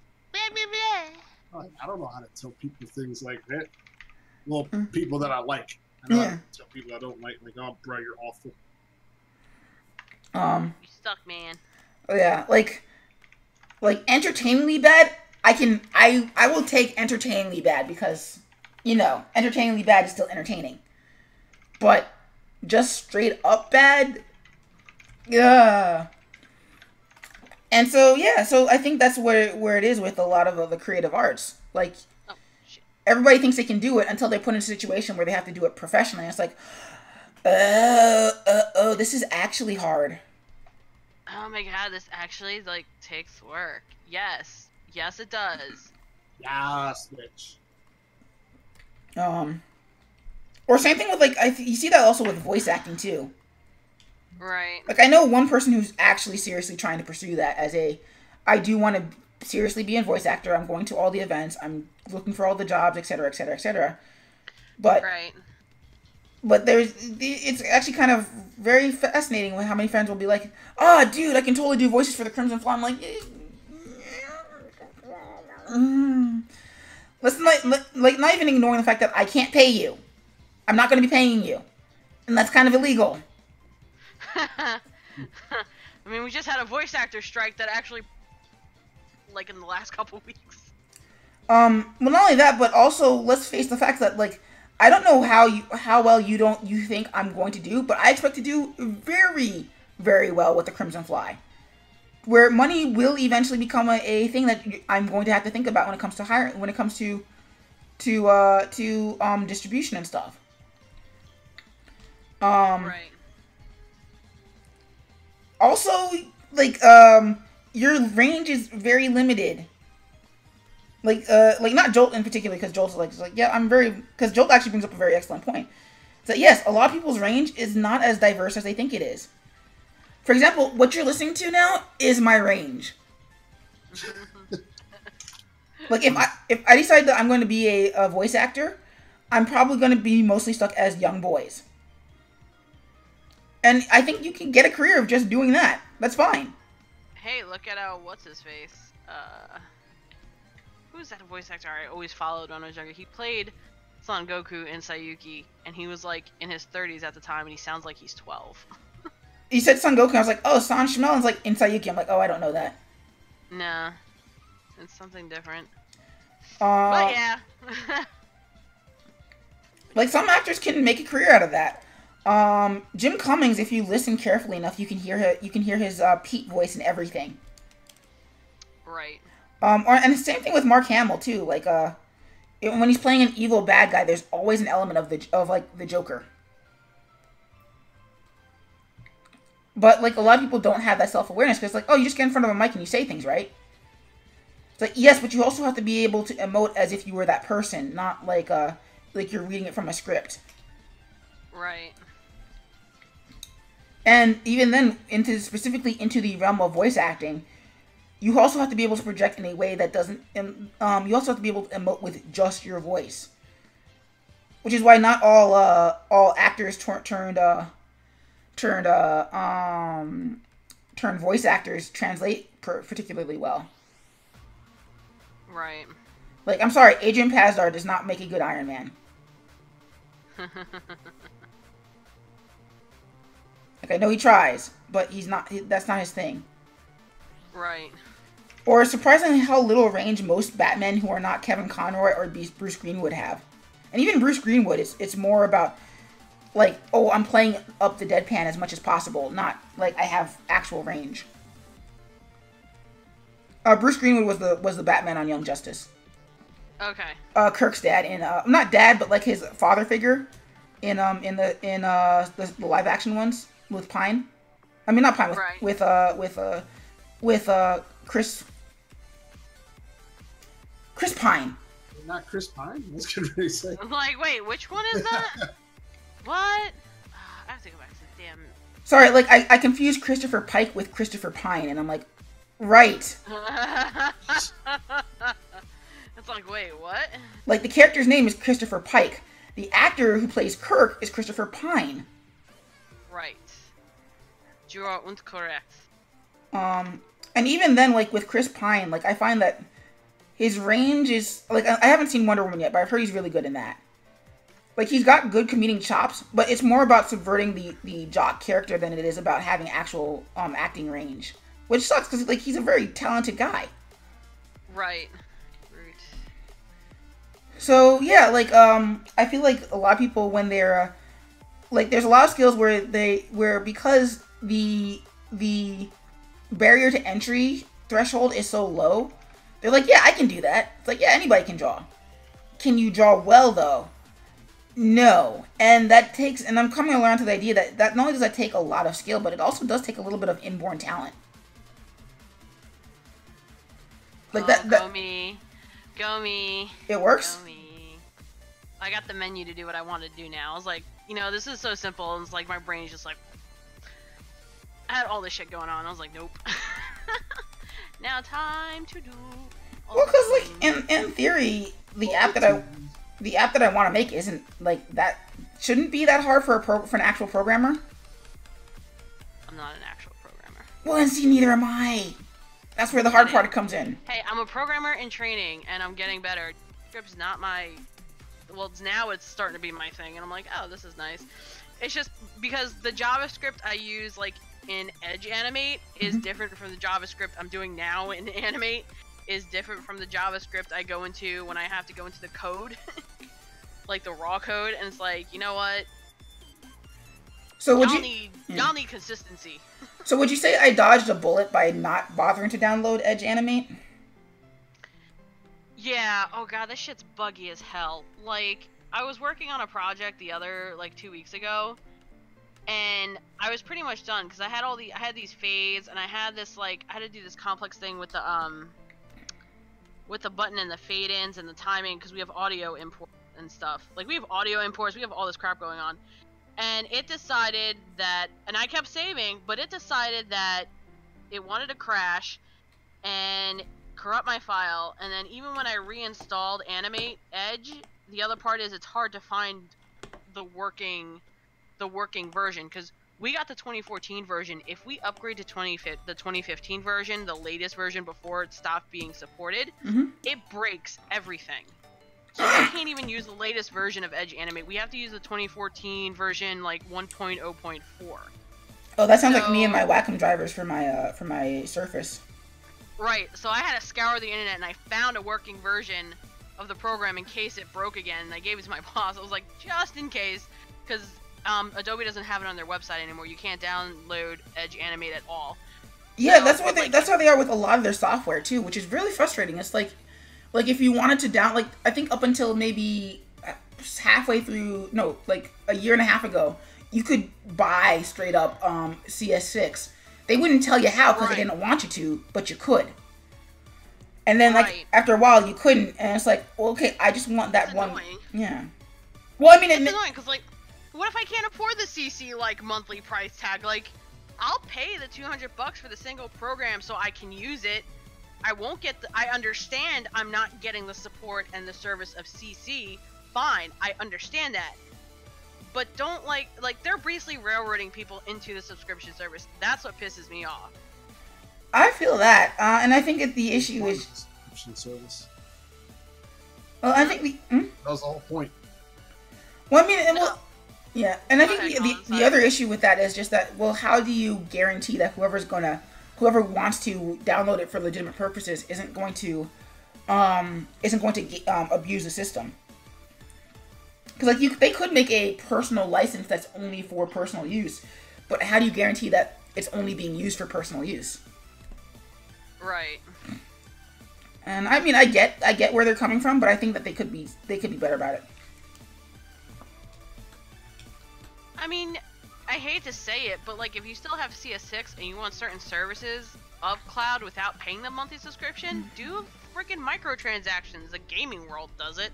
Like, I don't know how to tell people things like that. Well, people that I like. I know how to tell people I don't like, oh, bro, you're awful. You suck, man. Yeah, like entertainingly bad, I will take entertainingly bad, because, you know, entertainingly bad is still entertaining. But just straight up bad, yeah. And so yeah, so I think that's where it is with a lot of the creative arts. Like Oh shit. everybody thinks they can do it until they're put in a situation where they have to do it professionally. It's like, this is actually hard. Oh my god, this actually like takes work. Yes. Yes it does. Yeah, Switch. Or same thing with like you see that also with voice acting too. Right. Like I know one person who's actually seriously trying to pursue that as I do want to seriously be a voice actor. I'm going to all the events. I'm looking for all the jobs, etc., etc., etc. But Right. But it's actually kind of very fascinating with how many fans will be like, "Oh, dude, I can totally do voices for the Crimson Fly." I'm like, let's not even ignoring the fact that I can't pay you. I'm not going to be paying you, and that's kind of illegal. I mean, we just had a voice actor strike that actually, like, in the last couple weeks. Well, not only that, but also let's face the fact that like I don't know how well you think I'm going to do, but I expect to do very, very well with the Crimson Fly. Where money will eventually become a thing that I'm going to have to think about when it comes to distribution and stuff. Right. Also, like your range is very limited. Like not Jolt in particular, because Jolt's like yeah, because Jolt actually brings up a very excellent point. So yes, a lot of people's range is not as diverse as they think it is. For example, what you're listening to now is my range. Like if I decide that I'm going to be a voice actor, I'm probably going to be mostly stuck as young boys. And I think you can get a career of just doing that. That's fine. Hey, look at what's his face? Who's that voice actor I always followed when I was younger? He played Son Goku in Sayuki, and he was like in his 30s at the time, and he sounds like he's 12. You said Son Goku, I was like, oh, San Shimelin's like in Sayuki. I'm like, oh, I don't know that. Nah, it's something different. But yeah. Like some actors can make a career out of that. Jim Cummings, if you listen carefully enough, you can hear his Pete voice and everything. Right. And the same thing with Mark Hamill too. Like when he's playing an evil bad guy, there's always an element of the Joker. But like a lot of people don't have that self-awareness because like, oh, you just get in front of a mic and you say things, right? It's like yes, but you also have to be able to emote as if you were that person, not like you're reading it from a script. Right. And even then, specifically into the realm of voice acting, you also have to be able to project in a way that doesn't. You also have to be able to emote with just your voice, which is why not all actors turned voice actors translate particularly well. Right. Like, I'm sorry, Adrian Pasdar does not make a good Iron Man. Like, I know he tries, but that's not his thing. Right. Or surprisingly how little range most Batmen who are not Kevin Conroy or Bruce Greenwood have. And even Bruce Greenwood, it's more about, like, oh, I'm playing up the deadpan as much as possible, not, like, I have actual range. Bruce Greenwood was the Batman on Young Justice. Okay. Kirk's dad in not dad, but like his father figure in the live action ones with Pine. I mean not Pine with Chris Pine. Not Chris Pine. I was gonna really say. I'm like, wait, which one is that? What? I have to go back to the damn. Sorry, like I confused Christopher Pike with Christopher Pine, and I'm like, right. It's like, wait, what? Like, the character's name is Christopher Pike. The actor who plays Kirk is Christopher Pine. Right. You are incorrect. And even then, like, with Chris Pine, like, I find that his range is, like, I haven't seen Wonder Woman yet, but I've heard he's really good in that. Like, he's got good comedic chops, but it's more about subverting the jock character than it is about having actual acting range. Which sucks, because, like, he's a very talented guy. Right. So yeah, like I feel like a lot of people when they're like, there's a lot of skills where because the barrier to entry threshold is so low. They're like, yeah, I can do that. It's like, yeah, anybody can draw. Can you draw well, though? No. And that takes, and I'm coming around to the idea that not only does that take a lot of skill, but it also does take a little bit of inborn talent. Like go me. Go me. It works? Go me. I got the menu to do what I want to do now. I was like, you know, this is so simple. And it's like my brain's just like, I had all this shit going on. I was like, nope. Now time to do. Well, because like in theory, the app that I want to make isn't like that. Shouldn't be that hard for an actual programmer. I'm not an actual programmer. Well, and see, neither am I. That's where the hard part comes in. Hey, I'm a programmer in training, and I'm getting better. Script's not my. Well, now it's starting to be my thing, and I'm like, oh, this is nice. It's just because the JavaScript I use, like, in Edge Animate is different from the JavaScript I'm doing now in Animate, is different from the JavaScript I go into when I have to go into the code, like the raw code, and it's like, you know what? So would y'all need consistency. So would you say I dodged a bullet by not bothering to download Edge Animate? Yeah, oh god, this shit's buggy as hell. Like, I was working on a project the other, like, 2 weeks ago, and I was pretty much done, because I had these fades, and I had this, like, I had to do this complex thing with the button and the fade-ins and the timing, because we have audio import and stuff. Like, we have audio imports, we have all this crap going on. And it decided that, and I kept saving, but it decided that it wanted to crash, and corrupt my file, and then even when I reinstalled Animate Edge, the other part is it's hard to find the working version, because we got the 2014 version. If we upgrade to the 2015 version, the latest version before it stopped being supported, it breaks everything. So we can't even use the latest version of Edge Animate. We have to use the 2014 version, like 1.0.4. Oh, that sounds like me and my Wacom drivers for my Surface. Right, so I had to scour the internet and I found a working version of the program in case it broke again, and I gave it to my boss. I was like, just in case, because Adobe doesn't have it on their website anymore. You can't download Edge Animate at all. Yeah, so, that's how they are with a lot of their software too, which is really frustrating. It's like if you wanted to I think up until maybe halfway through, no, like a year and a half ago, you could buy straight up CS6. They wouldn't tell you how because they didn't want you to, but you could. And then, like, after a while, you couldn't, and it's like, well, okay, I just want that one. Annoying. Yeah. Well, I mean, it's annoying because, like, what if I can't afford the CC like monthly price tag? Like, I'll pay the $200 for the single program so I can use it. I won't get I understand I'm not getting the support and the service of CC. Fine, I understand that. But don't, like, they're basically railroading people into the subscription service. That's what pisses me off. I feel that, and I think that the issue is subscription service. Well, I think that was the whole point. Well, I mean, yeah, and I think the other issue with that is just that, well, how do you guarantee that whoever wants to download it for legitimate purposes isn't going to abuse the system? Because, like, they could make a personal license that's only for personal use, but how do you guarantee that it's only being used for personal use? Right. And I mean, I get where they're coming from, but I think that they could be better about it. I mean, I hate to say it, but, like, if you still have CS6 and you want certain services of cloud without paying the monthly subscription, do freaking microtransactions. The gaming world does it.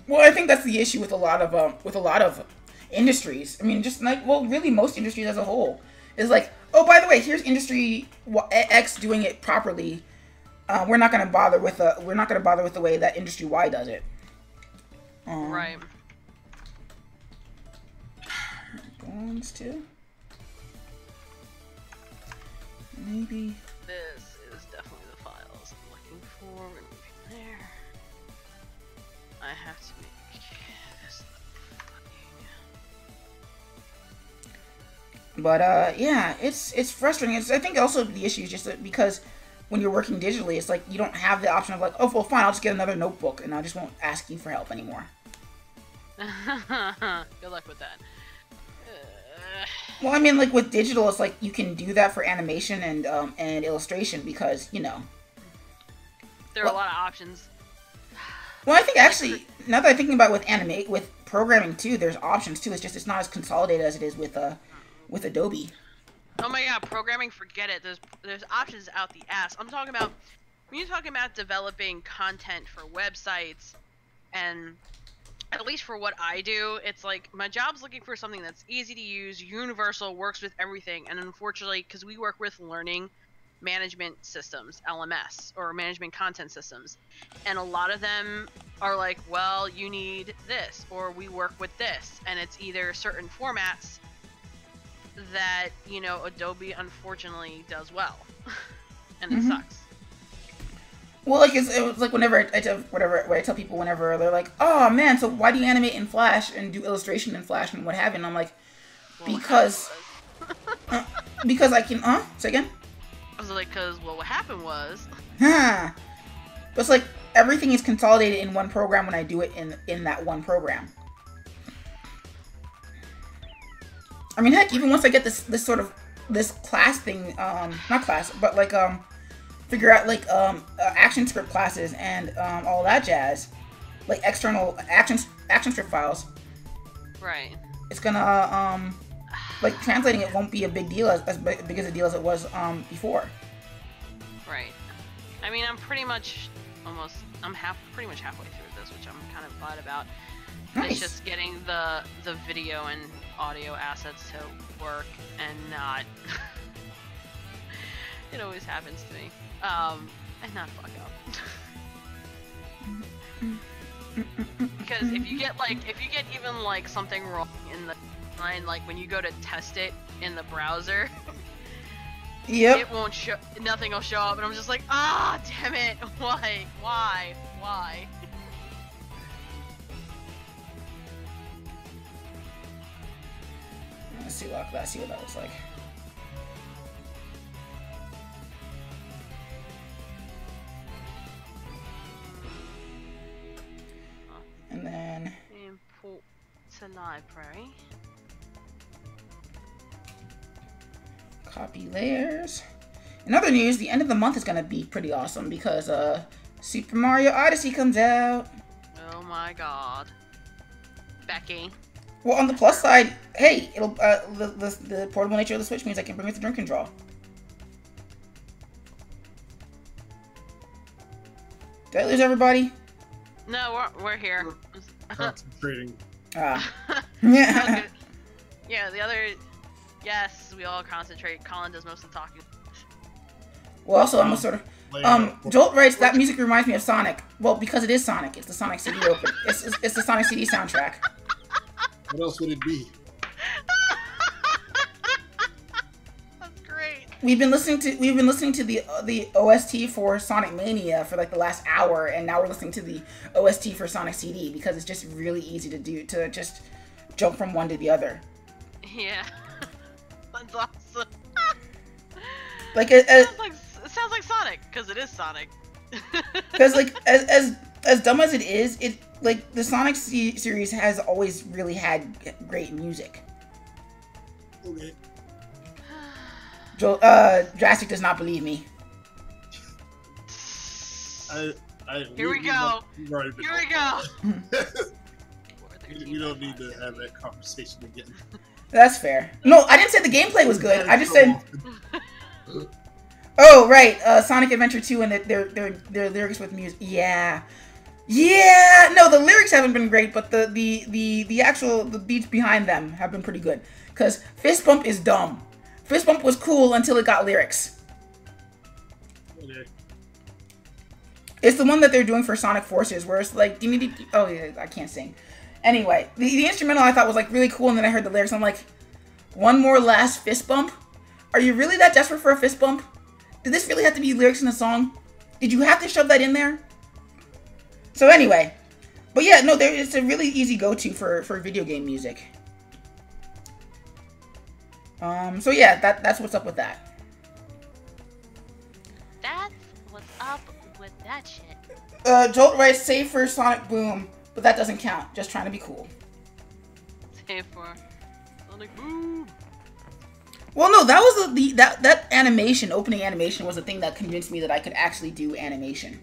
Well, I think that's the issue with a lot of industries. I mean, just like, well, really most industries as a whole is like, oh, by the way, here's industry X doing it properly. We're not gonna bother with the way that industry Y does it. Right. Bones too. Maybe. This is definitely the files I'm looking for. We're gonna move in there. I have to make this fucking... But yeah, it's frustrating. I think also the issue is just that because when you're working digitally, it's like you don't have the option of like, oh, well, fine, I'll just get another notebook and I just won't ask you for help anymore. Good luck with that. Well, I mean, like with digital, it's like you can do that for animation and illustration because there are a lot of options. Well, I think actually, now that I'm thinking about with programming too, there's options too. It's not as consolidated as it is with Adobe. Oh my god, programming, forget it. There's options out the ass. I'm talking about when you're talking about developing content for websites, and at least for what I do, it's like my job's looking for something that's easy to use, universal, works with everything. And unfortunately, because we work with learning management systems, LMS, or management content systems, and a lot of them are like, well, you need this, or we work with this, and it's either certain formats that Adobe unfortunately does well, and it sucks. Well, like it was like whenever I tell people whenever they're like, oh man, so why do you animate in Flash and do illustration in Flash and what have you? And I'm like, because because I can. Say again. I was like, because what happened was. But it's like everything is consolidated in one program when I do it in that one program. I mean, heck, even once I get this class thing, not class, but like figure out like action script classes and all that jazz, like external action script files. Right. It's gonna like translating it won't be a big deal as big as a deal as it was before. Right. I mean, I'm pretty much pretty much halfway through this, which I'm kind of glad about. Nice. It's just getting the video and audio assets to work and not. It always happens to me. And not fuck up. Because if you get even like something wrong in the line, like when you go to test it in the browser, yep, it won't show. Nothing will show up, and I'm just like, damn it! Why? Let's see what that looks like. And then import to library. Copy layers. In other news, the end of the month is gonna be pretty awesome because Super Mario Odyssey comes out. Oh my god, Becky. Well, on the plus side, hey, it'll the portable nature of the Switch means I can bring it to drink and draw. Did I lose everybody? No, we're here. Concentrating. Yeah. Yeah, the other. Yes, we all concentrate. Colin does most of the talking. Well, also, I'm a sort of. Jolt writes that music reminds me of Sonic. Well, because it is Sonic. It's the Sonic CD open. It's the Sonic CD soundtrack. What else would it be? That's great. We've been listening to the OST for Sonic Mania for like the last hour, and now we're listening to the OST for Sonic CD because it's just really easy to just jump from one to the other. Yeah, that's awesome. Like it sounds like Sonic because it is Sonic. Because like as dumb as it is, it like the Sonic series has always really had great music. Okay. Drastic does not believe me. Here we go. We don't need to have that conversation again. That's fair. No, I didn't say the gameplay was good. I just said. Oh right, Sonic Adventure 2 and their lyrics with music. Yeah. No, the lyrics haven't been great, but the actual beats behind them have been pretty good. Cause Fist Bump is dumb. Fist Bump was cool until it got lyrics. Okay. It's the one that they're doing for Sonic Forces, where it's like, oh yeah, I can't sing. Anyway, the instrumental I thought was like really cool, and then I heard the lyrics. I'm like, one more last fist bump? Are you really that desperate for a fist bump? Did this really have to be lyrics in a song? Did you have to shove that in there? So anyway, but yeah, no, it's a really easy go-to for video game music. So yeah, that's what's up with that. That's what's up with that shit. Jolt writes, save for Sonic Boom, but that doesn't count. Just trying to be cool. Save for Sonic Boom. Well, no, that was that animation, opening animation, was the thing that convinced me that I could actually do animation.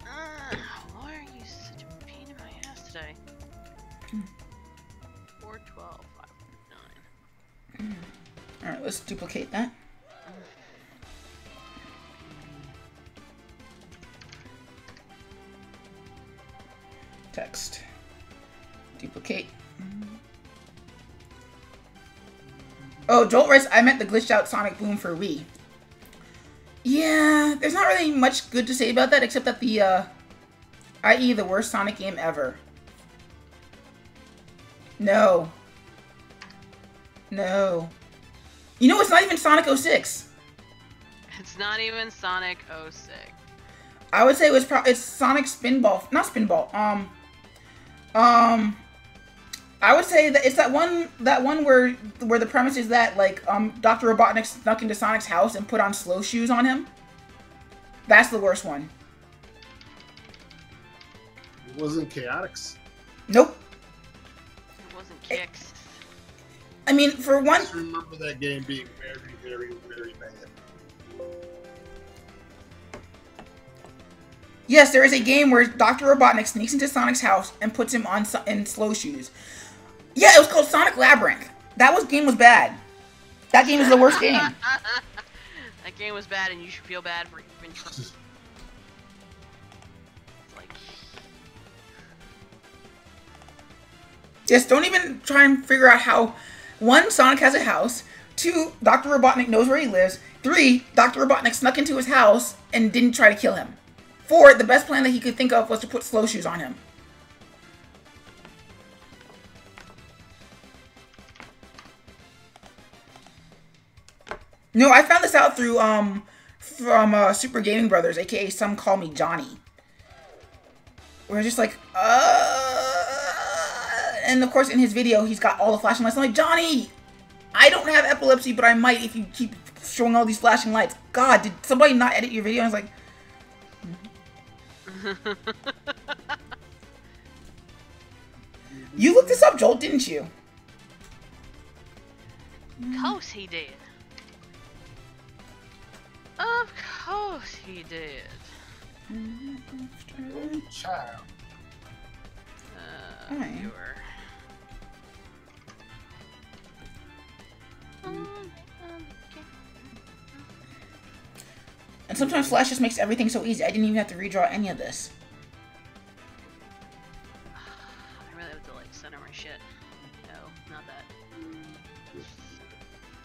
Why are you such a pain in my ass today? 412, 509. All right, let's duplicate that. Text. Duplicate. Oh, Jolt writes, I meant the glitched out Sonic Boom for Wii. Yeah, there's not really much good to say about that except that the, i.e. the worst Sonic game ever. No. No. You know, it's not even Sonic 06. It's not even Sonic 06. I would say it's Sonic Spinball, not Spinball. I would say that it's that one where the premise is that like Dr. Robotnik snuck into Sonic's house and put on slow shoes on him. That's the worst one. It wasn't Chaotix. Nope. It wasn't Kix. I mean, for one. I just remember that game being very, very, very bad. Yes, there is a game where Dr. Robotnik sneaks into Sonic's house and puts him on in slow shoes. Yeah, it was called Sonic Labyrinth. That game was bad. That game is the worst game. That game was bad, and you should feel bad for even trying. Like, just don't even try and figure out how. 1, Sonic has a house. 2, Dr. Robotnik knows where he lives. 3, Dr. Robotnik snuck into his house and didn't try to kill him. 4, the best plan that he could think of was to put slow shoes on him. No, I found this out through, from Super Gaming Brothers, aka Some Call Me Johnny. We're just like, and of course in his video, he's got all the flashing lights. I'm like, Johnny, I don't have epilepsy, but I might if you keep showing all these flashing lights. God, did somebody not edit your video? I was like, you looked this up, Jolt, didn't you? of course he did. Of course he did. Oh, child. Viewer. And sometimes Flash just makes everything so easy. I didn't even have to redraw any of this. I really have to like center my shit. No, not that.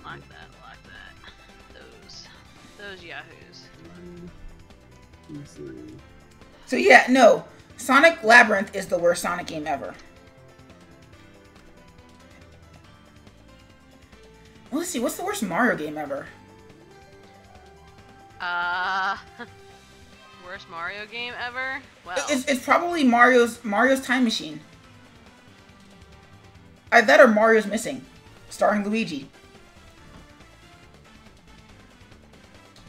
Lock that, lock that. Those yahoos. So yeah, no. Sonic Labyrinth is the worst Sonic game ever. Well, let's see, what's the worst Mario game ever? Worst Mario game ever? Well, It's probably Mario's Time Machine. Either that or Mario's Missing, starring Luigi.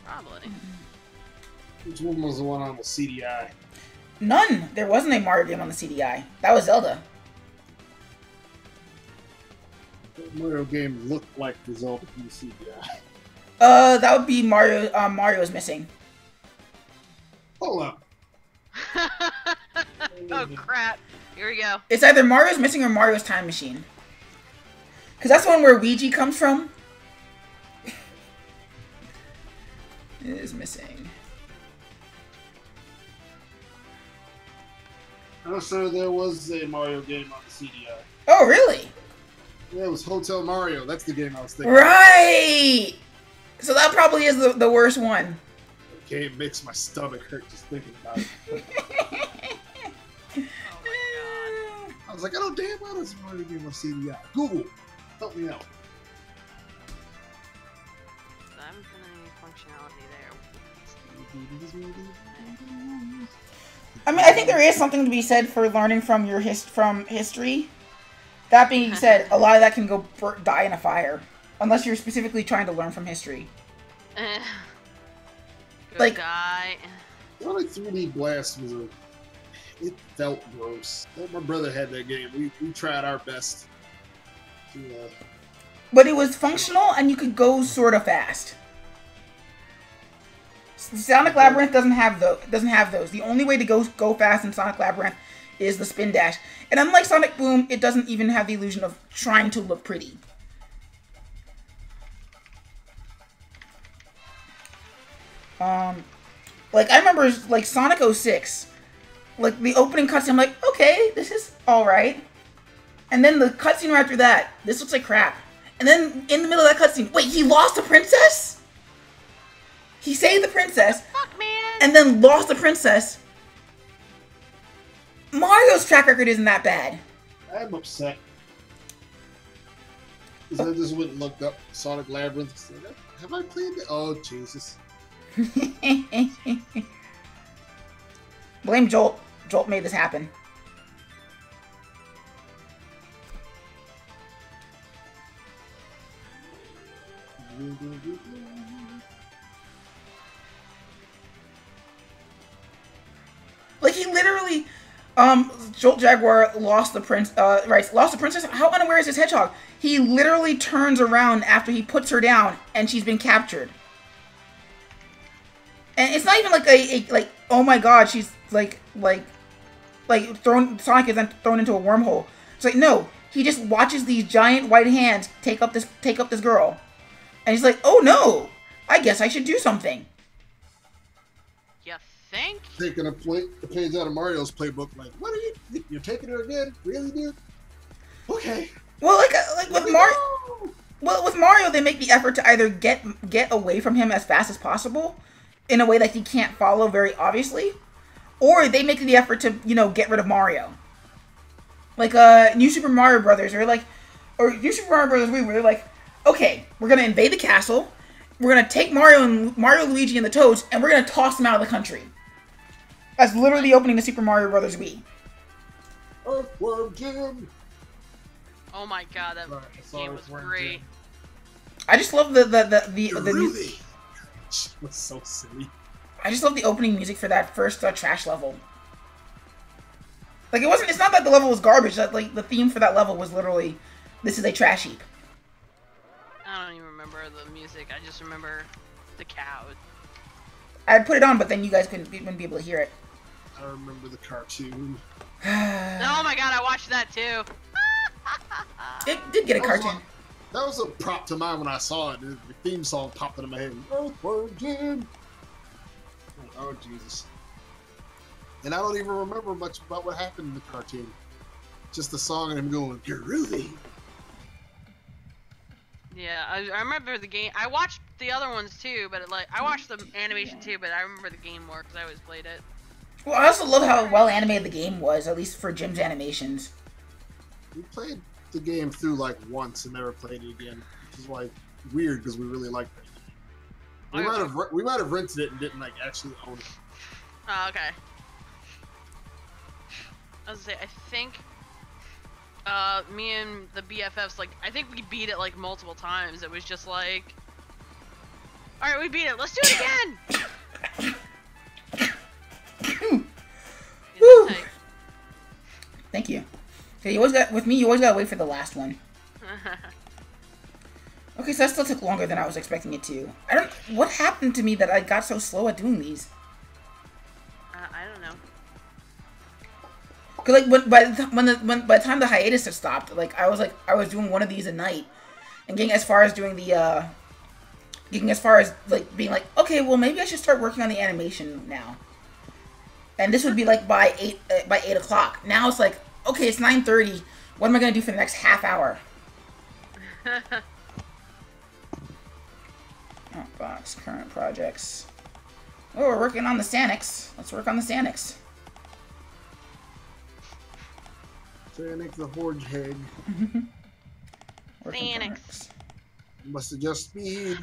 probably. Which one was the one on the CDI? None. There wasn't a Mario game on the CDI. That was Zelda. What Mario game looked like the Zelda from the CDI? That would be Mario's Missing. Hold up. Oh crap! Here we go. It's either Mario's Missing or Mario's Time Machine. Because that's the one where Ouija comes from. It is missing. I'm sure there was a Mario game on the CDI. Oh, really? Yeah, it was Hotel Mario. That's the game I was thinking. Right! So that probably is the worst one. The game makes my stomach hurt just thinking about it. I was like, I don't damn well this Mario game on CDI. Google, help me out. I haven't found any functionality there. I mean, I think there is something to be said for learning from your history. That being said, a lot of that can die in a fire, unless you're specifically trying to learn from history. Like, die. Sonic 3D Blast was it felt gross. My brother had that game. We tried our best to But it was functional, and you could go sort of fast. Sonic Labyrinth doesn't have those. The only way to go fast in Sonic Labyrinth is the spin dash. And unlike Sonic Boom, it doesn't even have the illusion of trying to look pretty. Like, I remember, like, Sonic 06. Like, the opening cutscene, I'm like, okay, this is alright. And then the cutscene right after that, this looks like crap. And then, in the middle of that cutscene, wait, he lost the princess? He saved the princess. Fuck, man. And then lost the princess. Mario's track record isn't that bad. I'm upset. Because I just went and looked up Sonic Labyrinth and said, have I played it? Oh, Jesus. Blame Jolt. Jolt made this happen. Like, he literally, Jolt Jaguar lost the lost the princess. How unaware is this hedgehog? He literally turns around after he puts her down, and she's been captured. And it's not even like like, oh my god, she's like Sonic is then thrown into a wormhole. It's like, no, he just watches these giant white hands take up this girl. And he's like, oh no, I guess I should do something. You think? Taking a page out of Mario's playbook, like, what are you're taking her again? Really, dude? Okay. Well, like with Mario, with Mario, they make the effort to either get away from him as fast as possible, in a way that he can't follow very obviously, or they make the effort to, you know, get rid of Mario. Like New Super Mario Brothers, or New Super Mario Brothers Wii, where they're like, okay, we're gonna invade the castle, we're gonna take Mario, Luigi, and the Toads, and we're gonna toss them out of the country. That's literally the opening to Super Mario Brothers Wii. Earthworm Jim. Oh my god, that game was great. I just love the Really? It was so silly. I just love the opening music for that first trash level. Like, it's not that the level was garbage. That, like, the theme for that level was literally, this is a trash heap. I don't even remember the music. I just remember the cow. I'd put it on, but then you guys wouldn't be able to hear it. I remember the cartoon. Oh my god, I watched that too. It did get a cartoon. That was a prop to mine when I saw it. The theme song popped into my head. Earthworm Jim. Oh, Jesus. And I don't even remember much about what happened in the cartoon. Just the song and him going, groovy. Yeah, I remember the game. I watched the other ones too, but I watched the animation too, but I remember the game more because I always played it. Well, I also love how well animated the game was, at least for Jim's animations. We played the game through like once and never played it again, which is like weird because we really liked it. We might have rented it and didn't like actually own it. Oh, okay. I was gonna say, I think me and the BFFs, like, I think we beat it like multiple times. It was just like, all right, we beat it. Let's do it again. Woo. Thank you. Okay, you always gotta wait for the last one. Okay, so that still took longer than I was expecting it to. What happened to me that I got so slow at doing these? I don't know. Cause like by the time the hiatus had stopped, like I was doing one of these a night, and getting as far as like being like, okay, well maybe I should start working on the animation now. And this would be like by 8 o'clock. Now it's like, okay, it's 9:30. What am I gonna do for the next half hour? Box, current projects. Oh, we're working on the Sanix. Let's work on the Sanix. Sanic the Hedgehog. Sanix. Must adjust speed.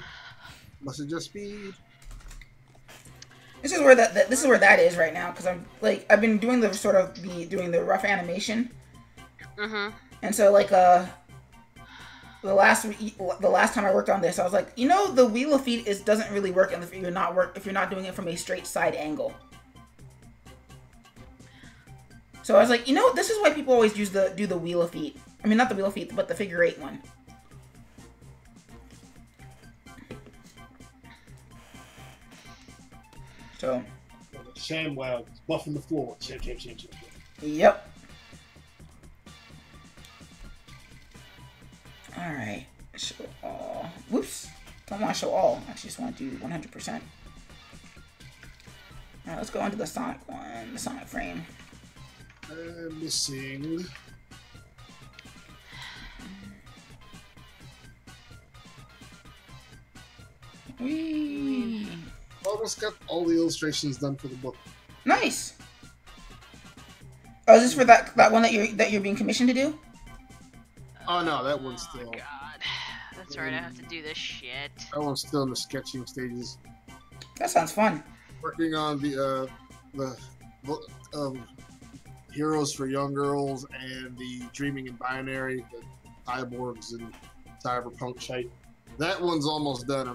Must adjust speed. This is where that is right now, because I've been doing the rough animation. And so like the last time I worked on this, I was like, you know, the wheel of feet doesn't really work if you're not doing it from a straight side angle. So I was like, you know, this is why people always do the wheel of feet. I mean, not the wheel of feet, but the figure 8 one. So. ShamWow buffing the floor. Sham. Yep. All right. Show all. Whoops. Don't want to show all. I just want to do 100%. All right, let's go into the Sonic one, the Sonic frame. Missing. Whee! Almost got all the illustrations done for the book. Nice. Oh, is this for that one that you're being commissioned to do? Oh no, that one's Oh still. God, that's right. I have to do this shit. That one's still in the sketching stages. That sounds fun. Working on the Heroes for Young Girls and the Dreaming in Binary, the Cyborgs and Cyberpunk shite. That one's almost done.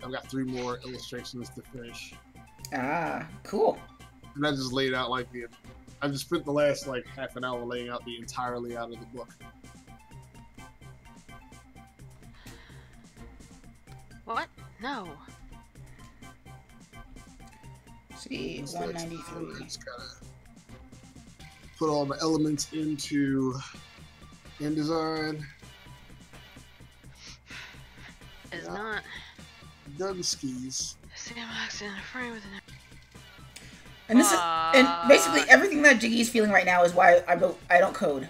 I've got 3 more illustrations to finish. Ah, cool. And I just laid out I just spent the last half an hour laying out the entire layout of the book. What? No. See, So 193. just gotta put all the elements into InDesign. It's Yeah. not. Done skis. CMX in a frame with an. And this and basically everything that Jiggy's feeling right now is why I don't code.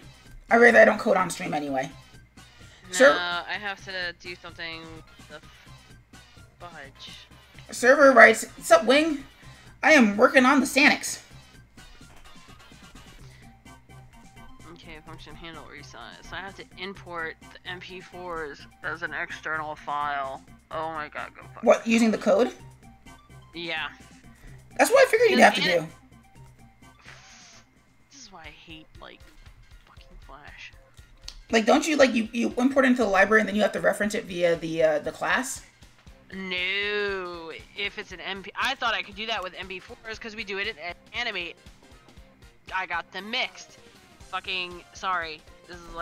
I don't code on stream anyway. No, Sir- I have to do something with the fudge. Server writes, "What's up, Wing? I am working on the Sanix." Okay, function handle resize. So I have to import the MP4s as an external file. Oh my god, go fuck. What, using the code? Yeah. That's what I figured you'd have to do. This is why I hate, fucking Flash. Like, don't you, you import it into the library and then you have to reference it via the class? No, if it's an MP, I thought I could do that with MP4s because we do it at Animate. I got them mixed. Fucking sorry, this is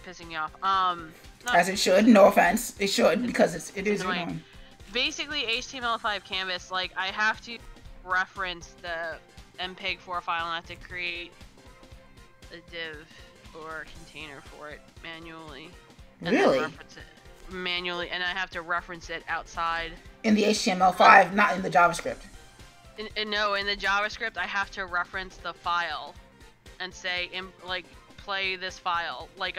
pissing me off. Not As it should. No offense, it should because it is annoying. annoying. Basically, HTML5 canvas, I have to reference the MPEG-4 file and I have to create a div or a container for it manually. And Really? then reference it manually, and I have to reference it outside. In the HTML5, not in the JavaScript. No, in the JavaScript, I have to reference the file and say, play this file, Well,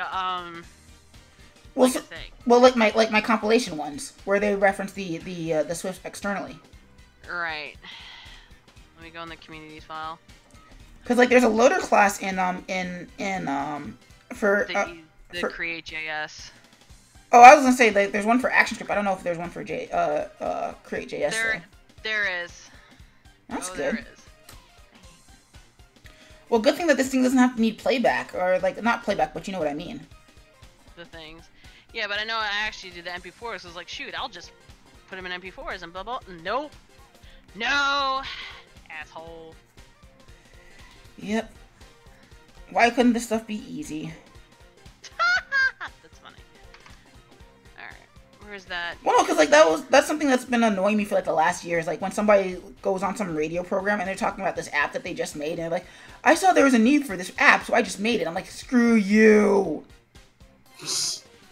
a thing. well, like my compilation ones, where they reference the Swift externally. Right. Let me go in the communities file. Because there's a loader class for The create.js. Oh, I was gonna say there's one for ActionScript. I don't know if there's one for create.js. There is. That's good. There is. Well, good thing that this thing doesn't have to need playback, or not playback, but you know what I mean. The things. Yeah, but I know I actually did the MP4s. So I was shoot, I'll just put them in MP4s and blah blah. Nope. No. Asshole. Yep. Why couldn't this stuff be easy? That's funny. Alright. Where's that? Well, no, because that's something that's been annoying me for the last year. Is when somebody goes on some radio program and they're talking about this app that they just made, and they're I saw there was a need for this app, so I just made it. I'm screw you.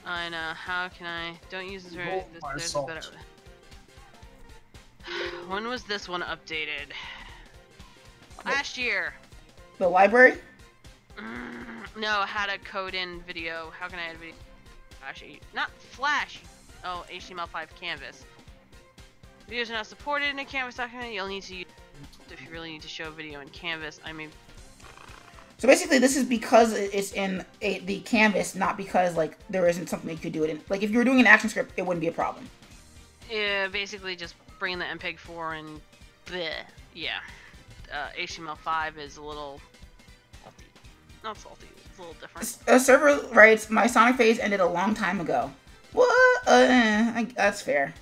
I know. How can I? Don't use this. There's a better. When was this one updated? Last year. The library? No, how to code in video. How can I add video? Flash, not Flash. Oh, HTML5 Canvas. Videos are not supported in a Canvas document. You'll need to use if you really need to show video in Canvas. I mean. So basically, this is because it's in the Canvas, not because there isn't something you could do it in. If you were doing an ActionScript, it wouldn't be a problem. Yeah, basically just bring in the MPEG-4 and bleh. Yeah. HTML5 is a little salty. Not salty, it's a little different. A server writes, "My Sonic phase ended a long time ago." What? That's fair.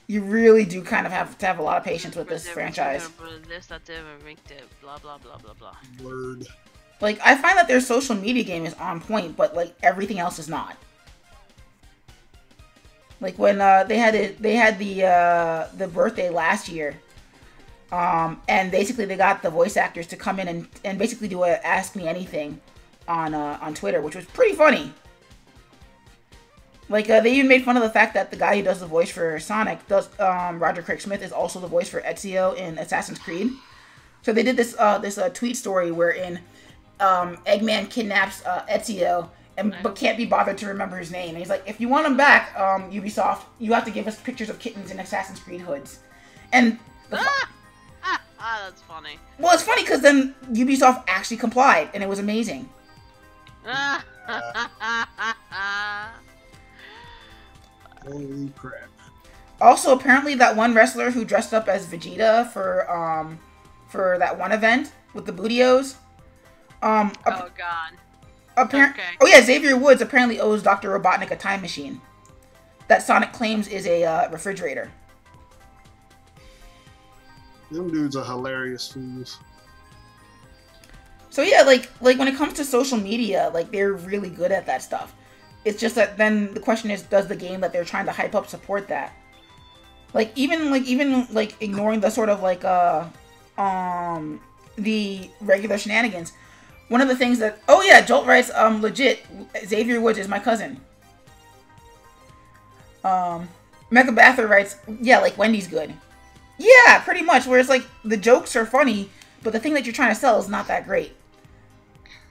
You really do kind of have to have a lot of patience with this franchise. This, that, blah, blah, blah, blah, blah. Word. I find that their social media game is on point, but everything else is not. When they had the birthday last year, And basically they got the voice actors to come in and basically do a Ask Me Anything on Twitter, which was pretty funny. Like, they even made fun of the fact that the guy who does the voice for Sonic, Roger Craig Smith, is also the voice for Ezio in Assassin's Creed. So they did this tweet story wherein Eggman kidnaps Ezio, but can't be bothered to remember his name. And he's like, if you want him back, Ubisoft, you have to give us pictures of kittens in Assassin's Creed hoods. And that's funny. Well, it's funny because then Ubisoft actually complied, and it was amazing. Holy crap. Also, apparently that one wrestler who dressed up as Vegeta for that one event with the Bootios. Oh god. Okay. Oh yeah, Xavier Woods apparently owes Dr. Robotnik a time machine that Sonic claims is a refrigerator. Them dudes are hilarious fools. So yeah, like when it comes to social media, like they're really good at that stuff. It's just that then the question is, does the game that they're trying to hype up support that? Even ignoring the sort of the regular shenanigans. One of the things that Jolt writes, legit, Xavier Woods is my cousin. Mecha Bather writes, yeah, like Wendy's good. Yeah, pretty much. Where it's like the jokes are funny, but the thing that you're trying to sell is not that great.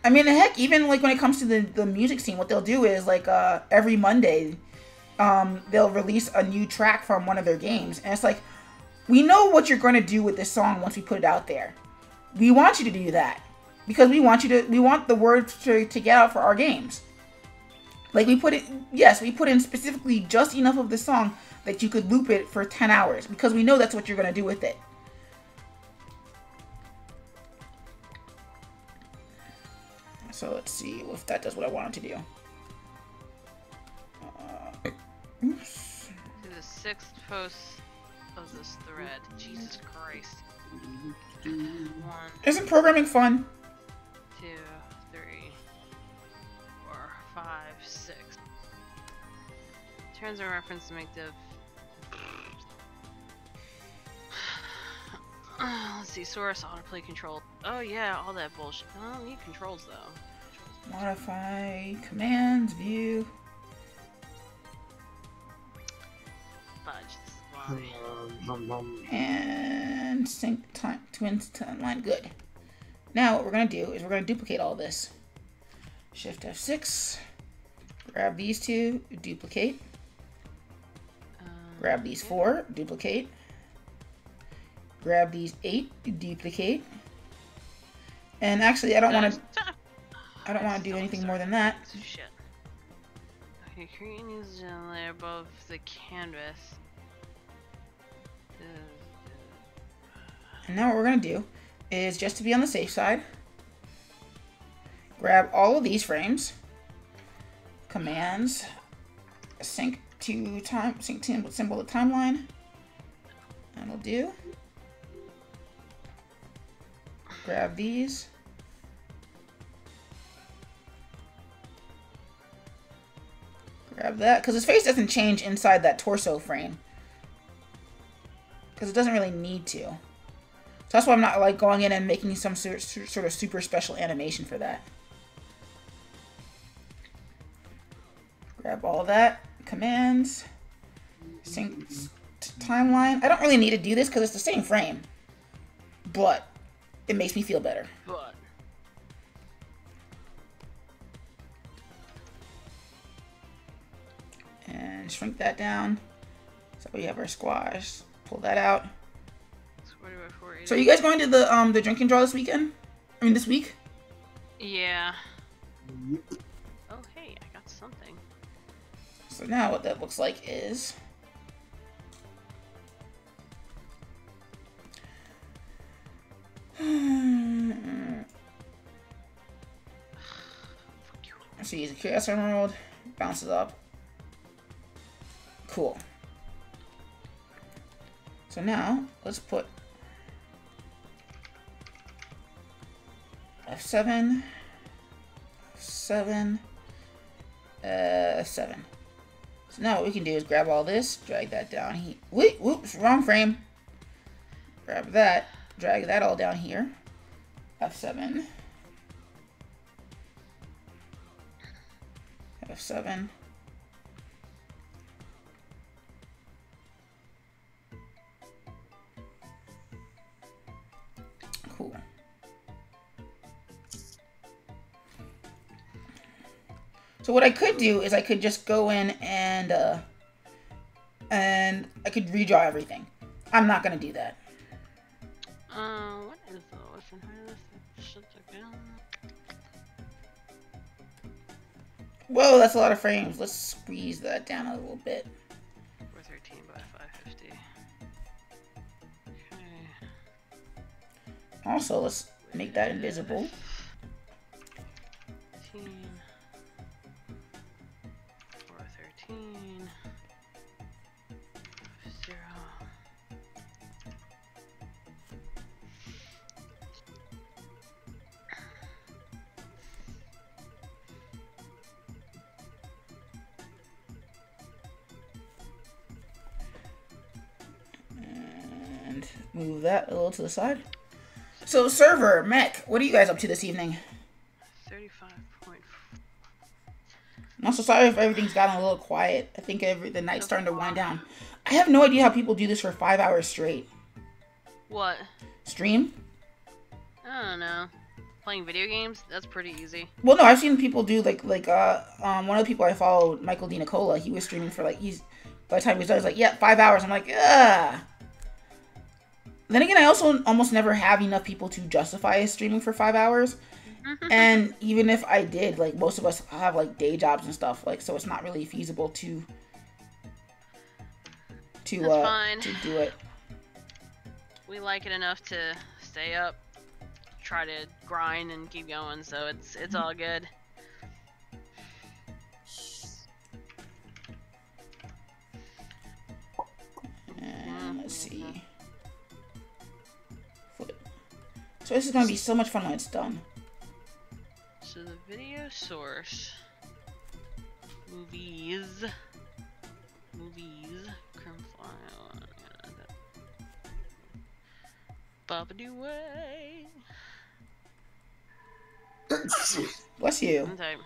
I mean, heck, even like when it comes to the music scene, what they'll do is like every Monday, they'll release a new track from one of their games, and it's like, we know what you're going to do with this song once we put it out there. We want you to do that because we want the word to get out for our games. Like we put in specifically just enough of the song that you could loop it for 10 hours because we know that's what you're going to do with it. So let's see if that does what I want it to do. Oops. To the 6th post of this thread. Jesus Christ. 1. Isn't programming fun? 2, 3, 4, 5, 6. Terms of reference to make the. Let's see, source, autoplay control. Oh yeah, all that bullshit. I don't need controls though. Modify, commands, view. Fudge, and sync twins timeline. Good. Now what we're gonna do is we're gonna duplicate all this. Shift F6. Grab these two, duplicate. Grab these 4, duplicate. Grab these 8, duplicate. And actually, I don't want to do anything more than that. Shit. Okay, create a new zone layer above the canvas. And now what we're gonna do is, just to be on the safe side, grab all of these frames. Commands. Sync to symbol of timeline. That'll do. Grab these. Grab that, because his face doesn't change inside that torso frame. Because it doesn't really need to. So that's why I'm not like going in and making some sort of super special animation for that. Grab all of that. Commands. Sync timeline. I don't really need to do this because it's the same frame. But it makes me feel better. But and shrink that down. So we have our squash. Pull that out. So are you guys going to the drinking draw this weekend? I mean this week? Yeah. Oh hey, I got something. So now what that looks like is so use a Chaos Emerald, bounces up. Cool. So now let's put F7, 7, 7. So now what we can do is grab all this, drag that down. Wait, whoops, wrong frame. Grab that. Drag that all down here. F7. F7. Cool. So what I could do is I could just go in and I could redraw everything. I'm not gonna do that. What is the listen here? Whoa, that's a lot of frames. Let's squeeze that down a little bit. 413 by 550. Okay. Also, let's make that invisible. 413. 413. 0. And move that a little to the side. So, server, mech, what are you guys up to this evening? 35.4. I'm also sorry if everything's gotten a little quiet. I think the night's starting to wind down. I have no idea how people do this for 5 hours straight. What? Stream? I don't know. Playing video games? That's pretty easy. Well, no, I've seen people do one of the people I followed, Michael D. Nicola, he was streaming for by the time he was done, he was like, yeah, 5 hours. I'm like, ugh. Then again, I also almost never have enough people to justify streaming for 5 hours. And even if I did, like, most of us have, like, day jobs and stuff, like, so it's not really feasible to do it. We like it enough to stay up, try to grind and keep going, so it's all good. And let's see. So this is gonna be so much fun when it's done. So the video source, movies, CrimFly, Babadoo way. Bless you. Okay.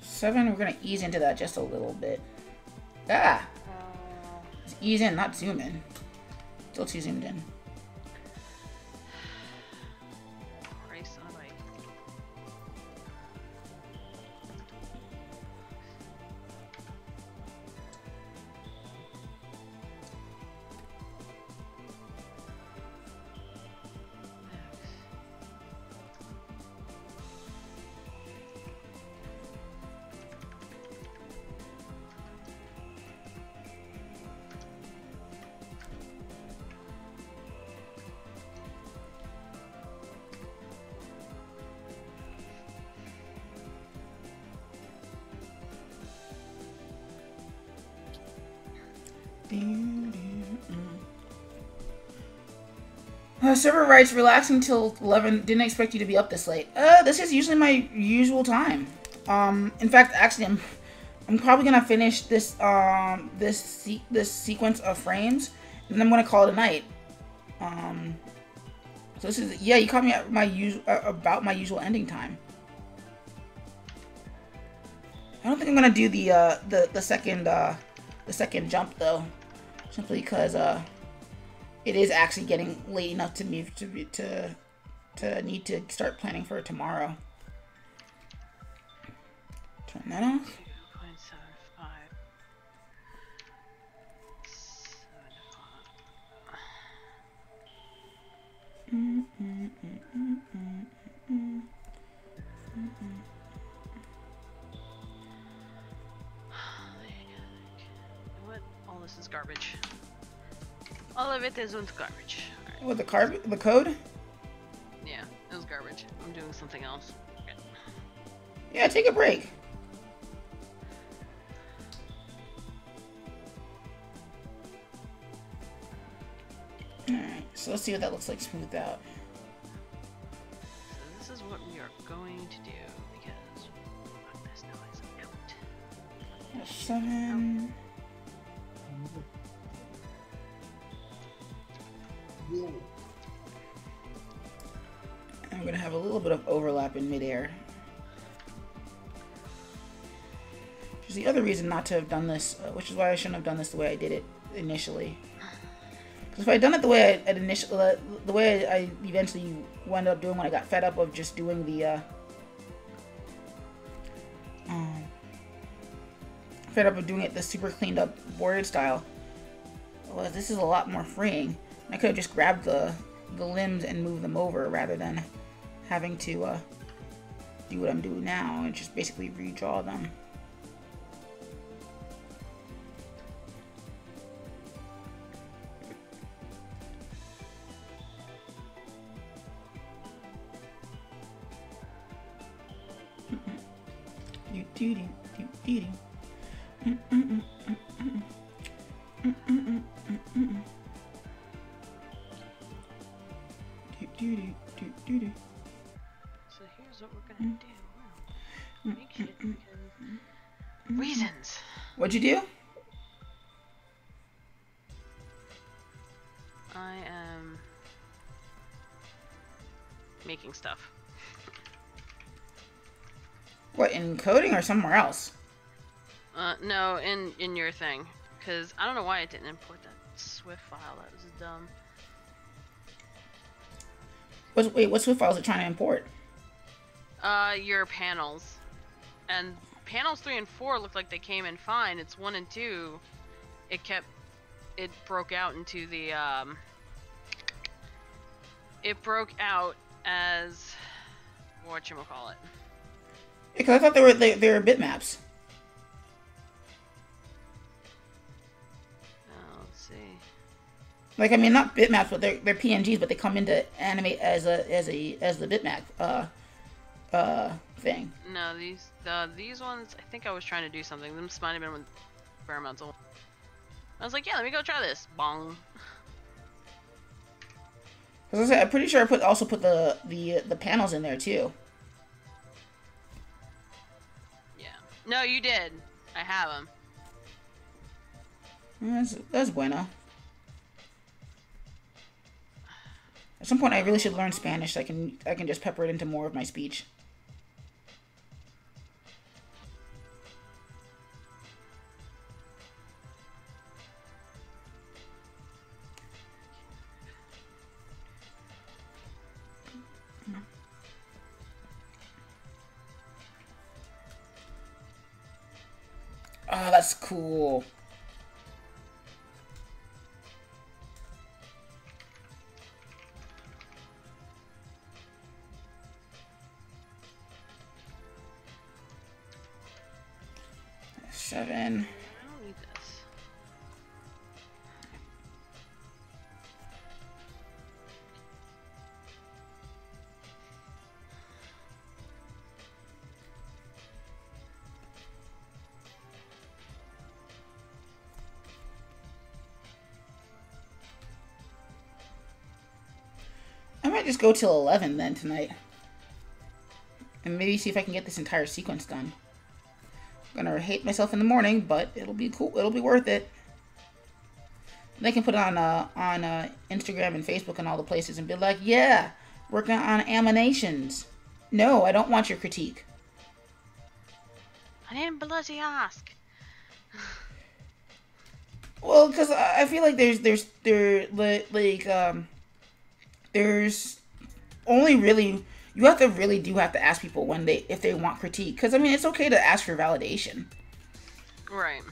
Seven, we're gonna ease into that just a little bit. Ah! Just ease in, not zoom in. Still too zoomed in. Christ almighty. Server writes, relaxing till 11. Didn't expect you to be up this late. This is usually my usual time. In fact, actually, I'm probably gonna finish this this sequence of frames, and then I'm gonna call it a night. So this is, yeah, you caught me at my about my usual ending time. I don't think I'm gonna do the second jump though, simply because it is actually getting late enough to me to need to start planning for tomorrow. Turn that off. 2.75. 7 What? All this is garbage. All of it is garbage. What, the code? Yeah, it was garbage. I'm doing something else. Okay. Yeah, take a break. Alright, so let's see what that looks like smoothed out. So this is what we are going to do because fuck this noise out. 7. I'm gonna have a little bit of overlap in midair. Which is the other reason not to have done this, which is why I shouldn't have done this the way I did it initially. Because if I had done it the way the way I eventually wound up doing when I got fed up of just doing the, fed up of doing it the super cleaned up warrior style. Well, this is a lot more freeing. I could have just grabbed the limbs and moved them over rather than having to do what I'm doing now and just basically redraw them. So here's what we're gonna do. Wow. Make it because reasons. What'd you do? I am making stuff. What, in coding or somewhere else? No, in your thing, because I don't know why it didn't import that Swift file. That was dumb. Wait, what Swift file is it trying to import? Your panels, and panels 3 and 4 look like they came in fine. It's 1 and 2. It broke out into the It broke out as whatchamacallit. Because I thought they were bitmaps. Let's see. Like, I mean, not bitmaps, but they're PNGs, but they come into animate as the bitmap thing. No, these ones. I think I was trying to do something. This might have been with fair amounts of. I was like, yeah, let me go try this. Bong. As I said, I'm pretty sure I also put the panels in there too. Yeah. No, you did. I have them. That's bueno. At some point, I really should learn Spanish so I can just pepper it into more of my speech. Oh, that's cool. Seven. I don't need this. I might just go till 11 then tonight. And maybe see if I can get this entire sequence done. I'm gonna hate myself in the morning, but it'll be cool. It'll be worth it. They can put it on Instagram and Facebook and all the places and be like, yeah, working on animations. No, I don't want your critique. I didn't bloody ask. Well, because I feel like there's only really, you have to ask people if they want critique. Because I mean, it's okay to ask for validation. Right.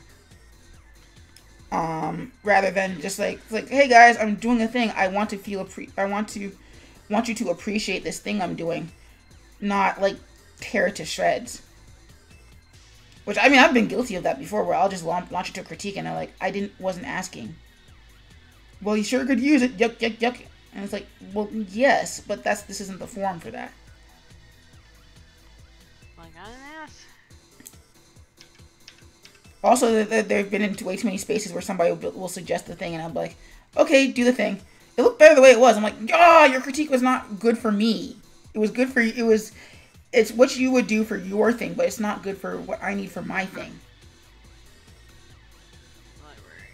Rather than just like hey guys, I'm doing a thing. I want you to appreciate this thing I'm doing, not like tear it to shreds. Which, I mean, I've been guilty of that before, where I'll just launch it to a critique, and they're like, wasn't asking. Well, you sure could use it, yuck, yuck, yuck. And it's like, well, yes, but this isn't the forum for that. Not an ass. Also, they've been into way too many spaces where somebody will suggest the thing, and I'm like, okay, do the thing. It looked better the way it was. I'm like, your critique was not good for me. It was good for you. It's what you would do for your thing, but it's not good for what I need for my thing. Library.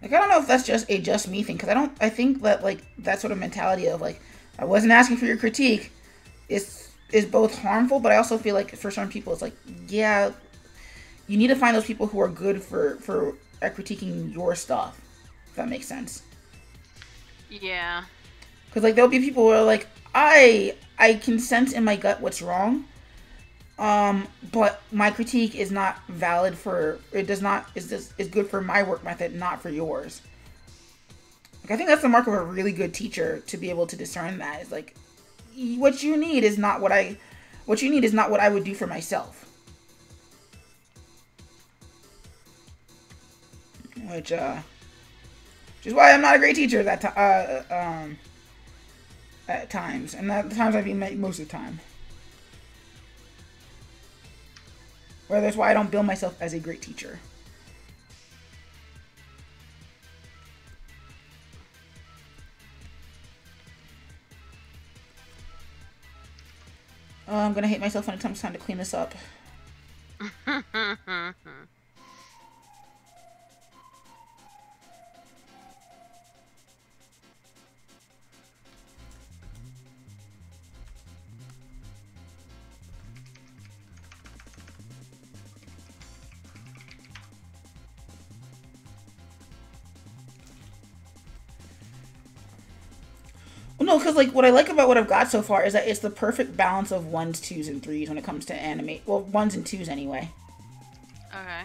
Like, I don't know if that's just a just me thing, because I think that, like, that sort of mentality of, like, I wasn't asking for your critique is both harmful, but I also feel like for some people it's like, yeah, you need to find those people who are good for critiquing your stuff, if that makes sense. Yeah. Because, like, there'll be people who are like, I can sense in my gut what's wrong, but my critique is not valid for, it does not, is good for my work method, not for yours. Like, I think that's the mark of a really good teacher, to be able to discern that. Is like, what you need is not what I would do for myself. Which is why I'm not a great teacher at times, and at the times I mean most of the time. Where that's why I don't bill myself as a great teacher. I'm gonna hate myself when it comes time to clean this up. Well, no, because, like, what I like about what I've got so far is that it's the perfect balance of 1s, 2s, and 3s when it comes to animate. Well, 1s and 2s anyway. Okay.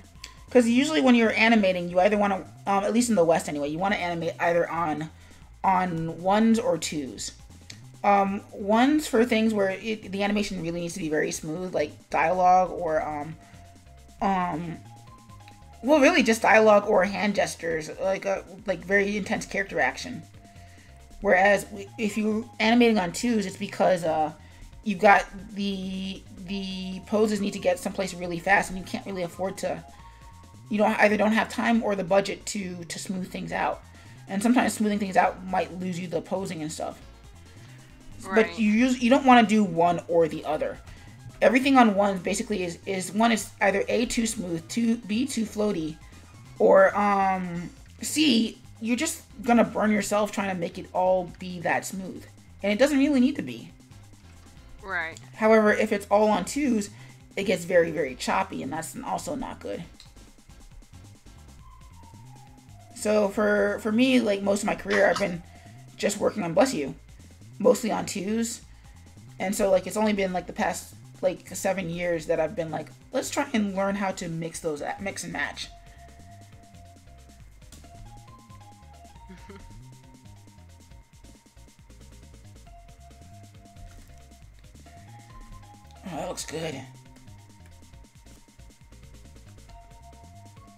Because usually when you're animating, you either want to, at least in the West anyway, you want to animate either on 1s or 2s. 1s for things where the animation really needs to be very smooth, like dialogue or, well, really just dialogue or hand gestures, like very intense character action. Whereas if you're animating on 2s, it's because you've got the poses need to get someplace really fast, and you can't really afford to. You don't have time or the budget to smooth things out, and sometimes smoothing things out might lose you the posing and stuff. Right. But you don't want to do one or the other. Everything on 1 basically is one is either A, too smooth, B, too floaty, or C, you're just gonna burn yourself trying to make it all be that smooth, and it doesn't really need to be. Right. However, if it's all on 2s, it gets very, very choppy, and that's also not good. So for me, like, most of my career, I've been just working on, bless you, mostly on 2s, and so, like, it's only been like the past like 7 years that I've been like, let's try and learn how to mix and match. Oh, that looks good.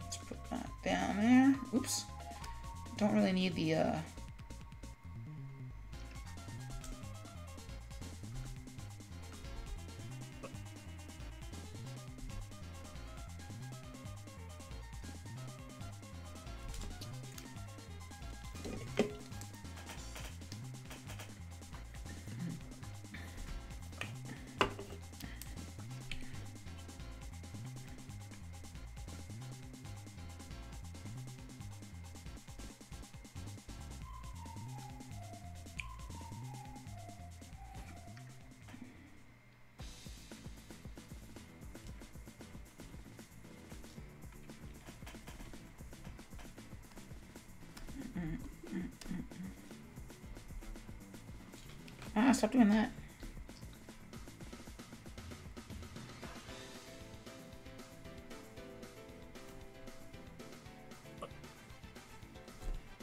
Let's put that down there. Oops. Don't really need the, stop doing that.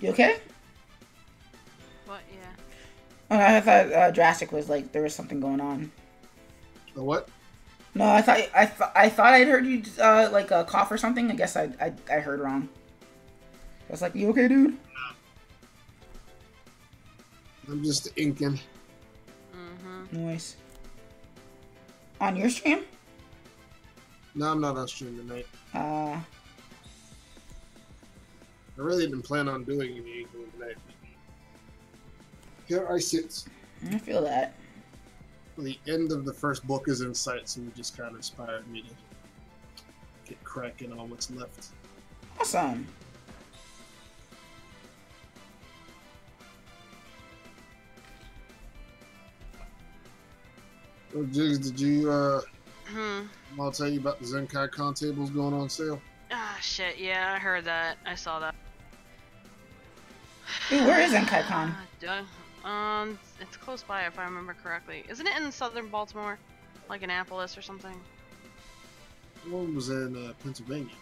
You okay? What? Yeah. Oh, I thought Drastic was like there was something going on. A what? No, I thought I'd heard you like a cough or something. I guess I heard wrong. I was like, you okay, dude? I'm just inking. Nice. On your stream? No, I'm not on stream tonight. Uh. I really didn't plan on doing any inking tonight. Here I sit. I feel that. The end of the first book is in sight, so it just kind of inspired me to get cracking on what's left. Awesome. Oh, Jigs, did you, I'll tell you about the Zenkai con tables going on sale? Ah, shit, yeah, I heard that. I saw that. Dude, where is NKaiCon? It's close by if I remember correctly. Isn't it in southern Baltimore? Like Annapolis or something? One was in Pennsylvania.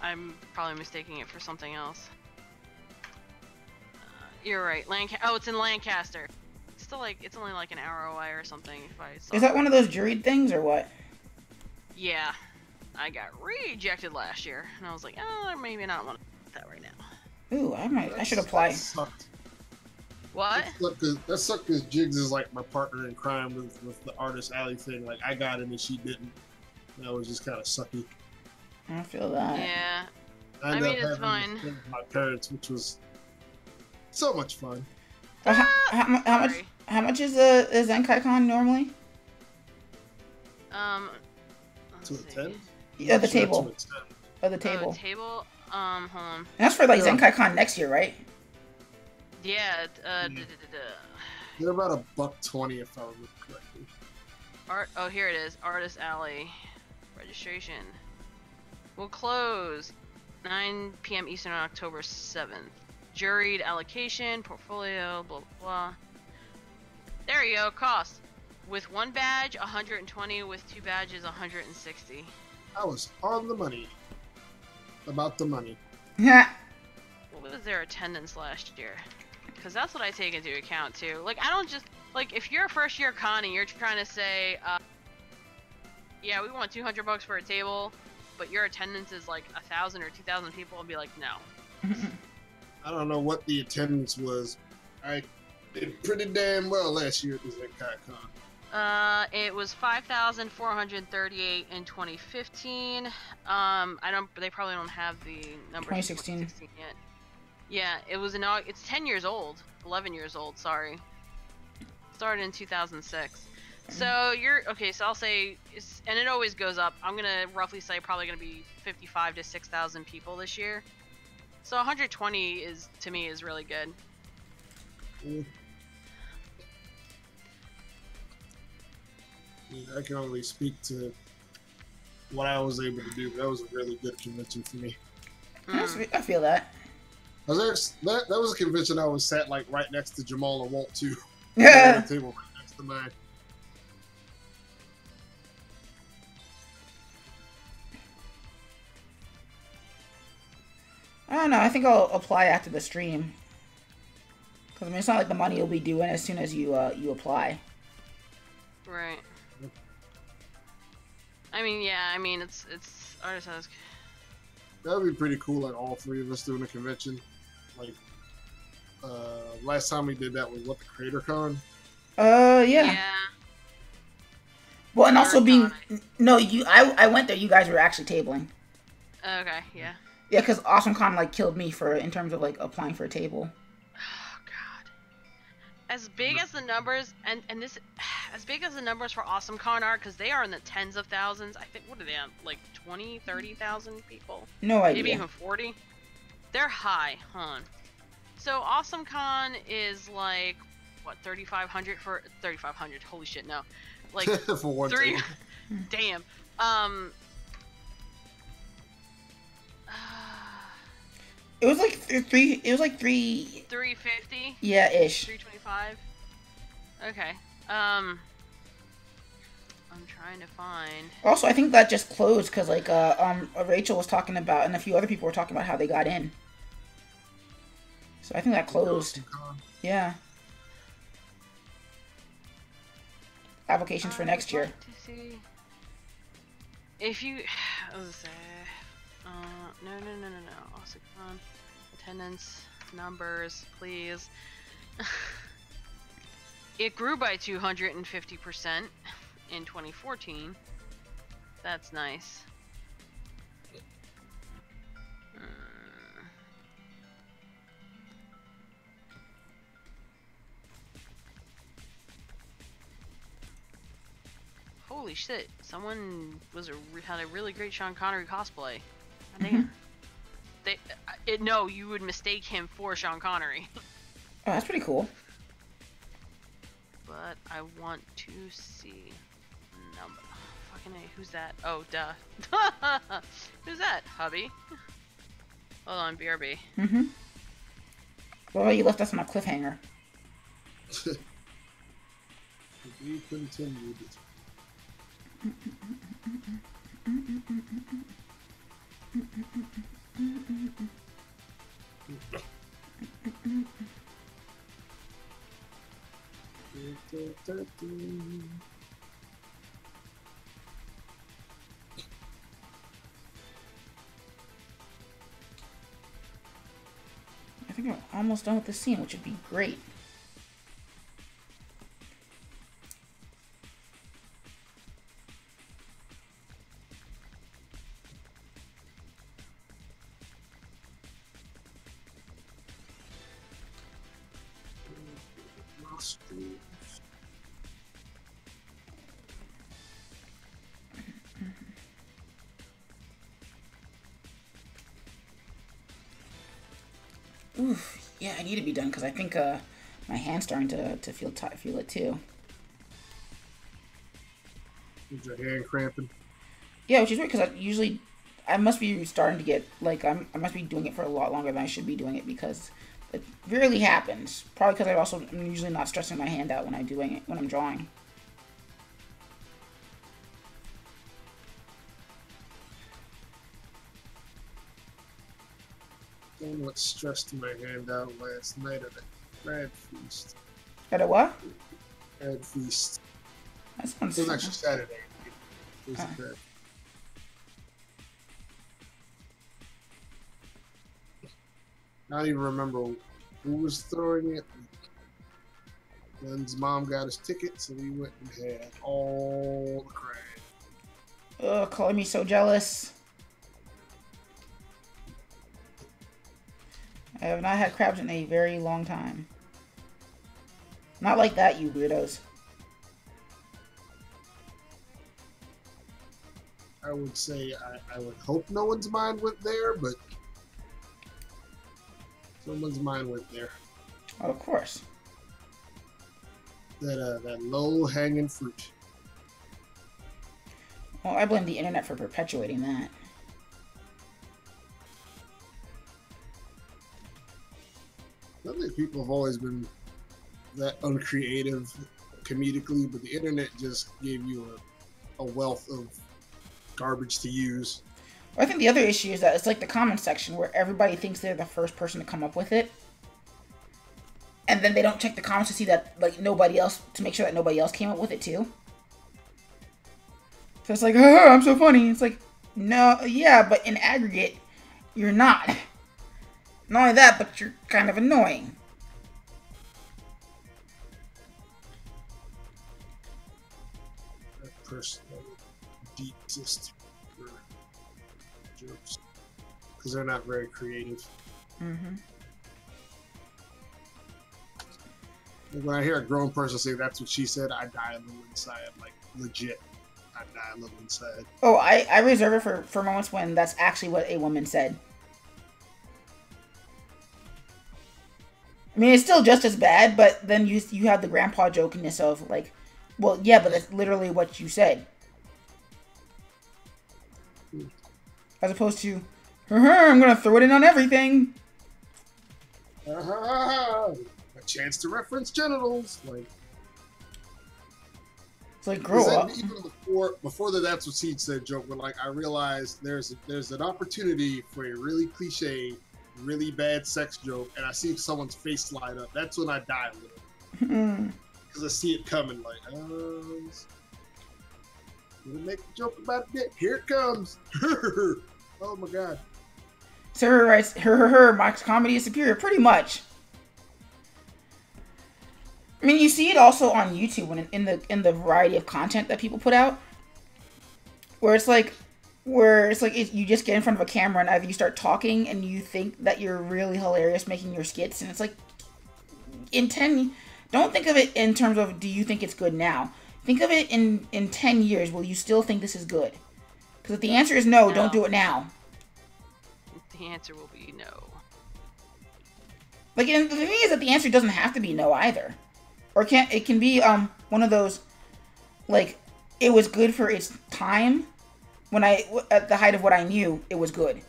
I'm probably mistaking it for something else. You're right, oh, it's in Lancaster. It's still like, it's only like an hour away or something if I saw Is that one of those juried things or what? Yeah. I got rejected last year, and I was like, oh, maybe not want to do that right now. Ooh, I should apply. That sucked. What? That sucked because Jigs is like my partner in crime with the Artist Alley thing. Like, I got it and she didn't. That was just kind of sucky. I feel that. Yeah. I mean, it's fine. With my parents, which was so much fun. How much is NKaiCon normally? Let's To see. attend? Yeah, the Sure, table. to attend. Oh, the table. Table. Hold on. And that's for like Yeah. ZenkaiCon next year, right? Yeah. They're about $120 if I remember correctly. Oh, here it is. Artist Alley. Registration. Will close 9 p.m. Eastern on October 7th. Juried allocation, portfolio, blah, blah, blah. There you go. Cost. With 1 badge, 120. With 2 badges, 160. I was on the money. About the money. Yeah. What was their attendance last year? Because that's what I take into account too. Like, I don't just like if you're a first year con and you're trying to say, yeah, we want $200 for a table, but your attendance is like 1,000 or 2,000 people, I'll be like, no. I don't know what the attendance was. I did pretty damn well last year at the Zenkai Con. It was 5,438 in 2015. They probably don't have the numbers. 2016. Yet. Yeah, it was it's 10 years old. 11 years old, sorry. Started in 2006. So so I'll say, and it always goes up. I'm gonna roughly say probably gonna be 55 to 6,000 people this year. So 120 to me is really good. I can only speak to what I was able to do. That was a really good convention for me. I feel that. That was a convention I was sat like right next to Jamal and Walt too. Yeah. The table right next to mine. I don't know. I think I'll apply after the stream. Because I mean, it's not like the money you'll be doing as soon as you apply. Right. I mean, yeah. I mean, it's artist house. That would be pretty cool. Like all 3 of us doing a convention. Like last time we did that was what, the Creator Con? Yeah. Yeah. Well, and also being Con. I went there. You guys were actually tabling. Okay. Yeah. Yeah, because AwesomeCon like killed me in terms of like applying for a table. Oh God. As big as the numbers as big as the numbers for AwesomeCon are, because they are in the tens of thousands. I think, what are they at? Like 20, 30,000 people? No idea. Maybe even 40. They're high, huh? So AwesomeCon is like what, 3,500 for 3,500? Holy shit, no. Like for one 3. table. Damn. It was like three. It was like 350. Yeah, ish. 325. Okay. I'm trying to find. Also, I think that just closed because like Rachel was talking about, and a few other people were talking about how they got in. So I think that closed. Yeah. Applications for next year. To see if you, I was say, no. Also, attendance numbers, please. It grew by 250% in 2014. That's nice. Holy shit! Someone had a really great Sean Connery cosplay. Damn. No, you would mistake him for Sean Connery. Oh, that's pretty cool. But I want to see number. Fucking A, who's that? Oh, duh. Who's that? Hubby? Hold on, BRB. Well, you left us on a cliffhanger. We continued. I think we're almost done with the scene, which would be great. Oof, yeah, I need to be done because I think my hand's starting to feel it too. Is your hand cramping? Yeah, which is weird because I must be starting to get like I must be doing it for a lot longer than I should be doing it because it rarely happens. Probably because I'm usually not stressing my hand out when I'm drawing. Don't know what stressed my hand out last night at a crab feast. At a what? Crab feast. That sounds It was fun. actually Saturday. It was a crab. I don't even remember who was throwing it. Glenn's mom got his ticket, so we went and had all the crab. Oh, calling me so jealous. I have not had crabs in a very long time. Not like that, you weirdos. I would say I would hope no one's mind went there, but someone's mind went there. Oh, of course. That low-hanging fruit. Well, I blame the internet for perpetuating that. I think people have always been that uncreative comedically, but the internet just gave you a wealth of garbage to use. I think the other issue is that it's like the comment section where everybody thinks they're the first person to come up with it. And then they don't check the comments to see that, like, nobody else, to make sure that nobody else came up with it too. So it's like, oh, I'm so funny. It's like, no, yeah, but in aggregate, you're not. Not only that, but you're kind of annoying. That personal detest for jokes because they're not very creative. Mm-hmm. When I hear a grown person say that's what she said, I die a little inside. Like, legit. I die a little inside. Oh, I reserve it for moments when that's actually what a woman said. I mean, it's still just as bad, but then you have the grandpa jokiness of, like, well, yeah, but that's literally what you said. As opposed to, I'm gonna throw it in on everything. A chance to reference genitals. Like, it's like, grow up. Even before the that's what she said joke, but like I realized there's an opportunity for a really cliche really bad sex joke and I see someone's face light up, that's when I die a little. Because I see it coming, like, gonna make a joke about dick. Here it comes. Oh my god. Sarah writes, her, Mike's comedy is superior. Pretty much. I mean, you see it also on YouTube when in the variety of content that people put out, where it's like you just get in front of a camera and either you start talking and you think that you're really hilarious making your skits, and it's like, don't think of it in terms of do you think it's good now. Think of it in 10 years, will you still think this is good? Because if the answer is no, don't do it now. The answer will be no. Like, and the thing is that the answer doesn't have to be no either. Or it can be one of those, like, it was good for its time. When at the height of what I knew, it was good.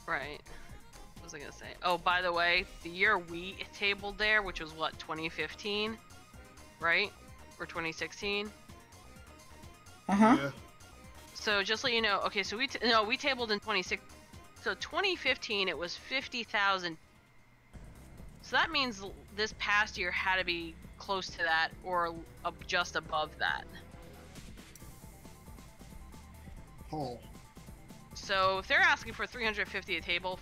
Right. What was I gonna say? Oh, by the way, the year we tabled there, which was what, 2015, right? Or 2016? Uh-huh. Yeah. So just let you know, okay, so we tabled in 2016. So 2015, it was 50,000. So that means this past year had to be close to that or just above that. Oh. So if they're asking for 350 a table,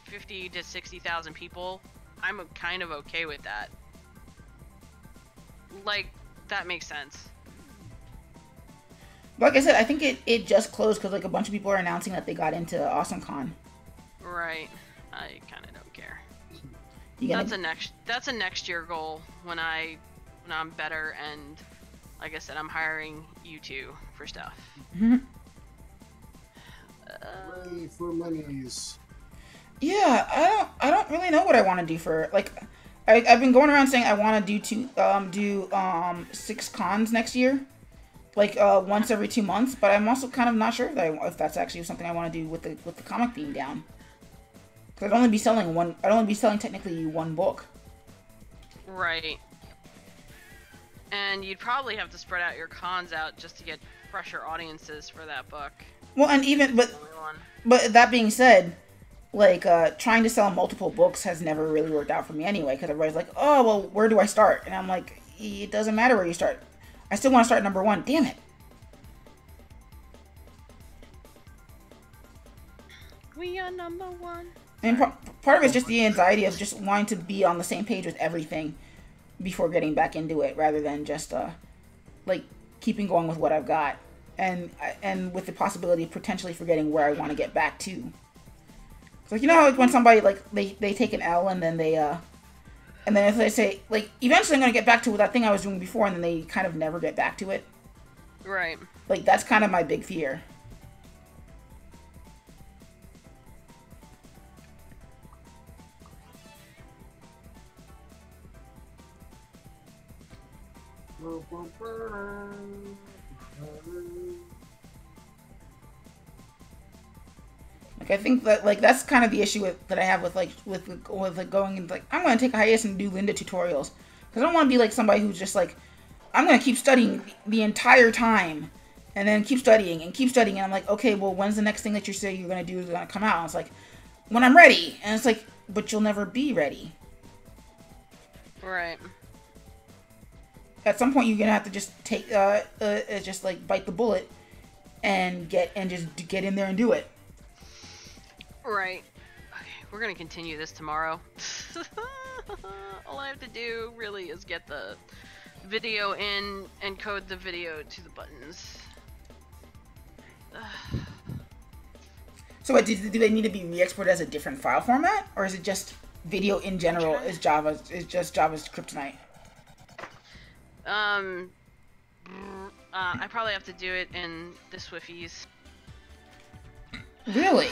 50 to 60,000 people, I'm kind of okay with that. Like, that makes sense. Like I said, I think it just closed because like a bunch of people are announcing that they got into AwesomeCon. Right. I kind of don't care. That's a next year goal when I'm better, and like I said, I'm hiring you two for stuff. Mm-hmm. Money for monies. Yeah, I don't really know what I want to do for, like, I've been going around saying I want to do 6 cons next year, like once every 2 months. But I'm also kind of not sure if that's actually something I want to do with the comic being down. Because I'd only be selling technically one book. Right. And you'd probably have to spread out your cons out just to get fresher audiences for that book. Well, and even but that being said, like trying to sell multiple books has never really worked out for me anyway. Because everybody's like, oh well, where do I start? And I'm like, it doesn't matter where you start. I still want to start number 1. Damn it. We are number 1. And part of it's just the anxiety of just wanting to be on the same page with everything before getting back into it, rather than just like keeping going with what I've got, and with the possibility of potentially forgetting where I want to get back to. So, like, you know how like when somebody like they take an L and then and then if they say like eventually I'm gonna get back to that thing I was doing before, and then they kind of never get back to it. Right. Like that's kind of my big fear. Like I think that like that's kind of the issue that I have with going and like I'm gonna take a hiatus and do Linda tutorials, because I don't want to be like somebody who's just like I'm gonna keep studying the entire time and then keep studying and I'm like, okay, well, when's the next thing that you say you're gonna do is gonna come out? And it's like, when I'm ready. And it's like, but you'll never be ready. Right. At some point, you're gonna have to just take, just like bite the bullet, and just get in there and do it. Right. Okay, we're gonna continue this tomorrow. All I have to do really is get the video in and code the video to the buttons. So, do they need to be re-exported as a different file format, or is it just video in general? Is just Java's kryptonite? I probably have to do it in the Swifties. Really?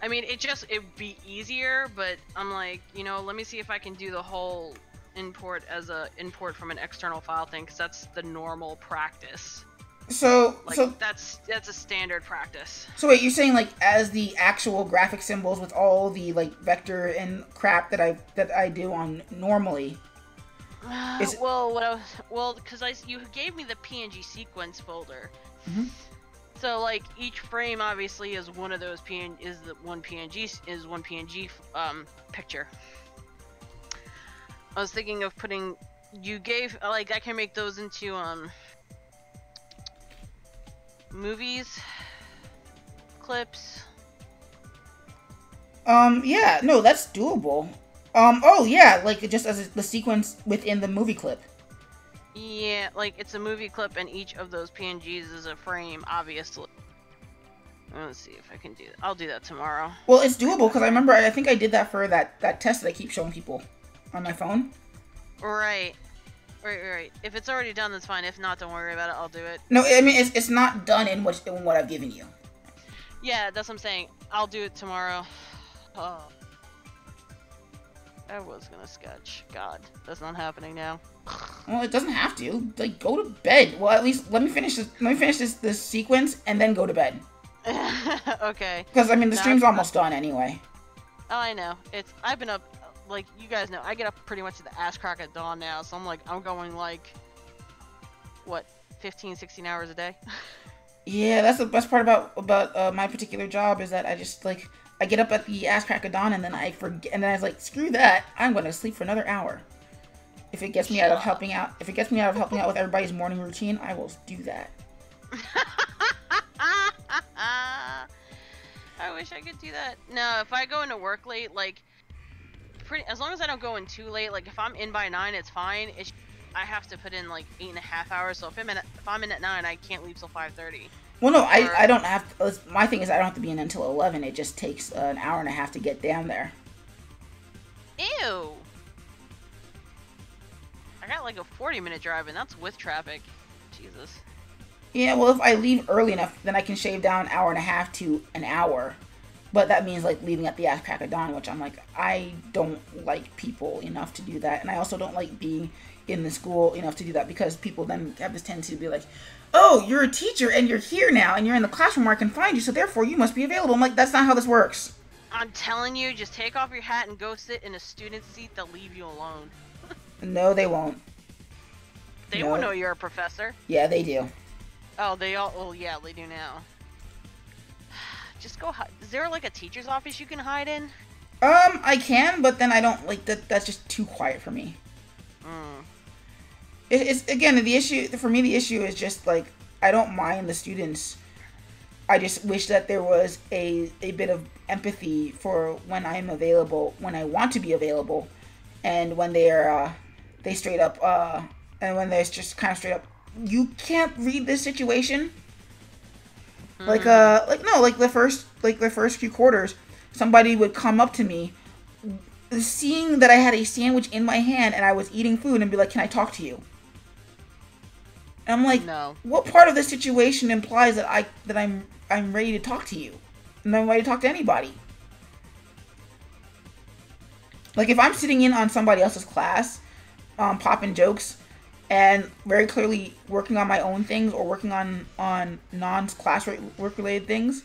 I mean, it'd be easier, but I'm like, let me see if I can do the whole import as a import from an external file thing, because that's the normal practice. So that's a standard practice. So wait, you're saying like as the actual graphic symbols with all the like vector and crap that I do on normally? Because you gave me the PNG sequence folder. Mm-hmm. So like each frame obviously is one of those one PNG picture. I was thinking of putting. You gave like I can make those into movies, clips. Yeah, no, that's doable. Oh yeah, like just as the sequence within the movie clip. Yeah, like it's a movie clip and each of those PNGs is a frame, obviously. Let's see if I can do that. I'll do that tomorrow. Well, it's doable because I think I did that for that test that I keep showing people on my phone. Right. If it's already done, that's fine. If not, don't worry about it. I'll do it. No, I mean it's not done in what I've given you. Yeah, that's what I'm saying. I'll do it tomorrow. Oh. I was gonna sketch. God, that's not happening now. Well, it doesn't have to. Like, go to bed. Well, at least let me finish this sequence and then go to bed. Okay. Because I mean, the stream's almost done anyway. Oh, I know. I've been up, like you guys know. I get up pretty much at the ass crack of dawn now, so I'm going like, what, 15, 16 hours a day. Yeah, that's the best part about my particular job is that I just like I get up at the ass crack of dawn and then I forget, and then I was like, screw that, I'm gonna sleep for another hour. If it gets me out of helping out, with everybody's morning routine, I will do that. I wish I could do that. No, if I go into work late, like, as long as I don't go in too late, like if I'm in by 9, it's fine. I have to put in like 8.5 hours. So if I'm in at 9, I can't leave till 5:30. Well, no, I don't have to. My thing is I don't have to be in until 11. It just takes an hour and a half to get down there. Ew. I got like a 40-minute drive, and that's with traffic. Jesus. Yeah, well, if I leave early enough, then I can shave down an hour and a half to an hour. But that means like leaving at the ass crack of dawn, which I'm like, I don't like people enough to do that, and I also don't like being in the school enough to do that because people then have this tendency to be like, oh, you're a teacher and you're here now and you're in the classroom where I can find you, so therefore you must be available. I'm like, that's not how this works. I'm telling you, just take off your hat and go sit in a student seat. They'll leave you alone. No, they won't. They won't know you're a professor. Yeah, they do. Oh, they all. Well, yeah, they do now. Just go hide. Is there like a teacher's office you can hide in? I can, but then I don't like that. That's just too quiet for me. It's again the issue for me. The issue is just like I don't mind the students. I just wish that there was a bit of empathy for when I'm available, when I want to be available, and when they straight up and when there's just kind of straight up, you can't read this situation. Like the first few quarters, somebody would come up to me, seeing that I had a sandwich in my hand and I was eating food, and be like, "Can I talk to you?" And I'm like, no. What part of this situation implies that I'm ready to talk to you, and I'm ready to talk to anybody? Like if I'm sitting in on somebody else's class, popping jokes, and very clearly working on my own things or working on non-class work related things,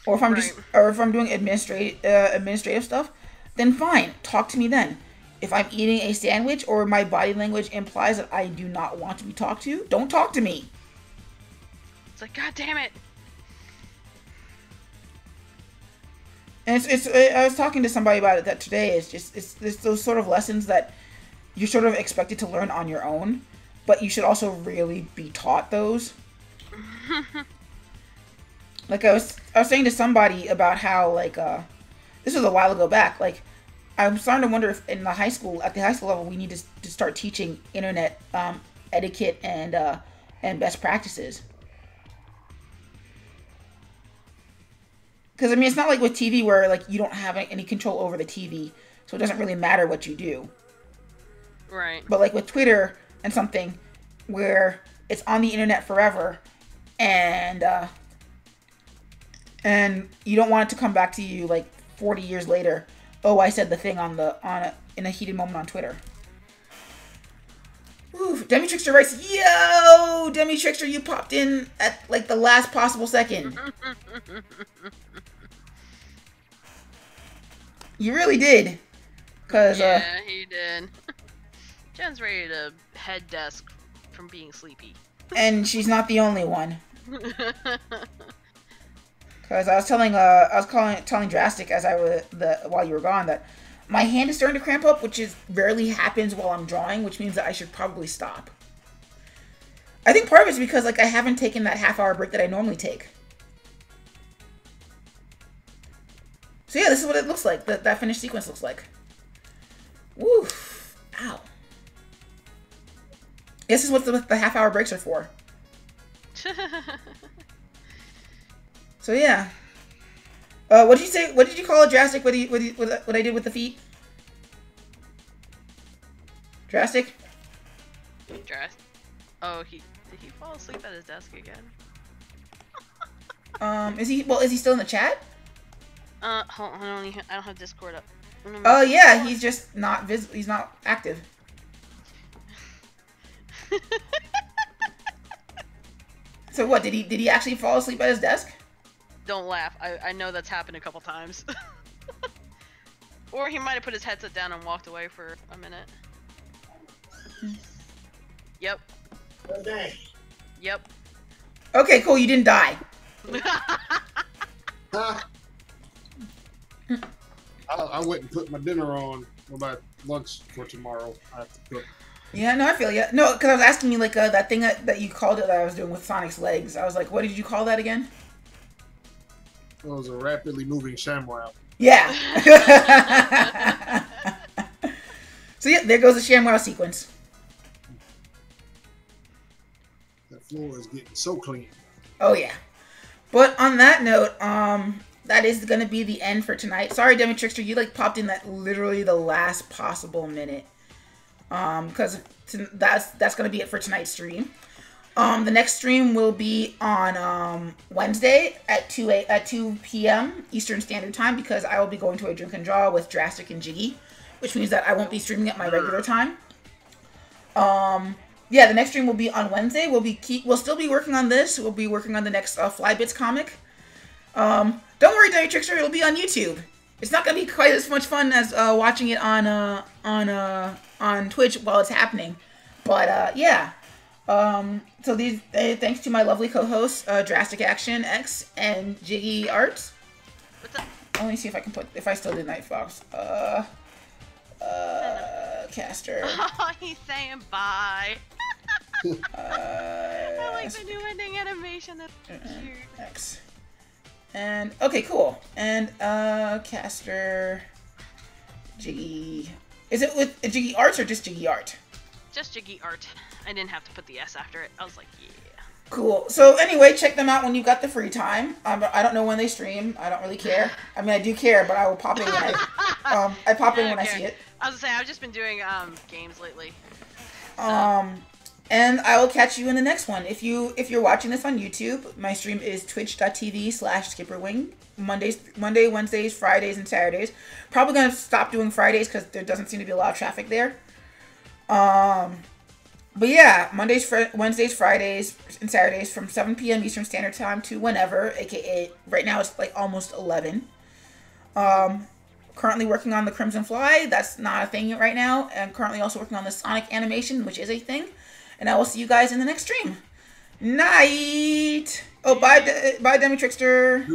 or if I'm doing administrative stuff, then fine, talk to me then. If I'm eating a sandwich or my body language implies that I do not want to be talked to, don't talk to me. It's like, God damn it. And I was talking to somebody about it that today. It's those sort of lessons that you're sort of expected to learn on your own, but you should also really be taught those. Like I was saying to somebody about how like this was a while ago back. Like I'm starting to wonder if at the high school level we need to start teaching internet etiquette and best practices. Because I mean it's not like with TV where like you don't have any control over the TV, so it doesn't really matter what you do. Right. But like with Twitter and something where it's on the internet forever and you don't want it to come back to you like 40 years later. Oh, I said the thing in a heated moment on Twitter. Ooh, Demi Trickster writes, "Yo, Demi Trickster, you popped in at like the last possible second." You really did. Cause yeah, he did. Jen's ready to head desk from being sleepy. And she's not the only one. Because I was telling Drastic as I was while you were gone that my hand is starting to cramp up, which is rarely happens while I'm drawing, which means that I should probably stop. I think part of it is because like I haven't taken that half-hour break that I normally take. So yeah, this is what it looks like. That finished sequence looks like. Woo! Ow. This is what the half-hour breaks are for. So yeah. What did you say? What did you call it, Drastic? What I did with the feet? Drastic? Oh, did he fall asleep at his desk again? Is he still in the chat? Hold on, I don't have Discord up. Oh yeah, he's just not he's not active. So what, did he actually fall asleep at his desk? Don't laugh. I know that's happened a couple times. Or he might have put his headset down and walked away for a minute. Yep. Okay. Yep. Okay, cool, you didn't die. I went and put my dinner on for my lunch for tomorrow. I have to cook. Yeah, no, I feel you. No, because I was asking you, like, that thing that you called it that I was doing with Sonic's legs. I was like, what did you call that again? It was a rapidly moving ShamWow. Yeah. So, yeah, there goes the ShamWow sequence. That floor is getting so clean. Oh, yeah. But on that note, that is going to be the end for tonight. Sorry, Demi Trickster, you, like, popped in that literally the last possible minute. Because that's going to be it for tonight's stream. The next stream will be on Wednesday at 2 p.m. Eastern Standard Time because I will be going to a drink and draw with Drastic and Jiggy, which means that I won't be streaming at my regular time. Yeah, the next stream will be on Wednesday. We'll still be working on this. We'll be working on the next FlyBits comic. Don't worry, Demi Trickster, it'll be on YouTube. It's not gonna be quite as much fun as watching it on Twitch while it's happening, but yeah. So these thanks to my lovely co-hosts, Drastic Action X and Jiggy Arts. What's up? Let me see if I can if I still did Night Fox. Caster. Oh, he's saying bye. I like the new ending animation. That's cute. X. And okay, cool. And Caster, Jiggy. Is it with Jiggy Arts or just Jiggy Art? Just Jiggy Art. I didn't have to put the S after it. I was like, yeah. Cool. So anyway, check them out when you've got the free time. I don't know when they stream. I don't really care. I mean, I do care, but I will pop in when I pop in when I see it. I was gonna say I've just been doing games lately. So. And I will catch you in the next one. If you're watching this on YouTube, my stream is twitch.tv/skipperwing. Monday, Wednesdays, Fridays, and Saturdays. Probably gonna stop doing Fridays because there doesn't seem to be a lot of traffic there. But yeah, Mondays, Wednesdays, Fridays, and Saturdays from 7 p.m. Eastern Standard Time to whenever, aka right now it's like almost 11. Currently working on the CrimFly. That's not a thing right now. I'm currently also working on the Sonic animation, which is a thing. And I will see you guys in the next stream. Night! Oh, bye Demi Trickster.